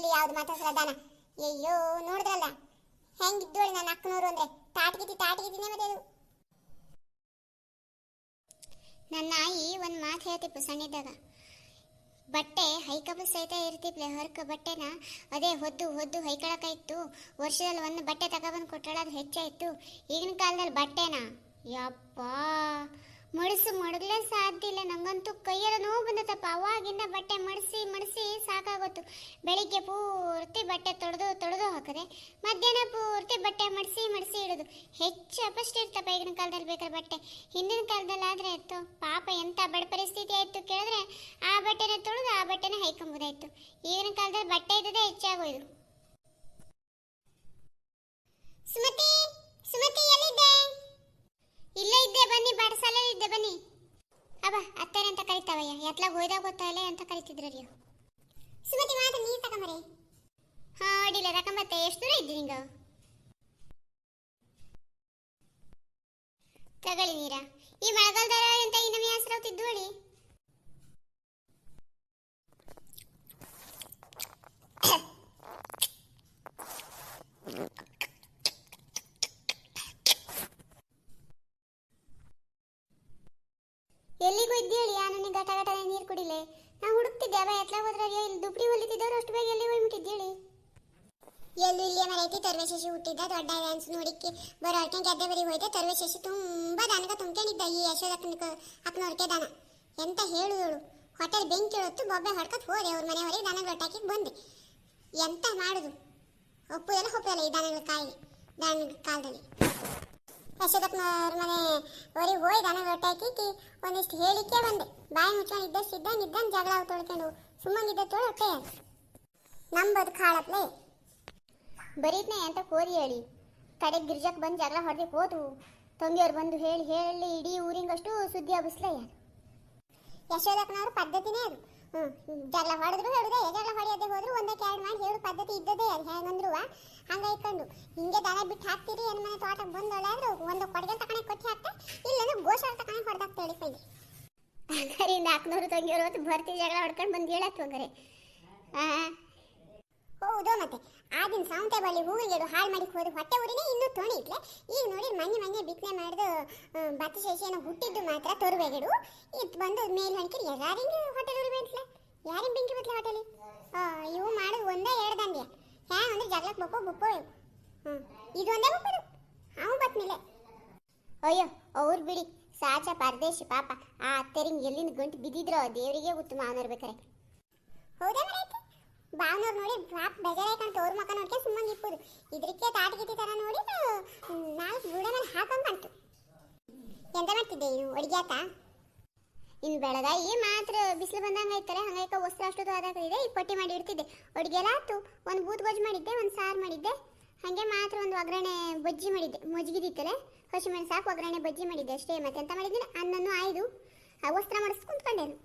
ಬರ್ಲಿ ಯಾವ್ದು ಮಾತಾಡ್ಸಲ್ಲ ದಾನ. ಅಯ್ಯೋ ನೋಡಿದ್ರಲ್ಲ ಹೆಂಗಿದ್ದೋಳಿ ನನ್ನ ಅಕ್ಕನವರು ಅಂದ್ರೆ ತಾಟ್ಗಿತಿನೇ ಮತ್ತೆ ಅದು. ನನ್ನ ಆಯಿ ಒಂದು ಮಾತು ಹೇಳ್ತಿಪ್ಪ ಸಣ್ಣಿದ್ದಾಗ, ಬಟ್ಟೆ ಹೈಕಬಲ್ ಸಹಿತ ಇರ್ತಿಪ್ಲೆ ಹೊರಕ ಬಟ್ಟೆನ ಅದೇ ಹೊದ್ದು ಹೈಕಳಕಾಯ್ತು. ವರ್ಷದಲ್ಲಿ ಒಂದು ಬಟ್ಟೆ ತಗೊಬಂದು ಕೊಟ್ಟಾಳ, ಅದು ಹೆಚ್ಚಾಯ್ತು. ಈಗಿನ ಕಾಲದಲ್ಲಿ ಬಟ್ಟೆನ ಯಪ್ಪ ಮಡಗಲೇ ಸಾಧ್ಯ ಇಲ್ಲ. ನಂಗಂತೂ ಕೈಯೆಲ್ಲ ನೋವು ಬಂದತ್ತಪ್ಪ. ಅವಾಗಿಂದ ಬಟ್ಟೆ ಮಡಿಸಿ ಸಾಕಾಗೋತು. ಬೆಳಿಗ್ಗೆ ಪೂರ್ತಿ ಬಟ್ಟೆ ತೊಳೆದು ಹಾಕದೆ, ಮಧ್ಯಾಹ್ನ ಪೂರ್ತಿ ಬಟ್ಟೆ ಮಡಿಸಿ ಇಡೋದು. ಹೆಚ್ಚು ಅಪಷ್ಟ ಇರ್ತಪ್ಪ ಈಗಿನ ಕಾಲದಲ್ಲಿ ಬೇಕಾದ್ರೆ ಬಟ್ಟೆ. ಹಿಂದಿನ ಕಾಲದಲ್ಲಿ ಆದರೆ ಆಯ್ತು ಪಾಪ ಎಂಥ ಬಡ ಪರಿಸ್ಥಿತಿ ಆಯಿತು ಕೇಳಿದ್ರೆ ಆ ಬಟ್ಟೆನ ತೊಳೆದು ಆ ಬಟ್ಟೆನ ಹೈಕೊಂಬೋದಾಯ್ತು. ಈಗಿನ ಕಾಲದಲ್ಲಿ ಬಟ್ಟೆ ಇದ್ದದೇ ಹೆಚ್ಚಾಗೋಯ್ದು. ಸುಮತಿ ಎಲ್ಲಿದ್ದೆ? ಇಲ್ಲೇ ಇದ್ದೆ ಬನ್ನಿ, ಬಾಡಸಾಲೆ ಇದ್ದೆ ಬನ್ನಿ. ಅಬ್ಬ ಅತ್ತೇನೆ ಅಂತ ಕರಿತಾವಯ್ಯ, ಎತ್ಲಾಗ ಹೋಯ್ದಾಗ ಗೊತ್ತಾಗಲೇ ಅಂತ ಕರಿತಿದ್ರಿ. ಸುಮತಿ ಮಾತ್ರ ನೀರು ತಗೊಂಬರೆ. ಹಾಂ ಅಡಿಲ್ಲ ತಗೊಂಬತ್ತೆ. ಎಷ್ಟು ದೂರ ಇದ್ದಿ ನಿಂಗ? ತಗೊಳ್ಳಿ ನೀರ. ಈ ಮಳೆಗಾಲದ ಅಂತ ಈ ನಮಗೆ ಹೆಸರು ಹೋಗ್ತಿದ್ವಳಿ. ಎಲ್ಲಿಗೂ ಇದ್ದೇಳಿ ನನಗೆ ಗಟ ನೀರು ಕುಡಿಲೆ. ನಾ ಹುಡುಕ್ತಿದ್ದೆ ಅವ ಎತ್ಲ ಹೋದ್ರೆ ಇಲ್ಲಿ ದುಪ್ಪಡಿ ಹೊಲಿತಿದ್ದವ್ರು ಅಷ್ಟು ಬೇಗ ಎಲ್ಲಿ ಹೋಗ್ಬಿಟ್ಟಿದ್ದೇಳಿ. ಎಲ್ಲೂ ಇಲ್ಲೇ ಮರೈತಿ ತರ್ವೇಶೇಷಿ ಹುಟ್ಟಿದ್ದ ದೊಡ್ಡ ಡ್ಯಾನ್ಸ್ ನೋಡಿಕ್ಕೆ ಬರೋ ಅಟ್ಟೆ ಗೆದ್ದೆ ಬರಿ ಹೋಯ್ತೆ. ತರ್ವೇಶೇಷಿ ತುಂಬಾ ದನಗ ತುಂಬ್ಕೊಂಡಿದ್ದ ಈ ಅಕ್ಕನವ್ರಿಗೆ ದನ ಎಂತ ಹೇಳುದಳು. ಹೋಟೆಲ್ ಬೆಂಕಿ ಹೊತ್ತು ಬೊಬ್ಬೆ ಹೊಡ್ಕೊತ್ ಹೋದೆ ಅವ್ರ ಮನೆಯವರಿಗೆ ದನಗಳ ಟಾಕಿ ಬಂದೆ. ಎಂತ ಮಾಡುದು, ಒಪ್ಪುದಲ್ಲ ಈ ದನಗಳ ಕಾಲದಲ್ಲಿ. ಯಶೋದಕ್ಕನವ್ರ ಮನೆ ಅವರಿಗೆ ಹೋಗಿ ದನಗಳ ಟಾಕಿ ಒಂದಿಷ್ಟು ಹೇಳಿಕೆ ಬಂದೆ. ಬಾಯಿ ಮುಚ್ಕೊಂಡು ಇದ್ದನ್ ಜಗಳ ತೊಳ್ಕೊಂಡು ಸುಮ್ಮನಿದ್ದ ತೊಳೆ ಹೊಟ್ಟೆ ನಂಬದು ಕಾಳತ್ಲೆ ಬರೀತ್ನೆ ಅಂತ ಕೋರಿ ಹೇಳಿ ಕಡೆಗೆ ಗಿರ್ಜಕ್ಕೆ ಬಂದು ಜಗಳ ಹೊಡೆದಕ್ಕೆ ಹೋದು. ತಂಗಿಯವ್ರು ಬಂದು ಹೇಳಿ ಇಡೀ ಊರಿಂಗಷ್ಟು ಸುದ್ದಿ ಹಬ್ಬಿಸ್ಲಯ್ಯ. ಯಶೋದಕ್ಕನವ್ರ ಪದ್ಧತಿನೇ ಅದು. ಜಗಳ ಹೊಡೆದ್ರು ಹೇಳುದೇ, ಜಗಳ ಹೊಡೆಯದೆ ಹೋದ್ರು ಒಂದಕ್ಕೆ ಎರಡು ಮಾಡಿ ಹೇಳು ಪದ್ಧತಿ ಇದ್ದದೇ ಅದು. ಹೇಗಂದ್ರು ಹಂಗೈಕೊಂಡು ಹಿಂಗೆ ದನ ಬಿಟ್ಟು ಹಾಕ್ತೀರಿ ಏನು ಮನೆ ತೋಟಕ್ಕೆ ಬಂದೊಳ್ಳೆ ಆದ್ರೆ ಒಂದು ಕೊಡಗೆ ತಕಣೆ ಕೊಚ್ಚಿ ಹಾಕ್ತಾ ಇಲ್ಲಂದ್ರೆ ಗೋಶಾಲ ತಕಣೆ ಹೊಡೆದಾಕ್ತಾ ಹೇಳಿಕೊಂಡು ಹಂಗಾರಿಂದ ಅಕ್ಕನವ್ರು ತಂಗಿಯವರು ಹೊತ್ತು ಬರ್ತೀವಿ ಜಗಳ ಹೊಡ್ಕೊಂಡು ಬಂದು ಹೇಳತ್ತು ಹಂಗಾರೆ. ಹೌದು ಮತ್ತೆ ಆ ದಿನ ಸಾವಂತೆ ಬಳ್ಳಿ ಹೂವಿಗೆಡು ಹಾಳು ಮಾಡಿ ಹೋದ್ರು ಹೊಟ್ಟೆ ಊರಿನೇ ಇನ್ನೂ ತೋಣಿ ಇಟ್ಲೆ. ಈಗ ನೋಡಿ ಮನೆ ಬಿತ್ತನೆ ಮಾಡಿದು ಭತ್ತ ಶೇಷಿಯನ್ನು ಹುಟ್ಟಿದ್ದು ಮಾತ್ರ ತೊರುವೆಗಿಡು ಇದು ಬಂದು ಮೇಲೆ ಹಣ್ಕಿರಿ ಯಾರಿಂಗೆ ಹೊಟ್ಟೆ ಉರಿಬೇಟ್ಲೆ, ಯಾರಿನ ಬೆಂಕಿ ಬಿಟ್ಲೆ ಹೊಟ್ಟೆಲಿ. ಇವು ಮಾಡೋದು ಒಂದೇ ಎರಡ್ದಂಗೆ ಹ್ಯಾಂಗ ಅಂದ್ರೆ ಜಗಳಕ್ಕೆ ಬಪ್ಪೋ ಇದು ಒಂದೇ ಬಪ್ಪದು ಅವು ಬತ್ಮಿಲೆ. ಅಯ್ಯೋ ಅವ್ರು ಬಿಡಿ ಸಾಚ ಪರದೇಶಿ ಪಾಪ. ಆ ಅತ್ತೆರಿಂಗ್ ಎಲ್ಲಿಂದ ಗಂಟು ಬಿದ್ದಿದ್ರೋ ದೇವರಿಗೆ ಗೊತ್ತು ಮಾವನವ್ರು ಬೇಕಾರೆ. ಹೌದಾ ಮರೈತಿ ಬಾವನವ್ರು ನೋಡಿ ಪಾಪ ಬೇಜಾರಾಯ್ಕಂತ ಅವ್ರ ಮಕ್ಕ ನೋಡ್ಕೆ ಸುಮ್ಮನೆ ಇಪ್ಪುದು. ಇದಕ್ಕೆ ತಾಟಗಿತಿ ಥರ ನೋಡಿ 4 ಬುಡ ಮೇಲೆ ಹಾಕೊಂಬಂತು. ಎಂತ ಮಾಡ್ತಿದ್ದೆ ನೀನು ಅಡುಗೆ ಆತ? ಇನ್ನು ಬೆಳಗಾಯಿ ಮಾತ್ರ ಬಿಸಿಲು ಬಂದಂಗೆ ಆಯ್ತಾರೆ. ಹಂಗಾಯ್ಕ ವಸ್ತು ಅಷ್ಟೊತ್ತು ಆದಾಕಿದೆ ಈ ಪಟ್ಟಿ ಮಾಡಿ ಇಡ್ತಿದ್ದೆ. ಅಡುಗೆ ಎಲ್ಲ ಆಯ್ತು. ಒಂದು ಬೂತ್ ಗೊಜ್ಜು ಮಾಡಿದ್ದೆ, ಒಂದು ಸಾರು ಮಾಡಿದ್ದೆ, ಹಾಗೆ ಮಾತ್ರ ಒಂದು ಒಗ್ಗರಣೆ ಬಜ್ಜಿ ಮಾಡಿದ್ದೆ. ಮಜ್ಜಿಗಿದಿತ್ತಲೆ ಹಸಿಮೆಣಸು ಸಾಕು ಒಗ್ಗರಣೆ ಬಜ್ಜಿ ಮಾಡಿದ್ದೆ ಅಷ್ಟೇ. ಮತ್ತೆ ಎಂತ ಮಾಡಿದ್ದೀನಿ ಅನ್ನನೂ ಆಯ್ದು ವಸ್ತ್ರ ಮಾಡಿಸ್ ಕುಂತ್ಕೊಂಡೇನು.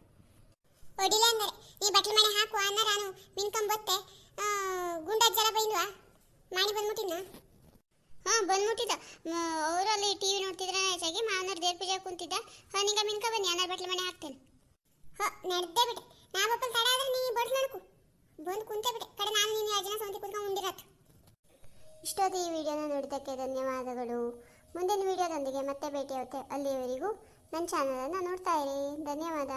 ಒಡಿಲ್ಲ ಅಂದರೆ ನೀ ಬಟ್ಲು ಮನೆ ಹಾಕು ಅನ್ನ ನಾನು ಮಿನ್ಕೊಂಬತ್ತೆ. ಗುಂಡಜ್ಜಲ ಬೈದ್ವಾ ಮಾಡಿ ಬಂದ್ಬಿಟ್ಟಿನ? ಹಾಂ ಬಂದ್ಬಿಟ್ಟಿದ್ದ. ಅವರಲ್ಲಿ ಟಿ ವಿ ನೋಡ್ತಿದ್ರೆ ಹೆಚ್ಚಾಗಿ ಮಾವನವ್ರು ದೇವ್ರ ಪೂಜೆ ಕುಂತಿದ್ದ. ನಿಂಗೆ ಮಿನ್ಕ ಬನ್ನಿ ಅನ್ನ ಬಟ್ಲು ಮನೆ ಹಾಕ್ತೇನೆ. ನಡೆದೇ ಬಿಟ್ಟೆ ನಾ ಬಪ್ಪಲ್ ತಡ ಆದ್ರೆ ನೀ ಬಟ್ಲು ನಡ್ಕು ಬಂದು ಕುಂತೆ ಬಿಟ್ಟೆ ಕಡೆ ನಾನು ನೀನು 2 ಜನ ಸೌಂತಿ ಕುತ್ಕೊಂಡು ಉಂಡಿರತ್ತು. ಇಷ್ಟೊತ್ತು ಈ ವಿಡಿಯೋನ ನೋಡಿದ್ದಕ್ಕೆ ಧನ್ಯವಾದಗಳು. ಮುಂದಿನ ವಿಡಿಯೋದೊಂದಿಗೆ ಮತ್ತೆ ಭೇಟಿಯಾಗುತ್ತೆ. ಅಲ್ಲಿಯವರೆಗೂ ನನ್ನ ಚಾನಲನ್ನು ನೋಡ್ತಾ ಇರಿ. ಧನ್ಯವಾದ.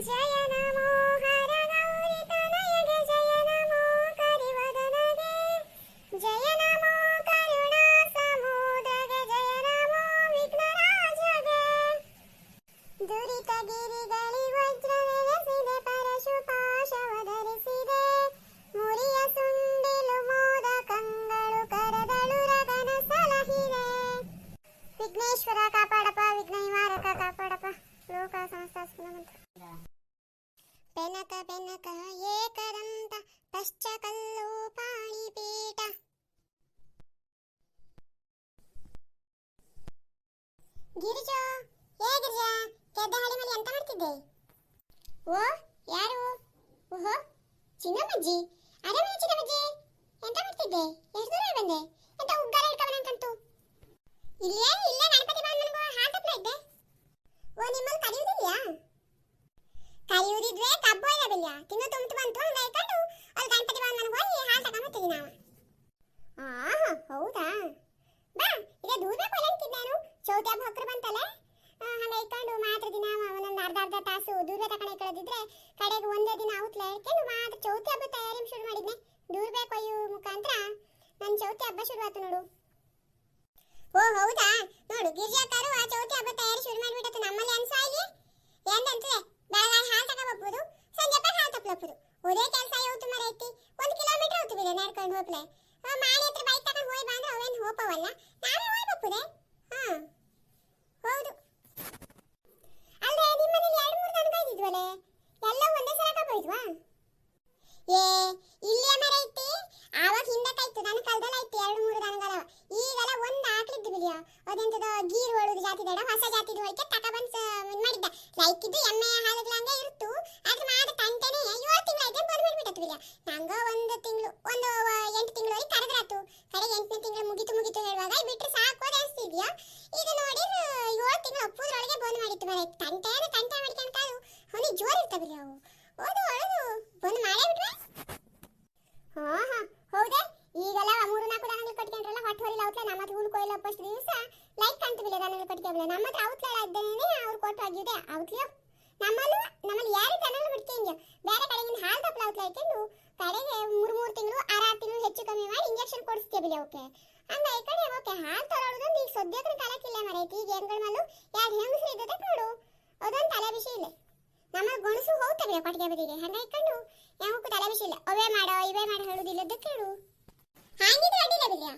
ಜಯ ನಮೋ ಹರ ಗೌರಿ ತನಯಗೆ, ಜಯ ನಮೋ ಕರಿವದನಗೆ, ಜಯ ನಮೋ ಕರುಣಾ ಸಮುದ್ರಗೆ, ಜಯ ನಮೋ ವಿಘ್ನರಾಜಗೆ. ದುರಿತ ಗಿರಿಗಳಿ ವಜ್ರವೆನಿಸಿದೆ, ಪರಶುಪಾಶವ ಧರಿಸಿದೆ, ಮುರಿಯ ಸುಂಡಿಲು ಮೋದ ಕಂಗಳು ಕರದಳು ರಗನ ಸಲಹಿದೆ. ವಿಘ್ನೇಶ್ವರ ಕಾಪಾಡಪ್ಪ, ವಿಘ್ನ ನಿವಾರಕ ಕಾಪಾಡಪ್ಪ, ಲೋಕ ಸಮಸ್ತ ಬೆನಕ ಏಕದಂತ ಪಶ್ಚಕಲ್ಲು ಪಾಣಿಪೀಠ. ಗಿರಿಜಾ ಗಿರಿಜಾ ಕೆದ್ದ ಹಳಿ ಮೇಲೆ ಎಂತ ಮಾಡ್ತಿದ್ದೆ? ಓ ಯಾರು? ಓಹೋ ಚಿನ್ನಮ್ಮಜ್ಜಿ. ಅರಮನೆ ಚಿನ್ನಮ್ಮಜ್ಜಿ ಎಂತ ಮಾಡ್ತಿದ್ದೆ? ಎಷ್ಟು ದೂರ ಬಂದೆ? ಎಂತ ಉಗ್ಗಾರ ಇಟ್ಕೊಂಡ್ ಬಂತು? ಇಲ್ಲೇ ಗಣಪತಿ ಬಂದು ತಿನ್ನು ತುಂಬ ಬಂತು ಹಂಗ ಇಟ್ಕೊಂಡು ಅಲ್ಲಿ ಗಣಪತಿ ಭವನ ಮನೆಗೆ ಹೋಗಿ ಹಾಲು ತಗೊಂಬರ್ತೀವಿ ನಾವು. ಆಹಾ ಹೌದಾ, ಬಾ ಈಗ ದೂರ ಬೇಕು ಅಂತಿದ್ದೆ ನಾನು. ಚೌತಿ ಹಬ್ಬ ಹತ್ರ ಬಂತಲ್ಲ, ಹಂಗ ಇಟ್ಕೊಂಡು ಮಾತ್ರ ದಿನ ಒಂದೊಂದು ಅರ್ಧ ತಾಸು ದೂರ ತಗೊಂಡು ಇಟ್ಕೊಳ್ಳೋದಿದ್ರೆ ಕಡೆಗೆ ಒಂದೇ ದಿನ ಔಟ್ಲ ಇಟ್ಕೊಂಡು ಮಾತ್ರ ಚೌತಿ ಹಬ್ಬ ತಯಾರಿ ಶುರು ಮಾಡಿದ್ನೆ. ದೂರ ಬೇಕು ಅಯ್ಯೋ ಮುಖಾಂತರ ನನ್ನ ಚೌತಿ ಹಬ್ಬ ಶುರು ಆಯ್ತು ನೋಡು. ಓ ಹೌದಾ, ನೋಡು ಗಿರ್ಜಾಕಾರು ಆ ಚೌತಿ ಹಬ್ಬ ತಯಾರಿ ಶುರು ಮಾಡಿಬಿಟ್ಟು ನಮ್ಮಲ್ಲಿ ಅನ್ಸಾಯಿ ಏನಂತದೆ, ಬೆಳಗಾಯಿ ಹಾಲು ತಗೋಬಹುದು, ಸಂಜೆ ಹಾಲು ತಗೊಳ್ಬಹುದು. ಒದೇ ಕೆಲಸ ಯಾವತ್ತು ಮರೈತಿ. 1 ಕಿಲೋಮೀಟರ್ ಹೋಗ್ತು ಬಿಡ ನಡ್ಕೊಂಡು ಹೋಗ್ಲೆ. ಮಾಳಿ ಹತ್ರ ಬೈಕ್ ತಗೊಂಡು ಹೋಗಿ ಬಂದ್ರೆ ಅವೇನು ಹೋಪವಲ್ಲ, ನಾವೇ ಹೋಗಿ ಬಪ್ಪುದೆ. ಹಾ ಹೌದು. ಅಲ್ಲೇ ನಿಮ್ಮ ಮನೇಲಿ 2-3 ದನ ಕಾಯ್ದಿದ್ವಲೆ, ಎಲ್ಲ ಒಂದೇ ಸಲ ಕಾಯ್ದ್ವಾ? ಏ ಇಲ್ಲೇ ಮರ ಐತಿ, ಆವಾಗ ಹಿಂದೆ ಕಾಯ್ತು, ನನ್ನ ಕಾಲದಲ್ಲಿ ಐತಿ 2-3 ದನಗಳವ. ಈಗೆಲ್ಲ ಒಂದು ಆಕಳಿದ್ದು ಬಿಡಿಯ, ಅದೆಂತದ ಗೀರು ಒಳದು ಜಾತಿದಡ ಹೊಸ ಜಾತಿದು ಹೋಯ್ಕೆ ತಗೊಬಂದು ಮಾಡಿದ್ದ. ಲೈಕಿದ್ದು ಎಮ್ಮೆ ಹಾಲುಗಳಂಗೆ ಇರುತ್ತು, ಆದ್ರೆ ಮಾಡ ತಂಟೆನೆ 7 ತಿಂಗಳು ಐತೆ ಬಂದು ಮಾಡಿಬಿಟ್ಟತ್ತು ಬಿಡಿಯ. ನಂಗ 1 ತಿಂಗಳು 8 ತಿಂಗಳು ಕರೆದ್ರಾತು. ಕಡೆಗೆ 8ನೇ ತಿಂಗಳು ಮುಗಿತು ಹೇಳುವಾಗ ಬಿಟ್ಟರೆ ಸಾಕು ಅದು ಅನಿಸ್ತಿದ್ಯಾ. ಇದು ನೋಡಿ 7 ತಿಂಗಳು ಅಪ್ಪುದ್ರೊಳಗೆ ಬಂದು ಮಾಡಿತ್ತು ಮರ. ತಂಟೆ ಮಾಡ್ಕೊಂಡು ಕಾದು ಅವನಿಗೆ ಜೋರು ಇರ್ತಾವೆ ಬಿಡಿ ಅವು. ಓದು ಒಳದು ಬಂದು ಮಾಡೇ ಬಿಟ್ರೆ. ಹಾ ಹೌದೇ, ಈಗೆಲ್ಲ 3-4 ದನಗಳು ಕಟ್ಕೊಂಡ್ರಲ್ಲ ಹೊಟ್ಟೆ ಹೊರಿಲ್ಲ ಔಟ್ಲ. ನಮ್ಮ ಹತ್ರ ಹುಲ್ ಕೊಯ್ಲ ಫಸ್ಟ್ ದಿವಸ ಲೈಕ್ ಕಾಣ್ತೀವಿಲ್ಲ ದನಗಳು ಕಟ್ಕೊಂಡ್ಬಿಲ್ಲ. ನಮ್ಮ ಹತ್ರ ಔಟ್ಲ ಇದ್ದೇನೆ ಅವ್ರು ಕೊಟ್ಟು ಹೋಗಿದೆ ಔಟ್ಲಿಯೋ. ನಮ್ಮಲ್ಲಿ ಯಾರು ದನಗಳು ಬಿಡ್ತೇಂಗೆ ಬೇರೆ ಕಡೆಗಿಂದ ಹಾಲು ತಪ್ಪಲ ಔಟ್ಲ ಇಟ್ಕೊಂಡು ಕಡೆಗೆ 3 ತಿಂಗಳು 6 ತಿಂಗಳು ಹೆಚ್ಚು ಕಮ್ಮಿ ಮಾಡಿ ಇಂಜೆಕ್ಷನ್ ಕೊಡಿಸ್ತೇವೆ ಓಕೆ. ಹಂಗ ಈ ಕಡೆ ಓಕೆ ಹಾಲು ತರೋದೊಂದು ಈಗ ಸದ್ಯಕ್ಕೆ ಕಾಲಕ್ಕಿಲ್ಲ ಮರೈತಿ. ಈಗ ಏನ್ಗಳ ಮೇಲೂ 2 ಹೆಂಗಸರು ಇದ್ದದೆ ನೋಡು, ಅದೊಂದು ತಲೆ ಬಿಸಿ ಇಲ್ಲ. ನಮ್ಮ ಗೊಣಸು ಹೋಗ್ತವೆ ಕೊಟ್ಟಿಗೆ ಬದಿಗೆ, ಹಂಗ ಇಟ್ಕೊಂಡು ಯಾವಕ್ಕೂ ತಲೆ ಬಿಸಿ ಇಲ್ಲ. ಅವೇ ಮಾಡೋ ಇವೇ ಮಾಡೋ ಹೇಳುದಿಲ್ಲದ ಕೇಳು. ಹಾಗಿದ್ರೆ ಅಡ್ಡಿಲ್ಲ ಬಿಡ್ಲಿಯ.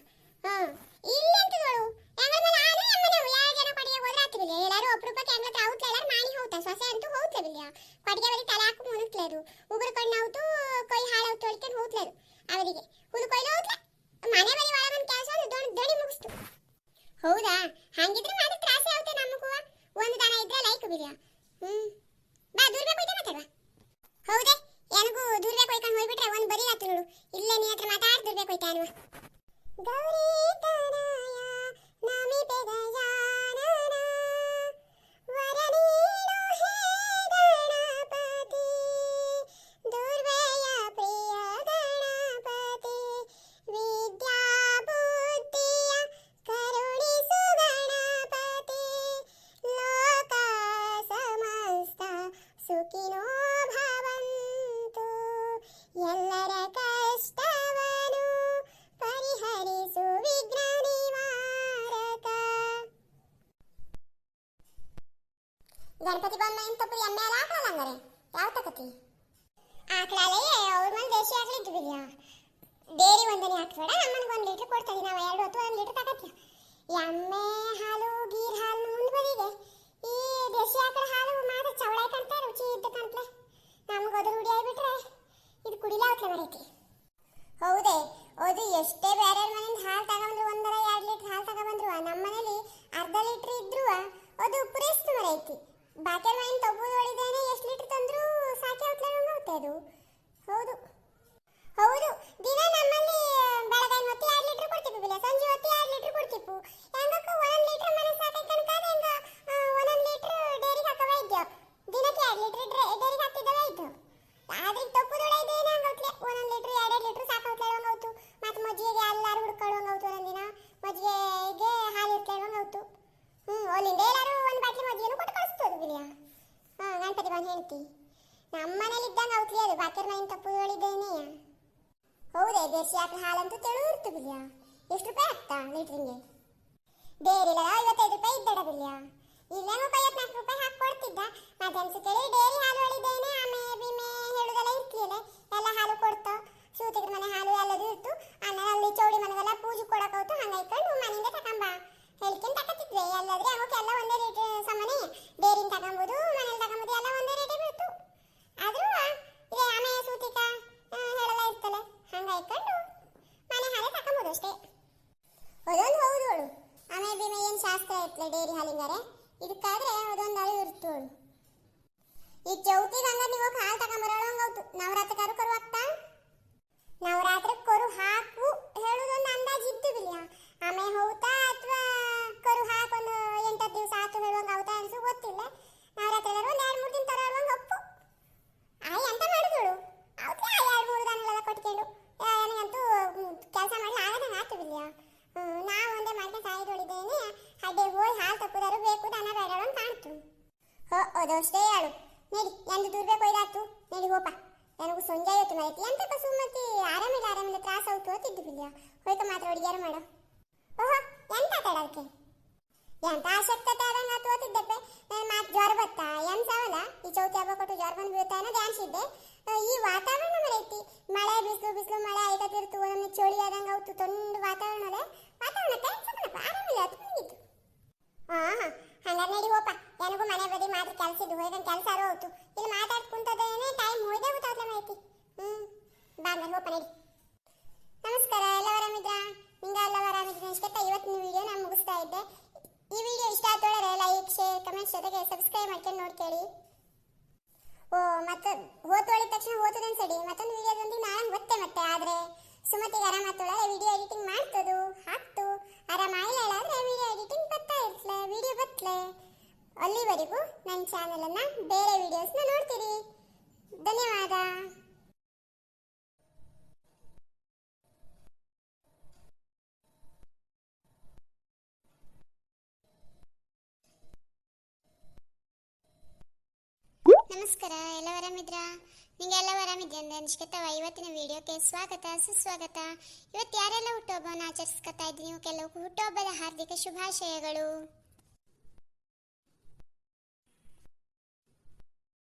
ಇಲ್ಲಿ ಅಂತದಳು ಹೆಂಗಲ್ ಮೇಲೆ ನಾನು ಎಮ್ಮನೆವು 2 ಜನ ಕೊಟ್ಟಿಗೆ ಹೋದ್ರೆ ಆತು ಬಿಡ್ಲಿಯ. ಎಲ್ಲರೂ ಒಬ್ರೊಬ್ಬಕ್ಕೆ ಹೆಂಗತ್ರ ಔಟ್ಲ ಎಲ್ಲರೂ ಮಾನಿ ಹೋಗ್ತಾ, ಸೊಸೆ ಅಂತೂ ಹೋಗ್ತೇ ಬಿಡ್ಲಿಯ. ಕೊಟ್ಟಿಗೆ ಬದಿ ತಲೆ ಹಾಕು ಮುನುಕ್ಲೇದು, ಉಗುರು ಕಣ್ಣು ಔತು ಕೊಯ್ ಹಾಳು ಔತು ಹೊಡ್ಕೊಂಡು ಹೋಗ್ಲೇದು. ಅವರಿಗೆ ಹುಲು ಕೊಯ್ಲು ಹೋಗ್ಲ ಮನೆ ಬದಿ ಒಳಗೊಂದು ಕೆಲಸ ದೊಡಿ ಮುಗಿಸ್ತು. ಹೌದಾ, ಹಂಗಿದ್ರೆ ಮಾತ್ರ ತ್ರಾಸೆ ಆಗುತ್ತೆ ನಮಗೂ. 1 ದನ ಇದ್ರೆ ಲೈಕ್ ಬಿಡ್ಲಿಯ. ಬಾ ದೂರ ಬೇಕು ಮಾತಾಡುವ. ಹೌದೇ, ನನಗೂ ದೂರ ಬೇಕು ಹೋಯ್ಕೊಂಡು ಹೋಗ್ಬಿಟ್ರೆ ಒಂದು ಬದಿ ಆತು ನೋಡು. ಇಲ್ಲೇ ನೀ ಹತ್ರ ಮಾತಾಡಿ ದೂರ ಬೇಕು ಹೋಯ್ತಾ ಅನ್ನುವ. ಗೌರಿ ತನಯ ನಮಿತೆ ಗಜಾನನ ವರನೀನು ಹೇ ಗಣಪತಿ ದುರ್ವೆಯ ಪ್ರಿಯ ಗಣಪತಿ ವಿದ್ಯಾ ಬುದ್ಧಿಯ ಕರುಣಿಸು ಗಣಪತಿ ಲೋಕ ಸಮಸ್ತ ಸುಖಿನೋ ಭವಂತು ಎಲ್ಲರ ಕಷ್ಟವನು ಪರಿಹರಿಸು ವಿಘ್ನ ನಿವಾರಕ. ಗಣಪತಿ ಬಂದ ಇಂತಪುರಿ ಎಮ್ಮೆ ಎಲ್ಲ ಹಾಕಲಂಗಾರೆ ಯಾವ ತಕತಿ ಆಕಳಲ್ಲೇ ಅವ್ರ ಮನೆ ದೇಶಿ ಆಕಳಿದ್ದು ಬಿಡಿಯ. ಡೇರಿ ಒಂದನೇ ಹಾಕ್ಬೇಡ, ನಮ್ಮನಿಗೆ 1 ಲೀಟರ್ ಕೊಡ್ತೀವಿ ನಾವು. 2 ಹೊತ್ತು 1 ಲೀಟರ್ ತಗತ್ತೀವಿ. ಎಮ್ಮೆ ಹಾಲು ಗೀರ್ ಹಾಲು ಮುಂದೆ ಬದಿದೆ. ಈ ದೇಶಿ ಆಕಳ ಹಾಲು ಮಾತ್ರ ಚವಳೆ ಕಾಣ್ತಾ ರುಚಿ ಇದ್ದ ಕಾಣ್ತಲೆ. ನಮ್ಗೆ ಅದು ರೂಢಿ ಆಗಿಬಿಟ್ರೆ ಇದು ಕುಡಿಲ ಹೊತ್ಲೆ ಬರೈತಿ. ಹೌದೇ, ಅದು ಎಷ್ಟೇ ಬೇರೆ ಮನೆಯಿಂದ ಹಾಲು ತಗೊಂಡ್ರು 1-2 ಲೀಟರ್ ಹಾಲು ತಗೊಂಡ್ರು ನಮ್ಮ ಮನೇಲಿ ಅರ್ಧ ಲೀಟರ್ ಇದ್ರು ಅದು ಪೂರೈಸ್ತು ಮರೈತಿ. ಬಾಕಿ ಮೈನ್ ತಗೋದು ಹೊಡಿದೇನೆ ಎಷ್ಟು ಲೀಟರ್ ತಂದ್ರು ಸಾಕಿ ಹೊತ್ಲೆ ಹೋಗುತ್ತೆ ಅದು. ಹೌದು ಹೌದು, ದಿನ ನಮ್ಮಲ್ಲಿ ಬೆಳಗ್ಗೆ ಹೊತ್ತು 2 ಲೀಟರ್ ಕೊಡ್ತೀವಿ ಬಿಲ್ಲ, ಸಂಜೆ ಹೊತ್ತು 2 ಲೀಟರ್ ಕೊಡ್ತೀವಿ. ಹೆಂಗಕ್ಕ 1 ಲೀಟರ್ ಮನೆ ಸಾಕೈ ಕಣಕಾದ ಹೆಂಗ 1 ಲೀಟರ್ ಡೈರಿಗೆ ಹಾಕವ ಇದ್ಯೋ. ದಿನಕ್ಕೆ 2 ಲೀಟರ್ ಡೈರಿಗೆ ಹಾಕ್ತಿದ್ದವ ಇದ್ದು. ಆದ್ರೆ ತಪ್ಪುದೊಳ ಇದೇನೆ ಹಂಗೌತ್ಲೆ 1 ಲೀಟರ್ 2 ಲೀಟರ್ ಸಾಕೌತ್ಲೆ ಹಂಗೌತು. ಮತ್ತೆ ಮಜ್ಜಿಗೆಗೆ ಎಲ್ಲರೂ ಹುಡ್ಕೊಳ್ಳೋಂಗೌತು. ಒಂದಿನ ಮಜ್ಜಿಗೆಗೆ ಹಾಲು ಇರ್ತೇವೆ ಹಂಗೌತು. ಅಲ್ಲಿಂದ ಎಲ್ಲರೂ 1 ಬಾಟ್ಲಿ ಮಜ್ಜಿಗೆನೂ ಕೊಟ್ಟು ಕಳಿಸ್ತೋದು ಬಿಲಿಯ. ಗಣಪತಿ ಬಂದು ಹೇಳ್ತಿ ನಮ್ಮ ಮನೇಲಿ ಇದ್ದಂಗೆ ಔತ್ಲಿ ಅದು. ಬಾಕಿ ಮೈನ್ ತಪ್ಪುದೊಳಿದ್ದೇನೆ. ಹೌದೇ, ದೇಶಿ ಆಕಳ ಹಾಲಂತೂ ತೆಳು ಇರ್ತು ಬಿಲಿಯ. ಎಷ್ಟು ರೂಪಾಯಿ ಆಗ್ತಾ ಲೀಟ್ರಿಂಗೆ? ಡೇರಿಲ್ಲ 55 ರೂಪಾಯಿ ಇದ್ದಡ ಬಿಲಿಯ. ಇಲ್ಲೇನೋ 54 ರೂಪಾಯಿ ಹಾಕಿ ಕೊಡ್ತಿದ್ದ. ಮತ್ತೆ ಅನ್ಸುತ್ತೇಳಿ ಡೇರಿ ಹಾಲು ಹೊಳಿದೇನೆ ಆಮೆ ಬಿಮೆ ಹೇಳುದೆಲ್ಲ ಇರ್ತಿಲ್ಲ. ಎಲ್ಲ ಹಾಲು ಕೊಡ್ತಾ ಸೂತಿದ್ರ ಮನೆ ಹಾಲು ಎಲ್ಲದು ಇರ್ತು. ಆಮೇಲೆ ಅಲ್ಲಿ ಚೌಡಿ ಮನೆಗೆಲ್ಲ ಪೂಜೆ ಕೊಡಕೌತು. ಹಂಗಾಯ್ಕೊಂಡು ಮನೆಯಿಂದ ತಕೊಂಬ ಹೇಳ್ಕೊಂಡು ತಕತ್ತಿದ್ವಿ. ಎಲ್ಲಾದ್ರೆ ಅವಕ್ಕೆ ಎಲ್ಲ ಒಂದೇ ರೇಟ್ ಸಮನೆ. ಡೇರಿನ ತಗೊಂಬೋದು ಮನೇಲಿ ತಗೊಂಬೋದು ಎಲ್ಲ ಒಂದೇ ರೇಟೇ ಬೀಳ್ತು. ಆದ್ರೂ ಇದೆ ಆಮೆ ಸೂತಿಕ ಹೇಳೆಲ್ಲ ಇರ್ತಲ್ಲ, ಹಂಗಾಯ್ಕೊಂಡು ಮನೆ ಹಾಲೇ ತಕೊಂಬೋದು ಅಷ್ಟೇ. ಅದೊಂದು ಹೌದು ಅವಳು ಆಮೆ ಬಿಮೆ ಏನು ಶಾಸ್ತ್ರ ಇರ್ತಲ್ಲ ಡೇರಿ ಹಾಲಿಂಗಾರೆ. ಇದಕ್ಕಾದ್ರೆ ಅದೊಂದು ಅರಿವು ಇರ್ತೋಳು. ಈ ಚೌತಿಗೆ ಹಂಗ ನೀವು ಹಾಲು ತಗೊಂಬರೋಳು ಹಂಗೌತು. ನವರಾತ್ರಿಗಾರು ಕರು ಹಾಕ್ತಾ ನವರಾತ್ರಿ ಕರು ಹಾಕು ಹೇಳುದೊಂದು ಅಂದಾಜು ಇದ್ದು ಬಿಲಿಯ. ಆಮೇಲೆ ಹೌತಾ ಅಥವಾ ಕರು ಹಾಕೊಂದು 8-10 ದಿವಸ ಆತು ಹೇಳುವಂಗೆ ಹೌತಾ ಅನ್ಸು ಗೊತ್ತಿಲ್ಲ. ನವರಾತ್ರಿಗಾರು 1-2-3 ದಿನ ತರ ಹೇಳುವಂಗೆ ಅಪ್ಪು ಆಯ್ ಅಂತ ಮಾಡಿದಳು. ಹೌದು ಅಷ್ಟೇ ಹೇಳು ನಡಿ ಎಂದು ದೂರ್ಬೇಕು ಒಯ್ದಾತು ನಡಿ ಹೋಪ ನನಗೂ ಸಂಜೆ ಆಯ್ತು ಮರೈತಿ ಎಂತಕ್ಕ ಸುಮ್ಮತಿ ಆರಾಮಿಲ್ಲ ತ್ರಾಸ ಆಯ್ತು ಓದ್ತಿದ್ದು ಬಿಲ್ಯ ಹೋಯ್ಕ ಮಾತ್ರ ಹುಡುಗಿಯಾರು ಮಾಡು ಓಹೋ ಎಂತ ತಡಕ್ಕೆ ಎಂತ ಆಸಕ್ತತೆ ಆದಂಗೆ ಆತು ಓದ್ತಿದ್ದಪ್ಪೆ ನನ್ನ ಮಾತು ಜ್ವರ ಬತ್ತಾ ಏನ್ ಸಾವಲ್ಲ ಈ ಚೌತಿ ಹಬ್ಬ ಕೊಟ್ಟು ಜ್ವರ ಬಂದು ಬೀಳ್ತಾ ಅನ್ನೋ ಧ್ಯಾನಿಸಿದ್ದೆ ಈ ವಾತಾವರಣ ಮರೈತಿ ಮಳೆ ಬಿಸಿಲು ಮಳೆ ಆಯ್ತಿರ್ತು ನಮಗೆ ಚಳಿ ಆದಂಗೆ ಆಯ್ತು ತೊಂದು ವಾತಾವರಣದ ವಾತಾವರಣಕ್ಕೆ ಸಾಕಣಪ್ಪ ಆರಾಮಿಲ್ಲ ಅದು ಮುಗಿತು ಹಂಗಾರೆ ನಡಿ ಹೋಪ ನನಗೂ ಮನೆ ಬದಿ ಮಾತ್ರ ಕೆಲಸ ಇದ್ದು ಹೋಯ್ದಂಗೆ ಕೆಲಸ ಹೋಯ್ತು ಇಲ್ಲಿ ಮಾತಾಡ್ ಕುಂತದೇನೆ ಟೈಮ್ ಹೋಯ್ದೆ ಗೊತ್ತಾಗ್ಲ ಮಾಹಿತಿ ಬಾಂಗಲ್ ಹೋಪ ನಡಿ ನಮಸ್ಕಾರ ಎಲ್ಲ ಆರಾಮಿದ್ರಾ ಎಲ್ಲ ಆರಾಮಿದ್ರೆ ಇಷ್ಟಕ್ಕ ಇವತ್ತಿನ ವಿಡಿಯೋ ನಾನು ಮುಗಿಸ್ತಾ ಇದ್ದೆ ಈ ವಿಡಿಯೋ ಇಷ್ಟ ಆತೋಳರೆ ಲೈಕ್ ಶೇರ್ ಕಮೆಂಟ್ಸ್ ಜೊತೆಗೆ ಸಬ್ಸ್ಕ್ರೈಬ್ ಮಾಡ್ಕೊಂಡು ನೋಡ್ಕೊಳ್ಳಿ ಓ ಮತ್ತೆ ಹೋತೋಳಿದ ತಕ್ಷಣ ಹೋತದೇನು ಸಡಿ ಮತ್ತೊಂದು ವಿಡಿಯೋದೊಂದಿಗೆ ನಾನು ಮತ್ತೆ ಆದರೆ ಸುಮತಿಗೆ ಆರಾಮ ಆತೋಳರೆ ವಿಡಿಯೋ ಎಡಿಟಿಂಗ್ ಮಾಡ್ತದು ಹಾಕ್ತು ಆರಾಮ ಆಗಿಲ್ಲ ಆದರೆ ವಿಡಿಯೋ ಎಡಿಟಿಂಗ್ ಬರ್ತಾ ಇರ್ತಲೆ ವಿಡಿಯೋ ಬರ್ತಲೆ ಅಲ್ಲಿವರೆಗೂ ನನ್ನ ಚಾನಲನ್ನು ಬೇರೆ ವಿಡಿಯೋಸ್ನ ನೋಡ್ತೀರಿ ಧನ್ಯವಾದ ನಮಸ್ಕಾರ ಎಲ್ಲ ಆರಾಮಿದ್ರಾ ನಿಂಗೆಲ್ಲ ಆರಾಮಿದ್ರಿ ಅಂದ್ರೆ ಅನ್ಸ್ಕೊತಾವ ಇವತ್ತಿನ ವಿಡಿಯೋಕ್ಕೆ ಸ್ವಾಗತ ಸುಸ್ವಾಗತ ಇವತ್ತು ಯಾರೆಲ್ಲ ಹುಟ್ಟುಹಬ್ಬವನ್ನು ಆಚರಿಸ್ಕೊತಾ ಇದ್ದೀನಿ ನೀವು ಕೆಲವು ಹುಟ್ಟುಹಬ್ಬದ ಹಾರ್ದಿಕ ಶುಭಾಶಯಗಳು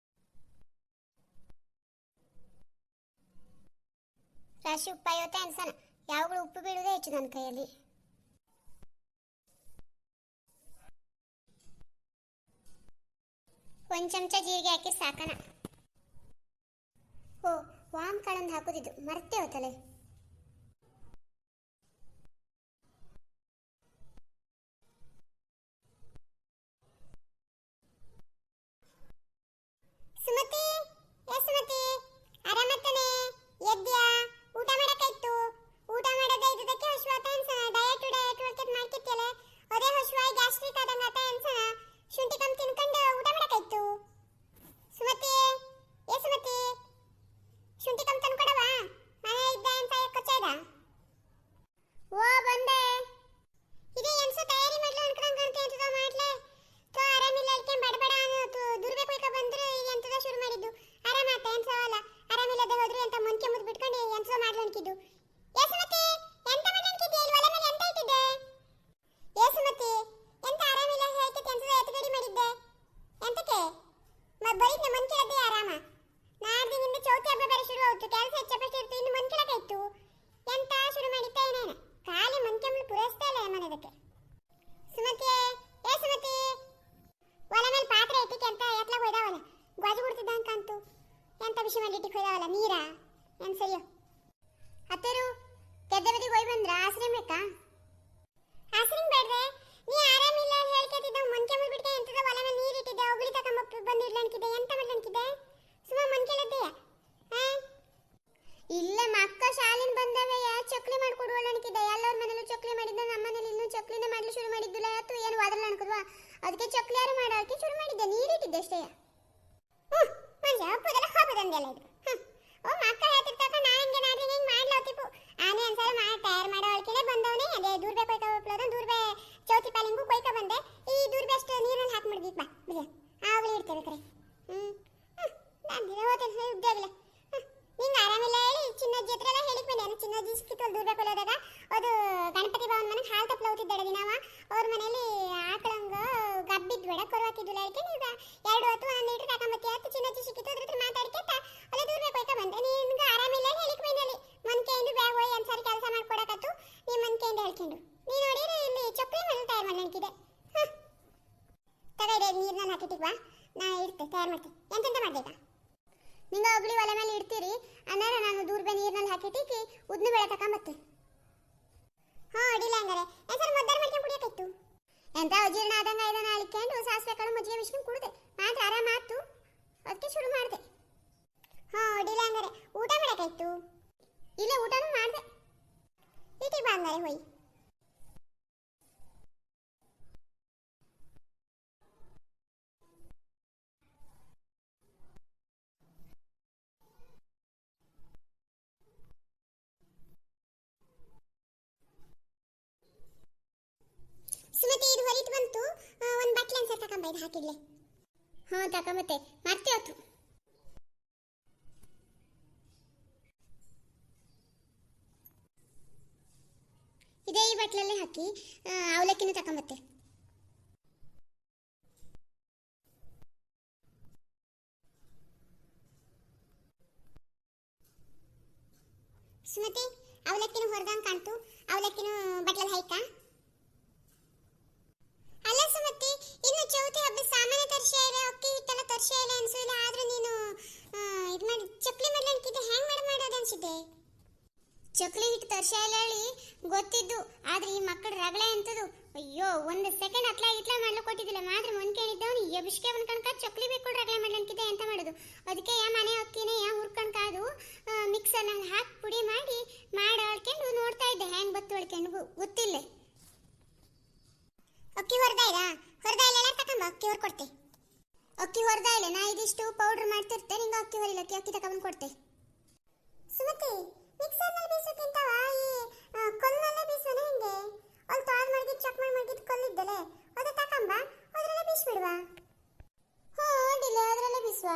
ರಾಶಿ ಉಪ್ಪ ಇವತ್ತೆ ಅನ್ಸನ ಯಾವಾಗಲೂ ಉಪ್ಪು ಬೀಳುವುದೇ ಹೆಚ್ಚು ನನ್ನ ಕೈಯಲ್ಲಿ ಒಂದು ಚಮಚ ಜೀರಿಗೆ ಹಾಕಿ ಸಾಕಣ ಓ ವಾಮ್ ಕಾಳನ್ನು ಹಾಕೋದಿದ್ದು ಮರ್ತೇ ಹೋತಲೆ ಸುಮತಿ ಸುಮತಿ ಆರಾಮತ್ತನೆ ಎದ್ಯಾ ಊಟ ಮಾಡಕ್ಕಾಯ್ತು ಊಟ ಮಾಡದ ಇದಕ್ಕೆ ಹಶ್ವಾತ ಅನ್ಸನ ಡಯಟ್ ವರ್ಕೌಟ್ ಮಾಡ್ತಿತ್ತಲೆ ಅದೇ ಹಶ್ವಾಯಿ ಗ್ಯಾಸ್ಟ್ರಿಕ್ ಆದಂಗ ಆತ ಅನ್ಸನ ಶುಂಠಿ ಕಮ್ ತಿನ್ಕೊಂಡು ಊಟ ಮಾಡಕ್ಕಾಯ್ತು ಸುಮತಿ ಸುಮತಿ ಶುಂಠಿ ಕಮ್ ತಂದ್ಕೊಡವಾ ಮನೆ ಇದ್ದ ಅಂತ ಕೊಚ್ಚಾಯ್ದ ಓ ಬಂದೆ ಇದೇ ಎನ್ಸೋ ತಯಾರಿ ಮಾಡ್ಲು ಅನ್ಕೊಂಡ್ ಅಂತದ ಮಾಡ್ಲೆ ತೋ ಆರಾಮಿಲ್ಲ ಇಲ್ಕೆ ಬಡಬಡ ದುರ್ಬೇಕು ಈಗ ಬಂದ್ರೆ ಎಂತದ ಶುರು ಮಾಡಿದ್ದು ಆರಾಮಾತ ಎನ್ಸೋವಲ್ಲ ಆರಾಮಿಲ್ಲದೆ ಹೋದ್ರೆ ಅಂತ ಮೊನ್ಕೆ ಮುದ್ದು ಬಿಟ್ಕೊಂಡು ಎನ್ಸೋ ಮಾಡ್ಲು ಅನ್ಕಿದ್ದು ಸುಮತಿ ಎಂತ ಮಾಡ್ಲನ್ಕಿದ್ದೆ ಇಲ್ಲಿ ಒಲೆ ಮೇಲೆ ಎಂತ ಇಟ್ಟಿದ್ದೆ ಸುಮತಿ ಎಂತ ಆರಾಮಿಲ್ಲ ಹೇಳ್ತಿ ಎಂತದ ಎತ್ತಗಡಿ ಮಾಡಿದ್ದೆ ಎಂತಕ್ಕೆ ಬರೀದ್ನ ಮೊನ್ಕಿರದ್ದೇ ಆರಾಮ ನಾಡ್ದಿನಿಂದ ಚೌತಿ ಹಬ್ಬ ಬೇರೆ ಶುರು ಆಯ್ತು ಕೆಲಸ ಹೆಚ್ಚಪ್ಪಷ್ಟು ಇರ್ತು ಇನ್ನು ಮೊನ್ಕಿಳಕಾಯ್ತು ಎಂತ ಶುರು ಮಾಡಿತ್ತ ಏನೇನ ಖಾಲಿ ಮೊನ್ಕೆಂಬಳು ಪೂರೈಸ್ತಾ ಇಲ್ಲ ಮನೆದಕ್ಕೆ ಸುಮತಿ ಸುಮತಿ ಒಲೆ ಮೇಲೆ ಪಾತ್ರೆ ಇಟ್ಟಿಕ್ಕೆ ಅಂತ ಎತ್ಲ ಹೋಯ್ದಾವಲ್ಲ ಗಾಜು ಬಿಡ್ತಿದ್ದ ಅಂಕಂತು ಎಂತ ವಿಷಯ ಮಾಡಿ ಇಟ್ಟಿಗೆ ಹೋಯ್ದಾವಲ್ಲ ನೀರಾ ಏನ್ ಸರಿಯೋ ಅತ್ತರು ಗೆದ್ದೆ ಬದಿಗೆ ಹೋಯ್ ಬಂದ್ರ ಆಶ್ರಮ ಬೇಕಾ ಆಶ್ರಮ ಬೇಡ್ರೆ ನೀ ಆರಾಮಿಲ್ಲ ಹೇಳ್ಕತ್ತಿದ್ದ ಮೊನ್ಕೆಂಬಳು ಬಿಡ್ಕೆ ಎಂತದ ಒಲೆ ಮೇಲೆ ನೀರು ಇಟ್ಟಿದ್ದೆ ಒಬ್ಳಿ ತಕೊಂಬ ಬಂದಿರ್ಲನ್ಕಿದ್ದೆ ಎಂತ ಮಾಡ್ಲನ್ಕಿದ್ದೆ ಸುಮ್ಮ ಮೊನ್ಕೆಲದ್ದೆ ಇಲ್ಲ ಮಕ್ಕ ಶಾಲೆನ್ ಬಂದವೆ ಚಕ್ಲಿ ಮಾಡ್ಕೊಡುವಲ್ಲ ಅನ್ಕಿದ್ದೆ ಎಲ್ಲರ ಮನೇಲೂ ಚಕ್ಲಿ ಮಾಡಿದ್ದ ನಮ್ಮ ಮನೇಲಿ ಇನ್ನೂ ಚಕ್ಲಿನ ಮಾಡ್ಲಿ ಶುರು ಮಾಡಿದ್ದಿಲ್ಲ ಅಥವಾ ಏನು ವಾದ್ರಲ್ಲ ಅನ್ಕದ್ವಾ ಅದಕ್ಕೆ ಚಕ್ಲಿ ಯಾರು ಮಾಡೋಕೆ ಶುರು ಮಾಡಿದ್ದೆ ನೀರಿಟ್ಟಿದ್ದೆ ಅಷ್ಟೇ ಮಂಜ ಹಬ್ಬದಲ್ಲ ಹಬ್ಬದಂದೆಲ್ಲ ಇದು ಓ ಮಕ್ಕ ಹೇಳ್ತಿರ್ತಾಕ ನಾ ಹಿಂಗೆ ನಾಡ್ರಿ ಹಿಂಗೆ ಮಾಡ್ಲತ್ತಿಪ್ಪು ಆನೆ ಅನ್ಸಾರ ತಯಾರು ಮಾಡೋ ಅಳ್ಕೆನೆ ಬಂದವನೇ ಅದೇ ದೂರ್ಬೆ ಕೊಯ್ಕ ಹೋಗ್ಲದ ದೂರ್ಬೆ ಚೌತಿ ಪಾಲಿಂಗು ಕೊಯ್ಕ ಬಂದೆ ಈ ದೂರ್ಬೆ ಅಷ್ಟು ನೀರಲ್ಲಿ ಹಾಕಿ ಮಾಡ್ಬೇಕು ಬಾ ಬಿಡ ಆವಾಗಲೇ ಇರ್ತೇವೆ ಕರೆ ಹೋಟೆಲ್ ಉದ್ಯೋಗಿಲ್ಲ ನಿಂಗೆ ಆರಾಮಿಲ್ಲ ಹೇಳಿ ಚಿನ್ನಜ್ಜಿ ಹತ್ರ ಎಲ್ಲ ಹೇಳಿಕ್ ಬಂದೆ ಚಿನ್ನಜ್ಜಿ ಸಿಕ್ಕಿತ್ತು ದೂರ್ಬೇಕು ಹೋದಾಗ ಅದು ಗಣಪತಿ ಭವನ್ ಮನೆಗೆ ಹಾಲು ತಪ್ಪಲ ಹೋಗ್ತಿದ್ದಾಳೆ ದಿನಾವ ಅವ್ರ ಮನೇಲಿ ಆಕಳಂಗ ಗಬ್ಬಿದ್ ಬೇಡ ಕರು ಹಾಕಿದ್ದಿಲ್ಲ ಅದಕ್ಕೆ ನೀವು 2 ಹೊತ್ತು 1 ಲೀಟರ್ ತಗೊಂಬತ್ತಿ ಆಯ್ತು ಚಿನ್ನಜ್ಜಿ ಸಿಕ್ಕಿತ್ತು ಅದ್ರ ಹತ್ರ ಮಾತಾಡ್ಕೆತ್ತ ಅಲ್ಲ ದೂರ್ಬೇಕು ಹೋಯ್ಕ ಬಂದೆ ನಿನ್ಗೆ ಆರಾಮಿಲ್ಲ ಹೇಳಿಕ್ ಬಂದಲ್ಲಿ ಮನ್ಕೆಯಿಂದ ಬ್ಯಾಗ್ ಹೋಗಿ ಒಂದ್ಸಾರಿ ಕೆಲಸ ಮಾಡ್ಕೊಡಕತ್ತು ನೀ ಮನ್ಕೆಯಿಂದ ಹೇಳ್ಕೊಂಡು ನೀ ನೋಡಿದ್ರೆ ಇಲ್ಲಿ ಚಕ್ಲಿ ಮೇಲೆ ತಯಾರು ಮಾಡ್ಲಂಕಿದೆ ತಗಡೆ ನೀರ್ನಲ್ಲಿ ಹಾಕಿಟ್ಟಿಗ್ವಾ ನಾ ಇಡ್ತೆ ತಯಾರು ಮಾಡ್ತೀನಿ ಎಂತೆಂತ ಮಾಡ್ಬೇಕಾ ನಿಂಗೆ ಒಬ್ಳಿ ಒಲೆ ಮೇಲೆ ಇಡ್ತೀರಿ ಅನ್ನಾರ ನಾನು ದೂರ್ಬೆ ನೀರ್ನಲ್ಲಿ ಹಾಕಿಟ್ಟಿಕ್ಕಿ ಉದ್ನ ಬೇಳೆ ತಕೊಂಬತ್ತೆ ಅಡಿಲ್ಲ ಹಂಗಾರೆ ಸರ್ ಮದ್ದಾರ ಮಾಡ್ಕೊಂಡು ಕುಡಿಯಕೈತು ಎಂತ ಅಜೀರ್ಣ ಆದಂಗ ಇದನ್ನ ಅಳಿಕೊಂಡು ಸಾಸಿವೆ ಕಾಳು ಮಜ್ಜಿಗೆ ಮಿಶ್ಕೊಂಡು ಕುಡಿದೆ ಮಾತ್ರ ಆರಾಮ ಆಯ್ತು ಅದಕ್ಕೆ ಶುರು ಮಾಡಿದೆ ಅಡಿಲ್ಲ ಹಂಗಾರೆ ಊಟ ಮಾಡಕ್ಕಾಯ್ತು ಇಲ್ಲ ಊಟನೂ ಮಾಡಿದೆ ಇಟ್ಟಿಗೆ ಬಾ ಹಂಗಾರೆ ಹೋಯ್ ಸುಮತಿ ಇದು ಹೊಲಿತು ಬಂತು ಒಂದು ಬಟ್ಲೆ ಅನ್ಸರ್ ತಕೊಂಬೈದು ಹಾಕಿಡ್ಲೆ ಹ್ಞೂ ತಕೊಂಬತ್ತೆ ಮರ್ತೇವತ್ತು. ಇದೇ ಈ ಬಟ್ಲಲ್ಲೇ ಹಾಕಿ ಅವಲಕ್ಕಿನೂ ತಕೊಂಬತ್ತೆ. ಸುಮತಿ ಅವಲಕ್ಕಿನೂ ಹೊರದಂಗೆ ಕಾಣ್ತು, ಅವಲಕ್ಕಿನೂ ಬಟ್ಲಲ್ಲಿ ಹಾಯ್ಕ. ಅಲ್ಲ ಸುಮತಿ, ಇನ್ನು ಚೌತಿ ಹಬ್ಬದ ಸಾಮಾನ್ಯ ತರ್ಷೆ ಇದೆ, ಅಕ್ಕಿ ಹಿಟ್ಟೆಲ್ಲ ತರ್ಷೆ ಇಲ್ಲ ಅನ್ಸಿಲ್ಲ. ಆದ್ರೆ ನೀನು ಇದು ಮಾಡಿ ಚಕ್ಲಿ ಮಾಡ್ಲಿಕ್ಕಿದೆ, ಹ್ಯಾಂಗ್ ಮಾಡೋದು ಅನ್ಸಿದೆ? ಚಕ್ಲಿ ಹಿಟ್ಟು ತರ್ಷೆ ಇಲ್ಲ ಹೇಳಿ ಗೊತ್ತಿದ್ದು, ಆದ್ರೆ ಈ ಮಕ್ಕಳು ರಗಳೆ ಅಂತದು. ಅಯ್ಯೋ, ಒಂದು ಸೆಕೆಂಡ್ ಅಟ್ಲ ಇಟ್ಲ ಮಾಡ್ಲಿಕ್ಕೆ ಕೊಟ್ಟಿದ್ದಿಲ್ಲ, ಮಾತ್ರ ಮುಂದ್ಕೇನಿದ್ದವನು ಎಬ್ಬಿಸ್ಕೆ ಒಂದು ಕಣ್ಕ ಚಕ್ಲಿ ಬೇಕು ರಗಳೆ ಮಾಡ್ಲಿಕ್ಕಿದೆ ಅಂತ ಮಾಡೋದು. ಅದಕ್ಕೆ ಮನೆ ಅಕ್ಕಿನೇ ಹುರ್ಕಣ್ಕಾದು ಮಿಕ್ಸರ್ನಲ್ಲಿ ಹಾಕಿ ಪುಡಿ ಮಾಡಿ ಹೊಳ್ಕೊಂಡು ನೋಡ್ತಾ ಇದ್ದೆ ಹ್ಯಾಂಗ್ ಬತ್ತು ಹೊಳ್ಕೊಂಡು ಗೊತ್ತಿಲ್ಲ. ಅಕ್ಕಿ ಹೊರದ ಇಲ್ಲ ತಕೊಂಬ, ಅಕ್ಕಿ ಹೊರ್ಕೊಡ್ತೆ. ಅಕ್ಕಿ ಹೊರದ ಇಲ್ಲ, ನಾ ಇದಿಷ್ಟು ಪೌಡರ್ ಮಾಡ್ತಿರ್ತೆ, ನಿಂಗೆ ಅಕ್ಕಿ ಹೊರಿಲ್ಲ, ಅಕ್ಕಿ ತಕೊಂಬಂದು ಕೊಡ್ತೆ. ಸುಮತಿ ಮಿಕ್ಸರ್ನಲ್ಲಿ ಬೀಸೋಕ್ಕಿಂತವ ಈ ಕಲ್ಲಲ್ಲೇ ಬೀಸೋಣ ಹಿಂಗೆ. ಅಲ್ಲಿ ತೊಳೆದು ಮಡಗಿದ್ದು ಚಕ್ ಮಡಗಿದ್ದು ಕಲ್ಲಿದ್ದಲೆ ಅದು ತಕೊಂಬ, ಅದರಲ್ಲೇ ಬೀಸ್ಬಿಡುವ. ಹ್ಞೂ ಅಡ್ಡಿಲ್ಲ, ಅದರಲ್ಲೇ ಬೀಸುವ.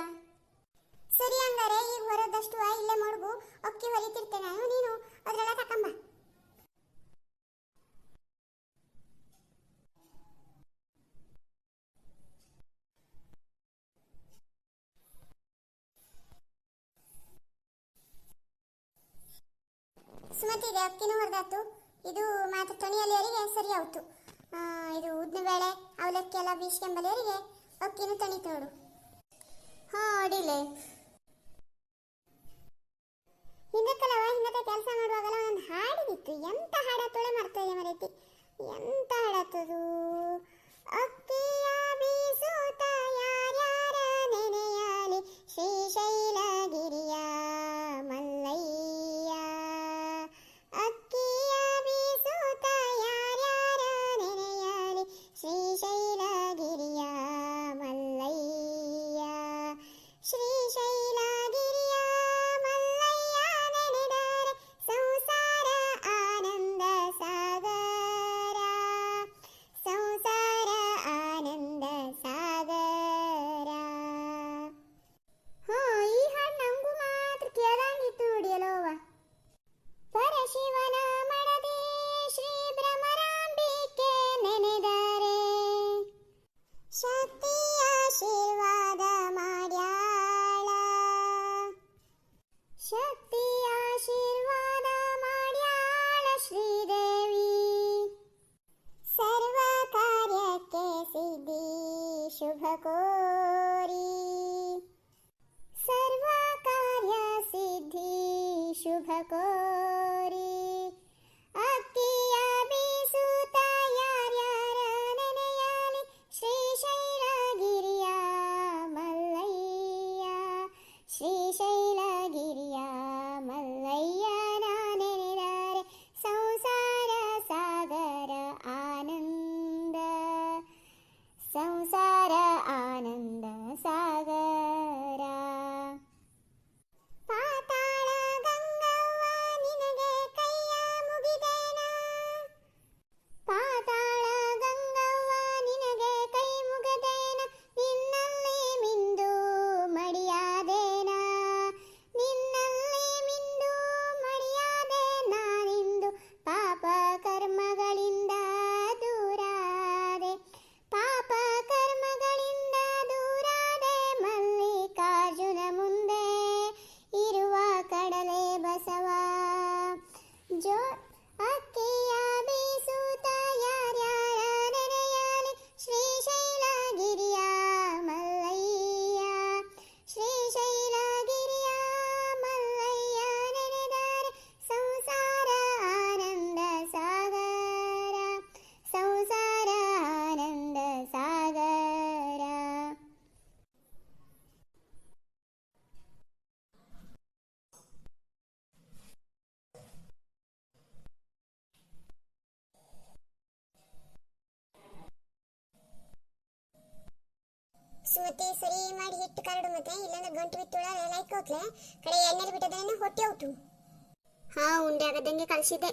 ಸರಿ ಹಂಗಾರೆ ಈಗ ಹೊರದಷ್ಟು ಇಲ್ಲೇ ಮಡಗು, ಅಕ್ಕಿ ಹೊಲಿತಿರ್ತೆ ನಾನು, ನೀನು ಅದರಲ್ಲೇ ತಕೊಂಬ. ಸುಮತಿ ಇದೆ ಅಕ್ಕಿನೂ ಹೊರದಾತು, ಇದು ಮಾತ್ರ ತಣಿಯಲಿಯವರಿಗೆ ಸರಿ ಆಯ್ತು. ಇದು ಉದ್ದಿನಬೇಳೆ ಅವಲಕ್ಕಿ ಎಲ್ಲ ಬೀಸ್ಕೊಂಬಲಿಯವರಿಗೆ ಅಕ್ಕಿನೂ ತಣಿತು ನೋಡು. ಹಾಂ ಅಡಿಲೆ ಹಿಂದಕ್ಕೆ ಕೆಲಸ ಮಾಡುವಾಗಲ್ಲ ಒಂದು ಹಾಡಿದಿತ್ತು, ಎಂತ ಹಾಡತ್ತೋಳೆ ಮರ್ತದೆ ಮರೈತಿ. ಎಂತ ಹಾಡತ್ತದು? ಅಕ್ಕಿಯ ಬೀಸುತ್ತ ಯಾರ್ಯಾರ ನೆನೆಯಲಿ ಶ್ರೀಶೈಲಗಿರಿಯ ಮಲ್ಲಯ್ಯ. ಅಕ್ಕಿಯ ಬೀಸುತ್ತ ಯಾರ್ಯಾರ ನೆನೆಯಲಿ ಶ್ರೀಶೈಲಗಿರಿಯ ಮಲ್ಲಯ್ಯ. ಶ್ರೀಶೈಲಗಿರಿಯ ಮಲ್ಲಯ್ಯ ನೆನೆದರೆ ಸಂಸಾರ ಆನಂದ ಸಾಗರ, ಸಂಸಾರ ಆನಂದ ಸಾಗರ. ಹೋ, ಈ ಹಾಡು ನಂಗೂ ಮಾತ್ರ ಕೇಳಂಗಿತ್ತು ನೋಡಿಯಲ್ಲೋವ. ಪರಶಿವನ ಮಡದಿ ಶ್ರೀ ಭ್ರಮರಾಂಬಿಕೆ ನೆನೆದರೆ ಶಕ್ತಿ ಆಶೀರ್ವಾದ ಮಾಡ್ಯಾಳ, ಶಕ್ತಿ ಆಶೀರ್ವಾದ ಮಾಡ್ಯಾಳ ಶ್ರೀದೇವಿ. ಸರ್ವ ಕಾರ್ಯಕ್ಕೆ ಸಿದ್ಧಿ ಶುಭ ಕೋರಿ, ಸರ್ವ ಕಾರ್ಯ ಸಿದ್ಧಿ ಶುಭ ಕೋರಿ. ಅಕ್ಕಿಯ ಬೀಸುತ್ತ ಯಾರ್ಯಾರ ನೆನೆಯಲಿ ಶ್ರೀಶೈಲಗಿರಿಯ ಮಲ್ಲಯ್ಯ, ಶ್ರೀಶೈಲಗಿರಿಯ ಮಲ್ಲಯ್ಯ ನೆನೆದರೆ ಸಂಸಾರ ಸಾಗರ ಆನಂದ, ಸಂಸಾರ ಆನಂದ ಸಾಗರ. ಪಾತಾಳ ಗಂಗವ್ವ ನಿನಗೆ ಕೈಯ ಮುಗಿದೇನ, ಪಾತಾಳ ಗಂಗವ್ವ ನಿನಗೆ ಕೈ ಮುಗದೇನ, ನಿನ್ನಲ್ಲಿ ಮಿಂದು ಮಡಿಯಾದೇನ, ನಿನ್ನಲ್ಲಿ ಮಿಂದು ಮಡಿಯಾದೆ ನಾನಿಂದು ಪಾಪ ಕರ್ಮಗಳಿಂದ ದೂರಾದೆ, ಪಾಪ ಕರ್ಮಗಳಿಂದ ದೂರಾದೆ. ಮಲ್ಲಿಕಾರ್ಜುನ ಮುಂದೆ ಇರುವ ಕಡಲೆ ಬಸವ ಜೋ. ಅಕ್ಕಿಯ ಬೀಸುತ್ತ ಯಾರ್ಯಾರ ನೆನೆಯಲಿ ಶ್ರೀಶೈಲಗಿರಿಯ ಮಲ್ಲಯ್ಯ, ಶ್ರೀಶೈಲಗಿರಿಯ ಮಲ್ಲಯ್ಯ ನೆನೆದರೆ ಸಂಸಾರ ಆನಂದ ಸಾಗರ, ಸಂಸಾರ ಆನಂದ ಸಾಗರ. ಸುಮತಿ ಸರಿ ಮಾಡಿ ಹಿಟ್ಟು ಕರಡು, ಮತ್ತೆ ಇಲ್ಲಾಂದ್ರೆ ಗಂಟು ಬಿತ್ತುಳ ಲೈಕ್ ಹೋಗ್ಲೆ ಕಡೆ ಎಣ್ಣೆಲಿ ಬಿಟ್ಟದನ್ನ ಹೊಟ್ಟೆ ಔಟು. ಹಾ, ಉಂಡೆ ಆಗದಂಗೆ ಕಳಿಸಿದ್ದೆ.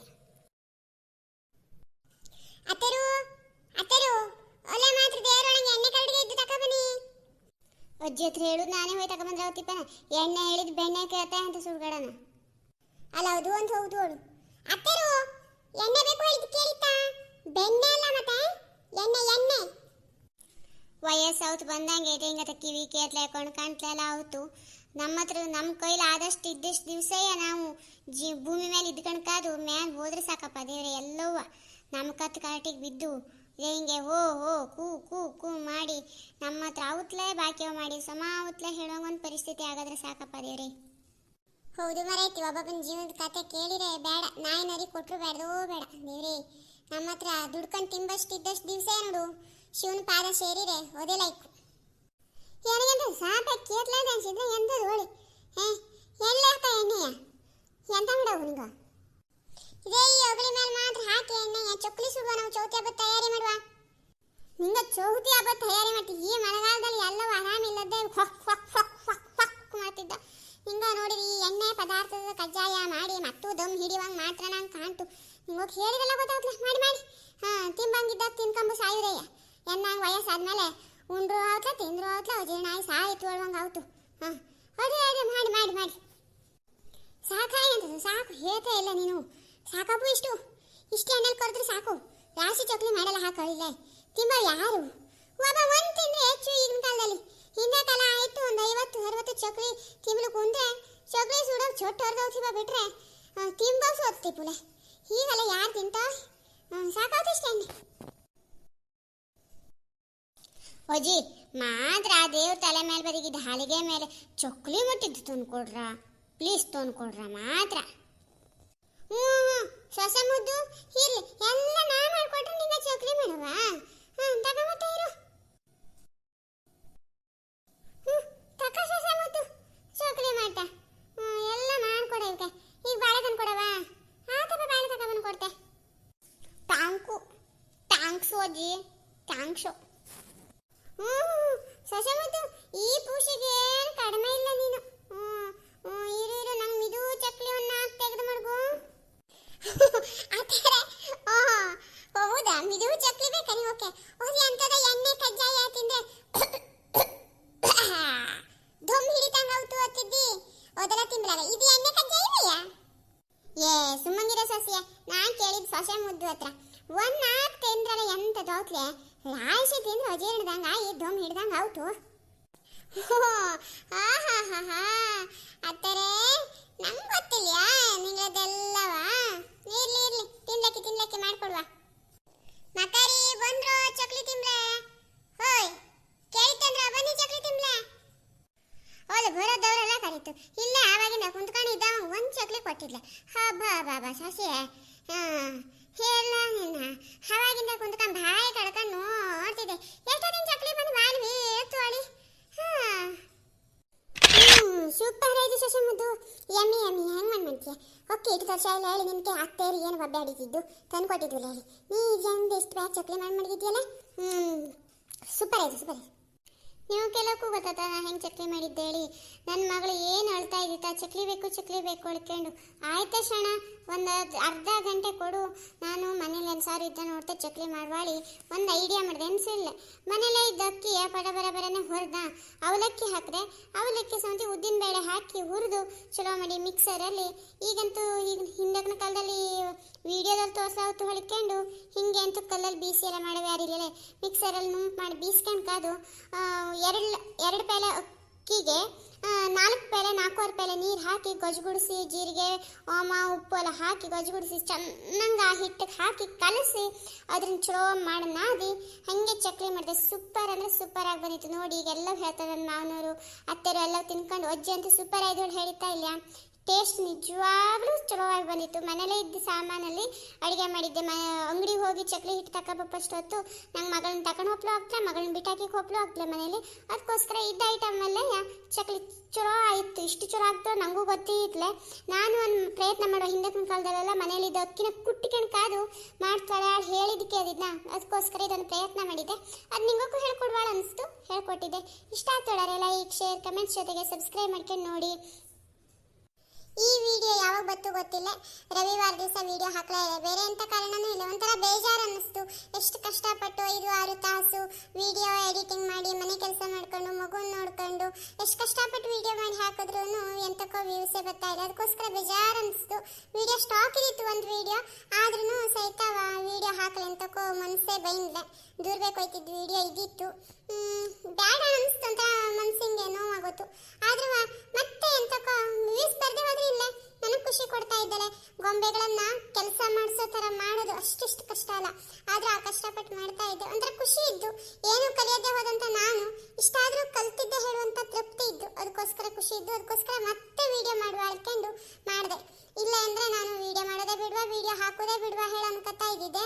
ಅತ್ತರು ಅತ್ತರು ಒಲೆ ಮಾತ್ರ ದೇವರೊಳಗೆ ಎಣ್ಣೆ ಕರಡಿಗೆ ಇದ್ದು ತಕ ಬನ್ನಿ. ಅಜ್ಜಿ ಹತ್ರ ಹೇಳುದು ನಾನೇ ಹೋಗಿ ತಗೊಂಬಂದ್ರೆ ಅವತ್ತಿಪ್ಪನ ಎಣ್ಣೆ ಹೇಳಿದ್ ಬೆಣ್ಣೆ ಕೇಳ್ತೆ ಅಂತ ಸುಡ್ಗಡನ ಅಲ್ಲ ಹೌದು ಅಂತ ಹೌದು ಅವಳು ಅತ್ತರು ಎಣ್ಣೆ ಬೇಕು ಹೇಳಿದ್ ಕೇಳಿತಾ ಬೆಣ್ಣೆ ಅಲ್ಲ ಮತ್ತೆ ಎಣ್ಣೆ ವಯಸ್ಸು ಬಂದಂಗೆ ಇದೆ ಹಿಂಗ ಕಿವಿ ಕೇತ್ಲೆ ಕೊಂಡ್ಕಂತ್ಲೆಲ್ಲ ಆಯ್ತು ನಮ್ಮ ಹತ್ರ ನಮ್ಮ ಕೈಲಿ ಆದಷ್ಟು ಇದ್ದಷ್ಟು ದಿವಸ ನಾವು ಭೂಮಿ ಮೇಲೆ ಇದ್ಕಣ್ಕಾದು ಮ್ಯಾಲ ಹೋದ್ರೆ ಸಾಕಪ್ಪ ದೇವ್ರೆ ಎಲ್ಲವ್ವ ನಮ್ಮ ಕತ್ತು ಕಾಟಿಗೆ ಬಿದ್ದು ಹಿಂಗೆ ಹೋ ಹೋ ಕೂ ಕೂ ಕೂ ಮಾಡಿ ನಮ್ಮ ಹತ್ರ ಅವತ್ಲೆ ಬಾಕಿಯವ ಮಾಡಿ ಸಮ ಅವತ್ಲೆ ಹೇಳೋಂಗೊಂದು ಪರಿಸ್ಥಿತಿ ಆಗಾದ್ರೆ ಸಾಕಪ್ಪ ದೇವ್ರೆ ಹೌದು ಮರೈತಿ ಒಬ್ಬೊಬ್ಬನ ಜೀವನದ ಕತೆ ಕೇಳಿರೆ ಬೇಡ ನಾಯಿ ನರಿ ಕೊಟ್ಟರು ಬೇಡದೋ ಬೇಡ ದೇವ್ರೆ ನಮ್ಮ ಹತ್ರ ದುಡ್ಕೊಂಡು ತಿಂಬಷ್ಟು ಇದ್ದಷ್ಟು ದಿವಸ ನೋಡು ಶಿವನ ಪಾದ ಸೇರಿರೆ ಓದೇ ಲೈಕ್ ಏನಂತ ಸಾಪ ಕೇತ್ಲಾದ ಅನ್ಸಿದ್ರೆ ಎಂಥದ್ದು ಹೋಳಿ ಎಲ್ಲ ಎಣ್ಣೆಯ ಎಂತ ಮಾಡವು ನಿಂಗ ಇದೇ ಈ ಒಗಳಿ ಮೇಲೆ ಮಾತ್ರ ಹಾಕಿ ಎಣ್ಣೆಯ ಚೊಕ್ಲಿ ಸುಡುವ ನಾವು ಚೌತಿ ಹಬ್ಬ ತಯಾರಿ ಮಾಡುವ ನಿಂಗ ಚೌತಿ ಹಬ್ಬ ತಯಾರಿ ಮಾಡ್ತೀವಿ ಈ ಮಳೆಗಾಲದಲ್ಲಿ ಎಲ್ಲವೂ ಆರಾಮಿಲ್ಲದೆ ಹೊಕ್ ಹೊಕ್ ಹೊಕ್ ಹೊಕ್ ಹೊಕ್ ಮಾಡ್ತಿದ್ದ ಹಿಂಗ ನೋಡಿರಿ ಈ ಎಣ್ಣೆ ಪದಾರ್ಥದ ಕಜ್ಜಾಯ ಮಾಡಿ ಮತ್ತು ದಮ್ ಹಿಡಿಯುವಂಗೆ ಮಾತ್ರ ನಂಗೆ ಕಾಣ್ತು ನಿಂಗೋಗಿ ಹೇಳಿದೆಲ್ಲ ಗೊತ್ತಾಗ್ತಲ್ಲ ಮಾಡಿ ತಿಂಬಂಗಿದ್ದಾಗ ತಿನ್ಕೊಂಬ ಸಾಯುರಯ್ಯ ಎನ್ನಾಗ ವಯಸ್ಸಾದ್ಮೇಲೆ ಉಂಡ್ರು ಆವ್ತಲ ತಿಂದ್ರು ಆವ್ತಲ ಜೀರ್ಣ ಆಗಿ ಸಾಯಿತು ಹೇಳುವಂಗೆ ಆಯ್ತು ಅದೇ ಮಾಡಿ ಸಾಕಾಯ್ತದ ಸಾಕು ಹೇಳ್ತಾ ಇಲ್ಲ ನೀನು ಸಾಕಪ್ಪು ಇಷ್ಟು ಎಣ್ಣೆಲಿ ಕೊರಿದ್ರೆ ಸಾಕು ರಾಶಿ ಚಕ್ಲಿ ಮಾಡಲ್ಲ ಹಾಕೊಳ್ಳಿಲ್ಲ ತಿಂಬ ಯಾರು ಒಬ್ಬ ಒಂದು ತಿಂದ್ರೆ ಹೆಚ್ಚು ಈಗಿನ ಕಾಲದಲ್ಲಿ ಹಿಂದೆ ಕಾಲ ಆಯಿತು ಒಂದು 50-60 ಚಕ್ಲಿ ತಿಂಬಲು ಕುಂದ್ರೆ ಚಕ್ಲಿ ಸುಡೋದು ಚೊಟ್ಟು ಹೊರದವ್ತಿವ ಬಿಟ್ರೆ ತಿಂಬ ಸೋತ್ತಿ ಪುಲೆ ಹೀಗೆಲ್ಲ ಯಾರು ತಿಂತಾವ ಸಾಕಾಯ್ತು ಇಷ್ಟ ಎಣ್ಣೆ ಅಜ್ಜಿ ಮಾತ್ರ ಆ ದೇವ್ರ ತಲೆ ಮೇಲೆ ಬದಿಗಿದ್ದ ಹಾಲಿಗೆ ಮೇಲೆ ಚೊಕ್ಲಿ ಮುಟ್ಟಿದ್ದು ತಂದ್ಕೊಡ್ರ ಪ್ಲೀಸ್ ತಂದ್ಕೊಡ್ರ ಮಾತ್ರ ಸೊಸೆ ಮುದ್ದು ಇರ್ಲಿ ಎಲ್ಲ ನಾ ಮಾಡ್ಕೊಟ್ರೆ ನಿಂಗೆ ಚೊಕ್ಲಿ ಮಾಡುವ ತಗೊಂಬತ್ತ ಇರು ತಕ ಸೊಸೆ ಮುದ್ದು ಚೊಕ್ಲಿ ಮಾಟ ಎಲ್ಲ ಮಾಡ್ಕೊಡ ಇವಕ್ಕೆ ಈಗ ಬಾಳೆ ತಂದ್ಕೊಡವಾ ಆತಪ್ಪ ಬಾಳೆ ತಗೊಂಡ್ಬಂದು ಕೊಡ್ತೆ ಟ್ಯಾಂಕ್ಸು ಅಜ್ಜಿ ಟ್ಯಾಂಕ್ಸು ಸೊಸೆ ಮುದ್ದು ಈ ಪೂಷಿಗೆ ಕಡಿಮೆ ಇಲ್ಲ ನೀನು ಇರು ನಂಗೆ ಇದು ಚಕ್ಲಿಯನ್ನ ತೆಗೆದು ಮಾಡ್ಕೋ ಹೌದಾ ಮಿದು ಚಕ್ಲಿ ಬೇಕಾ ನೀವು ಓಕೆ ಓದಿ ಅಂತದ ಎಣ್ಣೆ ಕಜ್ಜಾಯ ತಿಂದ್ರೆ ಧಮ್ ಹಿಡಿತಂಗ ಅವತ್ತು ಹತ್ತಿದ್ದಿ ಓದೆಲ್ಲ ತಿಂದ್ರಾಗ ಇದು ಎಣ್ಣೆ ಕಜ್ಜಾಯವಯ್ಯ ಸುಮ್ಮಂಗಿರ ಸೊಸೆಯ ನಾನ್ ಕೇಳಿದ್ ಸೊಸೆ ಮುದ್ದು ಹತ್ರ ಒಂದ್ 4 ತಿಂದ್ರಲ್ಲ ಎಂತ ದೋತ್ಲೆ ರಾಶಿ ತಿಂದ್ರೆ ಅಜೀರ್ಣದಂಗ ಈ ಧಮ್ ಹಿಡ್ದಂಗ ಆಯ್ತು ಅತ್ತರೆ ನಂಗೆ ಗೊತ್ತಿಲ್ಲ ನಿಂಗದೆಲ್ಲವ ಇರ್ಲಿ ತಿನ್ಲಕ್ಕೆ ಮಾಡ್ಕೊಡುವ ಮಕಾರಿ ಬಂದ್ರು ಚಕ್ಲಿ ತಿಂಬ್ಲೆ ಹೋಯ್ ಕೇಳಿತಂದ್ರ ಬನ್ನಿ ಚಕ್ಲಿ ತಿಂಬ್ಲೆ ಹೌದು ಬರೋದವರೆಲ್ಲ ಕರೀತು ಇಲ್ಲ ಆವಾಗಿಂದ ಕುಂತ್ಕೊಂಡಿದ್ದ ಒಂದು ಚಕ್ಲಿ ಕೊಟ್ಟಿದ್ಲ ಬಾಬಾ ಸೊಸೆ ಹೇಳ ಆವಾಗಿಂದ ಕುಂತ್ಕೊಂಡು ಬಾಯಿ ಕಡ್ಕೊಂಡು ನೋಡ್ತಿದ್ದೆ ಎಷ್ಟೊತ್ತಿನ ಚಕ್ಲಿ ಬಂದು ಮಾಡಿ ತೋಳಿ ಸೂಪರ್ ಆಯ್ತು ಸೊಸೆ ಮುದ್ದು ಯಮ್ಮಿ ಹೆಂಗ್ ಮಾಡ್ತೀಯ ಓಕೆ ಇದು ವರ್ಷ ಎಲ್ಲ ಹೇಳಿ ನಿನಗೆ ಅತ್ತೇರಿ ಏನು ಒಬ್ಬಾಡಿದ್ದು ತಂದು ಕೊಟ್ಟಿದ್ವಲ್ಲ ಹೇಳಿ ನೀ ಜಂದು ಎಷ್ಟು ಬ್ಯಾಗ್ ಚಕ್ಲಿ ಮಾಡಿದ್ಯಲ್ಲ ಸೂಪರ್ ಆಯ್ತು ನೀವು ಕೆಲವಕ್ಕೂ ಗೊತ್ತಾತ ನಾನು ಹೆಂಗೆ ಚಕ್ಲಿ ಮಾಡಿದ್ದೆ ಹೇಳಿ ನನ್ನ ಮಗಳು ಏನು ಅಳ್ತಾ ಇದ್ದಿತ್ತ ಚಕ್ಲಿ ಬೇಕು ಅಳ್ಕೊಂಡು ಆಯ್ತಾ ಶಣ ಒಂದು ಅರ್ಧ ಗಂಟೆ ಕೊಡು ನಾನು ಮನೇಲಿ ಸಾರು ಇದ್ದ ನೋಡ್ತಾ ಚಕ್ಲಿ ಮಾಡ್ವಾಳಿ ಒಂದು ಐಡಿಯಾ ಮಾಡಿದೆ ಅನ್ಸಿಲ್ಲ ಮನೇಲೇ ಇದ್ದ ಅಕ್ಕಿ ಬರನೆ ಹೊರದ ಅವಲಕ್ಕಿ ಹಾಕಿದೆ ಅವಲಕ್ಕಿ ಸೌಂತಿ ಉದ್ದಿನ ಬೇಳೆ ಹಾಕಿ ಹುರಿದು ಚಲೋ ಮಾಡಿ ಮಿಕ್ಸರಲ್ಲಿ ಈಗಂತೂ ಈಗ ಹಿಂದಿನ ಕಾಲದಲ್ಲಿ ವಿಡಿಯೋದಲ್ಲಿ ತೋರ್ಸಾವತ್ತು ಹೊಳ್ಕೊಂಡು ಹಿಂಗೆ ಅಂತೂ ಕಲ್ಲಲ್ಲಿ ಬೀಸಿ ಎಲ್ಲ ಮಾಡೋ ಯಾರಿಲ್ಲ ಮಿಕ್ಸರಲ್ಲಿ ನುಂಪು ಮಾಡಿ ಬೀಸ್ಕೊಂಡು ಕಾದು ಎರಡು ಪೇಲೆ ಅಕ್ಕಿಗೆ 4 ಪೇಲೆ 4 ಪೇಲೆ ನೀರು ಹಾಕಿ ಗೊಜ್ಜುಗುಡಿಸಿ ಜೀರಿಗೆ ಓಮ ಉಪ್ಪು ಎಲ್ಲ ಹಾಕಿ ಗೊಜ್ಜುಗುಡಿಸಿ ಚೆನ್ನಾಗಿ ಆ ಹಿಟ್ಟಿಗೆ ಹಾಕಿ ಕಲಸಿ ಅದನ್ನ ಚಲೋ ಮಾಡಿ ನಾದಿ ಹಾಗೆ ಚಕ್ಲಿ ಮಾಡಿದೆ ಸೂಪರ್ ಅಂದರೆ ಸೂಪರ್ ಆಗಿ ಬಂದಿತ್ತು ನೋಡಿ ಈಗೆಲ್ಲ ಹೇಳ್ತಾರೆ ನನ್ನ ಮಾವನವರು ಅತ್ತೆರು ಎಲ್ಲ ತಿನ್ಕೊಂಡು ಅಜ್ಜಿ ಅಂತೂ ಸೂಪರ್ ಆಯ್ತು ಹೇಳ್ತಾ ಇಲ್ಲ ಟೇಸ್ಟ್ ನಿಜವಾಗ್ಲೂ ಚಲೋ ಆಗಿ ಬಂದಿತ್ತು ಮನೇಲೇ ಇದ್ದ ಸಾಮಾನಲ್ಲಿ ಅಡುಗೆ ಮಾಡಿದ್ದೆ ಅಂಗಡಿಗೆ ಹೋಗಿ ಚಕ್ಲಿ ಹಿಟ್ಟು ತಗೋಬಪ್ಪಷ್ಟು ಹೊತ್ತು ನಂಗೆ ಮಗಳನ್ನ ತಗೊಂಡು ಹೋಗ್ಲೂ ಆಗ್ತಲೆ ಮಗಳನ್ನ ಬಿಟ್ಟಾಕಿ ಹೋಗ್ಲೂ ಆಗ್ತಲೆ ಮನೇಲಿ ಅದಕ್ಕೋಸ್ಕರ ಇದ್ದ ಐಟಮಲ್ಲೇ ಚಕ್ಲಿ ಚಲೋ ಆಯಿತು ಇಷ್ಟು ಚಲೋ ಆಗ್ತದೆ ನನಗೂ ಗೊತ್ತಿತ್ತಲೆ ನಾನು ಒಂದು ಪ್ರಯತ್ನ ಮಾಡೋ ಹಿಂದಿನ ಕಾಲದಲ್ಲೆಲ್ಲ ಮನೇಲಿ ಇದ್ದ ಅಕ್ಕಿನ ಕುಟ್ಟಿಕೊಂಡು ಕಾದು ಮಾಡ್ತಾಳೆ ಹೇಳಿದ್ದಕ್ಕೆ ಅದನ್ನ ಅದಕ್ಕೋಸ್ಕರ ಇದೊಂದು ಪ್ರಯತ್ನ ಮಾಡಿದ್ದೆ ಅದು ನಿಮಗೂ ಹೇಳ್ಕೊಡ್ವಾಳ ಅನಿಸ್ತು ಹೇಳ್ಕೊಟ್ಟಿದ್ದೆ ಇಷ್ಟ ಆಗ್ತಾಳೆ ಲೈಕ್ ಶೇರ್ ಕಮೆಂಟ್ಸ್ ಜೊತೆಗೆ ಸಬ್ಸ್ಕ್ರೈಬ್ ಮಾಡ್ಕೊಂಡು ನೋಡಿ ಈ ವಿಡಿಯೋ ಯಾವಾಗ ಬತ್ತು ಗೊತ್ತಿಲ್ಲ ರವಿವಾರ ದಿವಸ ವಿಡಿಯೋ ಹಾಕಲೇ ಇಲ್ಲ ಬೇರೆ ಎಂಥ ಕಾರಣನೂ ಇಲ್ಲ ಒಂಥರ ಬೇಜಾರು ಅನ್ನಿಸ್ತು ಎಷ್ಟು ಕಷ್ಟಪಟ್ಟು 5-6 ತಾಸು ವಿಡಿಯೋ ಎಡಿಟಿಂಗ್ ಮಾಡಿ ಮನೆ ಕೆಲಸ ಮಾಡ್ಕೊಂಡು ಮಗುನ ನೋಡ್ಕೊಂಡು ನೋಡ್ಕೊಂಡು ಎಷ್ಟು ಕಷ್ಟಪಟ್ಟು ವಿಡಿಯೋ ಮಾಡಿ ಹಾಕಿದ್ರು ಎಂತಕ್ಕೋ ವ್ಯೂಸೇ ಬರ್ತಾ ಇಲ್ಲ. ಅದಕ್ಕೋಸ್ಕರ ಬೇಜಾರು ಅನಿಸ್ತು. ವಿಡಿಯೋ ಸ್ಟಾಕ್ ಇತ್ತು ಒಂದು ವಿಡಿಯೋ, ಆದ್ರೂ ಸಹಿತ ವಿಡಿಯೋ ಹಾಕಲಿ ಅಂತಕ್ಕೋ ಮನಸ್ಸೇ ಬೈಂದೆ. ದೂರ್ಬೇಕು ಹೋಯ್ತಿದ್ದು ವಿಡಿಯೋ ಇದ್ದಿತ್ತು. ಬ್ಯಾಡ ಅನಿಸ್ತು ಅಂತ ಮನ್ಸಿಂಗೆ ನೋವಾಗೋತು. ಆದ್ರೂ ಮತ್ತೆ ಎಂತಕ್ಕೋ ವ್ಯೂಸ್ ಬರ್ದೆ ಹೋದ್ರೆ ಇಲ್ಲ ನನಗೆ ಖುಷಿ ಕೊಡ್ತಾ ಇದ್ದಾಳೆ. ಗೊಂಬೆಗಳನ್ನ ಕೆಲಸ ಮಾಡಿಸೋ ಥರ ಮಾಡೋದು ಅಷ್ಟಿಷ್ಟು ಕಷ್ಟ ಅಲ್ಲ, ಆದ್ರೆ ಆ ಕಷ್ಟಪಟ್ಟು ಮಾಡ್ತಾ ಇದ್ದೆ. ಒಂಥರ ಖುಷಿ ಇದ್ದು, ಏನು ಕಲಿಯೋದೇ ಹೋದಂತ ನಾನು ಇಷ್ಟಾದ್ರೂ ಕಲ್ತಿದ್ದೆ ಹೇಳುವಂತ ತೃಪ್ತಿ ಇದ್ದು, ಅದಕ್ಕೋಸ್ಕರ ಖುಷಿ ಇದ್ದು, ಅದಕ್ಕೋಸ್ಕರ ಮತ್ತೆ ವಿಡಿಯೋ ಮಾಡುವ ಅಳ್ಕೊಂಡು ಮಾಡಿದೆ. ಇಲ್ಲ ಅಂದ್ರೆ ನಾನು ವಿಡಿಯೋ ಮಾಡೋದೇ ಬಿಡುವ, ವಿಡಿಯೋ ಹಾಕೋದೇ ಬಿಡುವ ಹೇಳ ಅನ್ಕೋತಾ ಇದ್ದಿದ್ದೆ.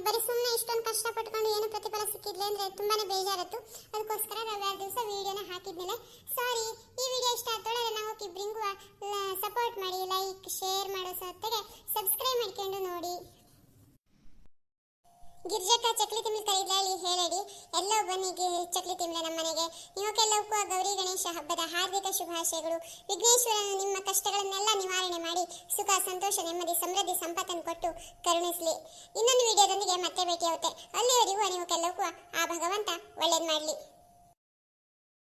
ಬರೀ ಸುಮ್ಮನೆ ಇಷ್ಟೊಂದು ಕಷ್ಟಪಟ್ಕೊಂಡು ಏನು ಪ್ರತಿಫಲ ಸಿಕ್ಕಿದ್ಲೆ ಅಂದ್ರೆ ತುಂಬಾನೇ ಬೇಜಾರತ್ತು. ಅದಕ್ಕೋಸ್ಕರ ನಾವು 2 ದಿವಸ ವಿಡಿಯೋನ ಹಾಕಿದ್ಮೇಲೆ ಸಾರಿ. ಈ ವಿಡಿಯೋ ಇಷ್ಟ ಆತೊಳಗೆ ನಾವು ಇಬ್ಬರಿಗೂ ಸಪೋರ್ಟ್ ಮಾಡಿ, ಲೈಕ್ ಶೇರ್ ಮಾಡೋ ಸೊತ್ತಿಗೆ ಸಬ್ಸ್ಕ್ರೈಬ್ ಮಾಡ್ಕೊಂಡು ನೋಡಿ. ಗಿರ್ಜಕ್ಕ ಚಕ್ಲಿ ತಿಂಬಿ ಕರೀದ್ಲಳಿ ಹೇಳಡಿ ಎಲ್ಲೋ ಬನ್ನಿ ಚಕ್ಲಿ ತಿಂಬೆ ನಮ್ಮ ಮನೆಗೆ. ನೀವಕ್ಕೆಲ್ಲವಕ್ಕೂ ಗೌರಿ ಗಣೇಶ ಹಬ್ಬದ ಹಾರ್ದಿಕ ಶುಭಾಶಯಗಳು. ವಿಘ್ನೇಶ್ವರನು ನಿಮ್ಮ ಕಷ್ಟಗಳನ್ನೆಲ್ಲ ನಿವಾರಣೆ ಮಾಡಿ ಸುಖ ಸಂತೋಷ ನೆಮ್ಮದಿ ಸಮೃದ್ಧಿ ಸಂಪತ್ತನ್ನು ಕೊಟ್ಟು ಕರುಣಿಸಲಿ. ಇನ್ನೊಂದು ವಿಡಿಯೋದೊಂದಿಗೆ ಮತ್ತೆ ಭೇಟಿಯಾಗುತ್ತೆ. ಅಲ್ಲಿವರೆಗೂ ನೀವಕ್ಕೆಲ್ಲವಕ್ಕೂ ಆ ಭಗವಂತ ಒಳ್ಳೇದು ಮಾಡಲಿ.